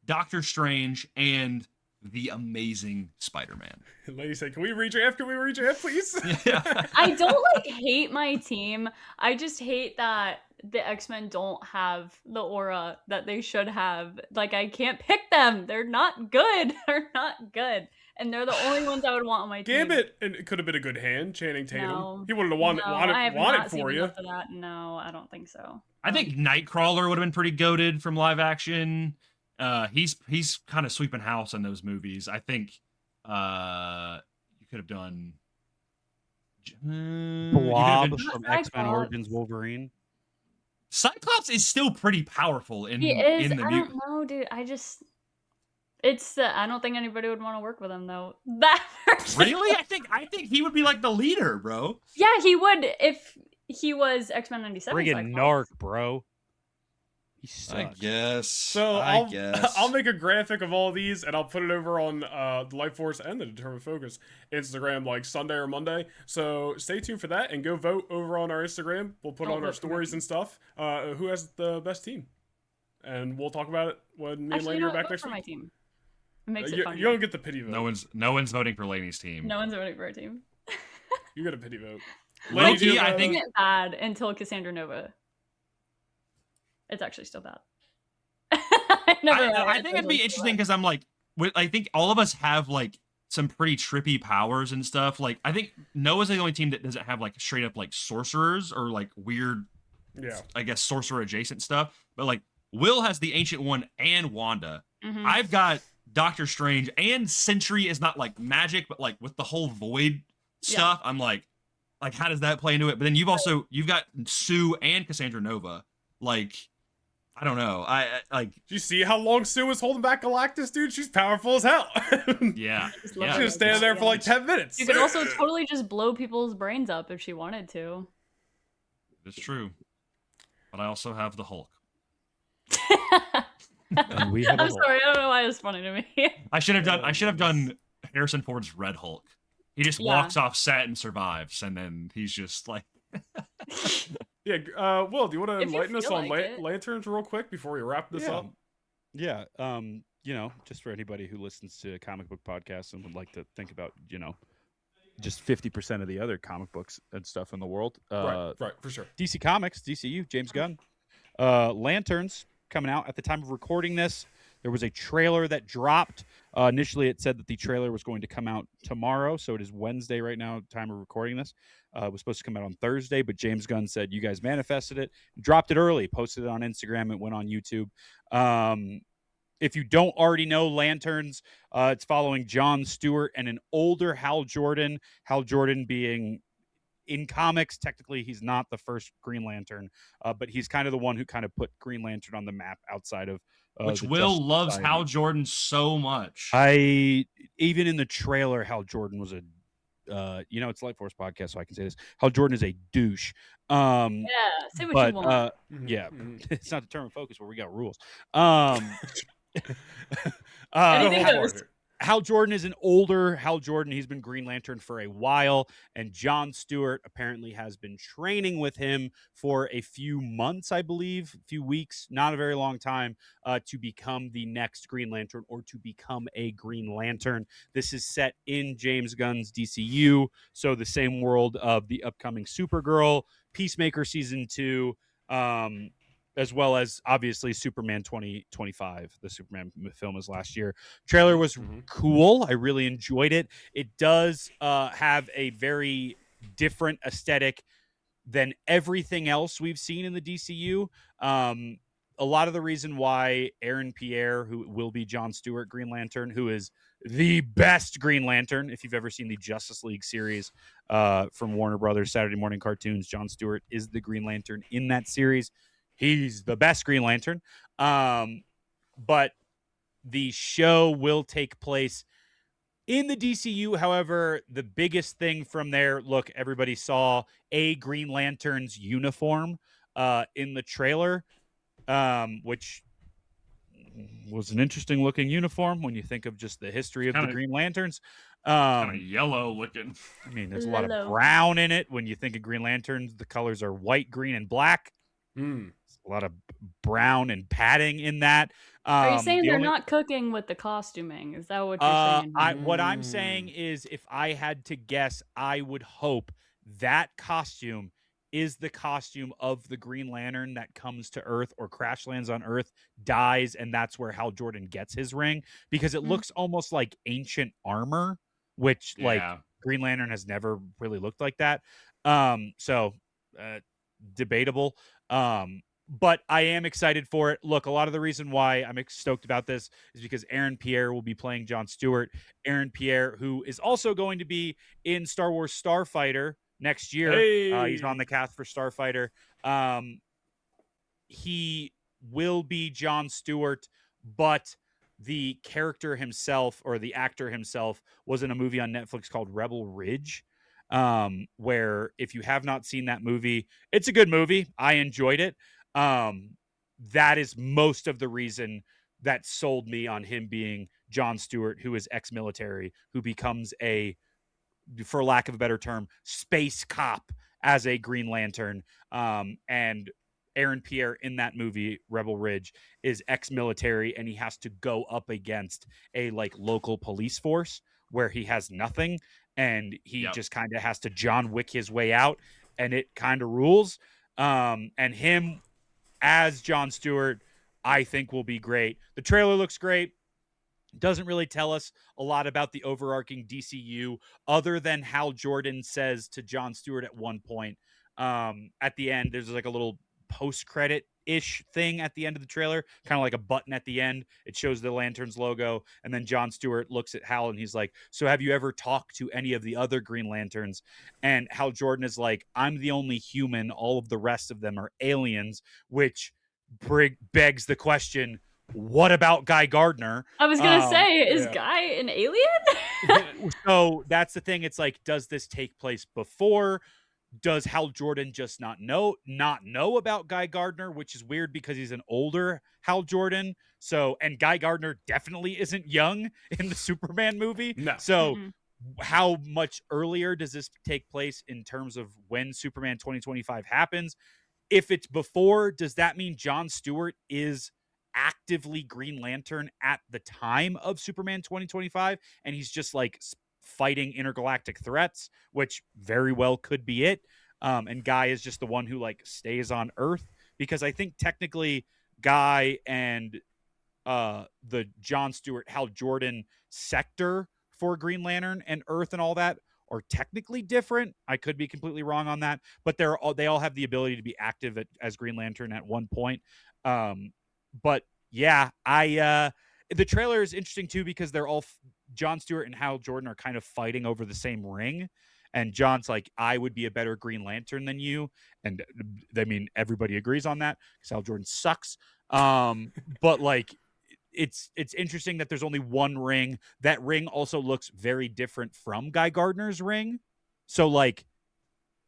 Doctor Strange, and the Amazing Spider-Man. Lady said, "Can we redraft? Can we redraft, please?" Yeah. I don't hate my team. I just hate that the X-Men don't have the aura that they should have. Like, I can't pick them. They're not good. They're not good. And they're the only ones I would want on my team. Gambit, and it could have been a good hand. Channing Tatum. No. He wouldn't have wanted I have want not it seen for you. enough of that. No, I don't think so. I think Nightcrawler would have been pretty goated from live action. He's kind of sweeping house in those movies. I think you could have done Blob you could have from Cyclops. X-Men Origins Wolverine. Cyclops is still pretty powerful in He is. in the I mutant. don't know, dude. I don't think anybody would want to work with him though. That person. Really? I think he would be like the leader, bro. Yeah, he would if he was X-Men 97. Friggin' Cyclops. narc, bro. He I sucks. guess. So I'll make a graphic of all these and I'll put it over on the Lightforce and the Determined Focus Instagram like Sunday or Monday. So stay tuned for that and go vote over on our Instagram. We'll put Don't on our vote for stories me. and stuff. Who has the best team? And we'll talk about it when me and Actually, Laney no, are back vote next for my week. team. It makes it You fun. don't get the pity vote. No one's voting for Laney's team. No one's voting for our team. You get a pity vote. Laney, Loki, do you I have, think- Isn't bad until Cassandra Nova. It's actually still bad. I think it'd be interesting because I'm like, I think all of us have like some pretty trippy powers and stuff. Like, I think Noah's the only team that doesn't have like straight up like sorcerers or like weird, yeah. I guess, sorcerer adjacent stuff. But like, Will has the Ancient One and Wanda. Mhm. I've got Doctor Strange, and Sentry is not like magic, but like with the whole void stuff, I'm like how does that play into it? But then you've got Sue and Cassandra Nova. Like, I don't know. I like. Do you see how long Sue was holding back Galactus, dude? She's powerful as hell. Yeah, just love yeah. She her. was standing there for like 10 minutes. You could also totally just blow people's brains up if she wanted to. It's true. But I also have the Hulk. And we have a I'm Hulk. sorry, I don't know why it was funny to me. I should have done Harrison Ford's Red Hulk. He just Yeah. walks off set and survives, and then he's just like, Yeah, Will, do you want to If you enlighten us feel on like it. lanterns real quick before we wrap this up? Yeah. You know, just for anybody who listens to comic book podcasts and would like to think about, you know, just 50% of the other comic books and stuff in the world. Right, for sure. DC Comics, DCU, James Gunn. Lanterns coming out at the time of recording this. There was a trailer that dropped. Initially, it said that the trailer was going to come out tomorrow, so it is Wednesday right now, time of recording this. It was supposed to come out on Thursday, but James Gunn said, you guys manifested it, dropped it early, posted it on Instagram, it went on YouTube. If you don't already know Lanterns, it's following Jon Stewart and an older Hal Jordan. Hal Jordan being, in comics, technically he's not the first Green Lantern, but he's kind of the one who kind of put Green Lantern on the map outside of which the Will Justice loves Society. Hal Jordan so much. Even in the trailer, Hal Jordan was a, you know, it's Lightforce podcast, so I can say this. Hal Jordan is a douche. Yeah, say what you want. Yeah, Mhm. it's not determined focus where we got rules. Anything Go goes. for it. Hal Jordan is an older Hal Jordan. He's been Green Lantern for a while, and Jon Stewart apparently has been training with him for a few months, I believe, a few weeks, not a very long time, to become the next Green Lantern or to become a Green Lantern. This is set in James Gunn's DCU, so the same world of the upcoming Supergirl, Peacemaker Season 2, as well as obviously Superman 2025. The Superman film was last year. Trailer was cool. I really enjoyed it. It does have a very different aesthetic than everything else we've seen in the DCU. A lot of the reason why Aaron Pierre, who will be Jon Stewart Green Lantern, who is the best Green Lantern, if you've ever seen the Justice League series from Warner Brothers Saturday morning cartoons, Jon Stewart is the Green Lantern in that series. He's the best Green Lantern. But the show will take place in the DCU. However, the biggest thing from there, look, everybody saw a Green Lantern's uniform in the trailer, which was an interesting looking uniform when you think of just the history of the Green Lanterns. Kind of yellow looking. I mean, there's a lot of Yellow. brown in it. When you think of Green Lanterns, the colors are white, green, and black. Mm. A lot of brown and padding in that. Are you saying the they're only- not cooking with the costuming? Is that what you're saying? What I'm saying is, if I had to guess, I would hope that costume is the costume of the Green Lantern that comes to Earth or crash lands on Earth, dies, and that's where Hal Jordan gets his ring, because it looks almost like ancient armor, which like Green Lantern has never really looked like that. Debatable. But I am excited for it. Look, a lot of the reason why I'm stoked about this is because Aaron Pierre will be playing Jon Stewart. Aaron Pierre, who is also going to be in Star Wars Starfighter next year. He's on the cast for Starfighter. He will be Jon Stewart, but the character himself, or the actor himself, was in a movie on Netflix called Rebel Ridge, where, if you have not seen that movie, it's a good movie. I enjoyed it. That is most of the reason that sold me on him being Jon Stewart, who is ex-military, who becomes a, for lack of a better term, space cop as a Green Lantern. And Aaron Pierre in that movie, Rebel Ridge, is ex-military, and he has to go up against a like local police force, where he has nothing and he Yep. just kind of has to John Wick his way out, and it kind of rules. And him as Jon Stewart, I think will be great. The trailer looks great. Doesn't really tell us a lot about the overarching DCU other than Hal Jordan says to Jon Stewart at one point at the end, there's like a little post-credit ish thing at the end of the trailer, kind of like a button at the end. It shows the Lanterns logo, and then Jon Stewart looks at Hal and he's like, so have you ever talked to any of the other Green Lanterns? And Hal Jordan is like, I'm the only human, all of the rest of them are aliens, which begs the question, what about Guy Gardner? I was gonna say, is yeah. Guy an alien? So that's the thing. It's like, does this take place before? Does Hal Jordan just not know about Guy Gardner, which is weird because he's an older Hal Jordan. So, and Guy Gardner definitely isn't young in the Superman movie. No. So how much earlier does this take place in terms of when Superman 2025 happens? If it's before, does that mean Jon Stewart is actively Green Lantern at the time of Superman 2025 and he's just like fighting intergalactic threats, which very well could be it, and Guy is just the one who like stays on Earth? Because I think technically Guy and the Jon Stewart Hal Jordan sector for Green Lantern and Earth and all that are technically different. I could be completely wrong on that, but they all have the ability to be active as Green Lantern at one point. But yeah, the trailer is interesting too because they're all Jon Stewart and Hal Jordan are kind of fighting over the same ring, and John's like, I would be a better Green Lantern than you, and I mean everybody agrees on that because Hal Jordan sucks. But like, it's interesting that there's only one ring. That ring also looks very different from Guy Gardner's ring, so like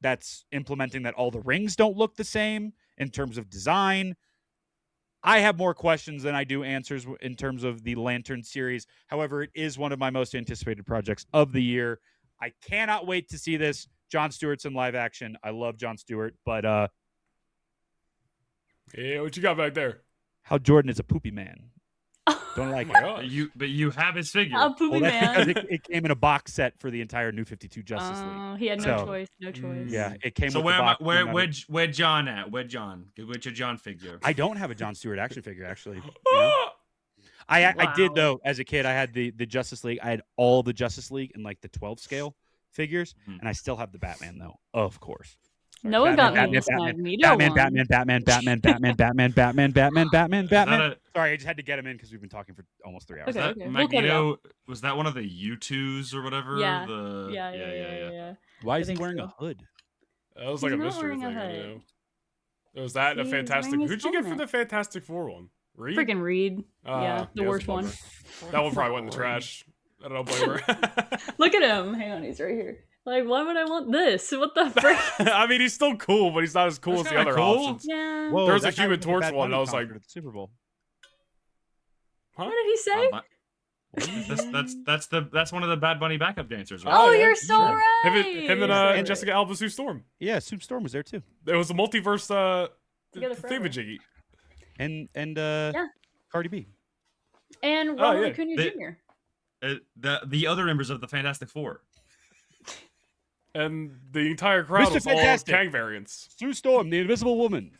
that's implementing that all the rings don't look the same in terms of design. I have more questions than I do answers in terms of the Lantern series. However, it is one of my most anticipated projects of the year. I cannot wait to see this. Jon Stewart's in live action. I love Jon Stewart, but Yeah, what you got back there? Hal Jordan is a poopy man. Don't like it. But you have his figure. A poopy That's because man. it came in a box set for the entire New 52 Justice League. Oh, he had no choice. No choice. Yeah, it came So with the box. where John at? Where's your John figure? I don't have a Jon Stewart action figure, actually. I did, though, as a kid. I had the Justice League. I had all the Justice League in like the 12 scale figures, and I still have the Batman, though, of course. Noah got me this Magneto one. Batman. Sorry, I just had to get him in because we've been talking for almost 3 hours. Okay. Magneto, was that one of the U2s or whatever? Yeah. The, Yeah. Why I is he think wearing so. a hood? That was He's like a not mystery wearing a thing. hood. You know? It was that and a He's Fantastic. wearing his Who'd you get for helmet. the Fantastic Four one? Reed? Freaking Reed. Yeah, the it was worst a one. bummer. That one probably went in the trash. I don't blame her. Look at him. Hang on, he's right here. Like, why would I want this? What the frick? I mean, he's still cool, but he's not as cool That's as the kinda other cool. options. Yeah. Whoa, There was a that guy Human with the Torch Bad one, and I Bunny was like, concert at the Super Bowl. What did he say? That's one of the Bad Bunny backup dancers, right? Oh, yeah, you're so sure. right. Him and Jessica Alba Sue Storm. Yeah, Soup Storm was there too, It was a multiverse Together forever. thingamajiggy. and Cardi B. And Oh, Robert yeah. Acuna Jr. The other members of the Fantastic Four. And the entire crowd Mr. was all Fantastic. Kang variants. Sue Storm, the Invisible Woman,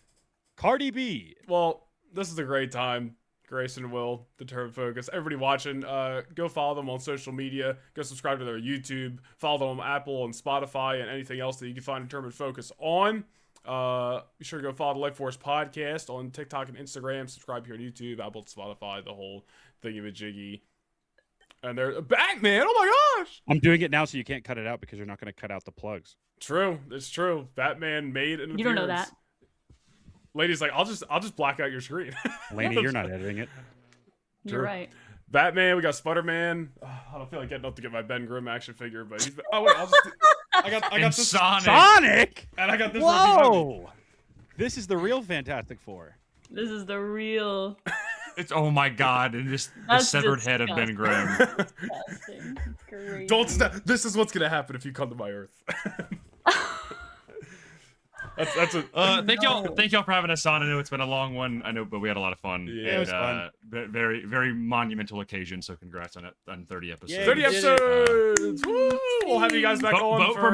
Cardi B. Well, this is a great time. Grayson will determine focus. Everybody watching, go follow them on social media. Go subscribe to their YouTube. Follow them on Apple and Spotify and anything else that you can find Determined Focus on. Be sure to go follow the Lightforce podcast on TikTok and Instagram. Subscribe here on YouTube, Apple, Spotify, the whole thingy-majiggy. And there's Batman. Oh my gosh! I'm doing it now, so you can't cut it out because you're not going to cut out the plugs. True, it's true. Batman made an appearance. You don't know that. Lady's like, I'll just black out your screen. Laney, you're not editing it. You're right. Batman, we got Spider-Man. I don't feel like getting up to get my Ben Grimm action figure, but he's. Oh wait, I'll just. I got And this. Sonic! And I got this. one behind me. Whoa! This is the real Fantastic Four. This is the real. It's oh my god, and just the That's severed head of Ben Grimm. Disgusting. Crazy. Don't stop. This is what's gonna happen if you come to my Earth. That's a Thank y'all for having us on. I know it's been a long one. I know, but we had a lot of fun. Yeah, and, it was fun. Very, very monumental occasion. So congrats on 30 episodes. Yeah, 30 you did it. episodes. Woo! We'll have you guys back on Vote for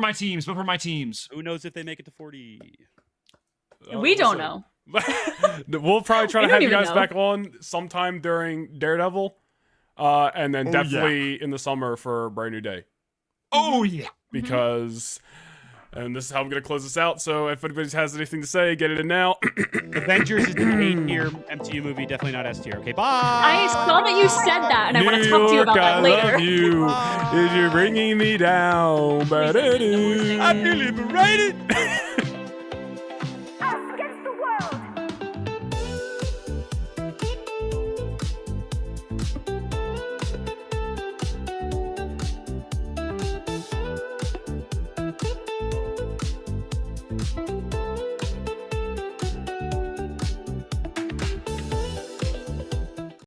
my teams. Vote for my teams. Who knows if they make it to 40? We don't know. We'll probably try We to don't have you even guys know. back on sometime during Daredevil, and then definitely in the summer for Brand New Day. Oh yeah. Because, and this is how I'm going to close this out. So if anybody has anything to say, get it in now. Avengers is an A-tier MCU movie, definitely not S-tier. Okay, bye. I saw that you said that, and I want to New talk to you about York, that I later. love you. Is you bringing me down? But it is. I feel liberated. Us against the world.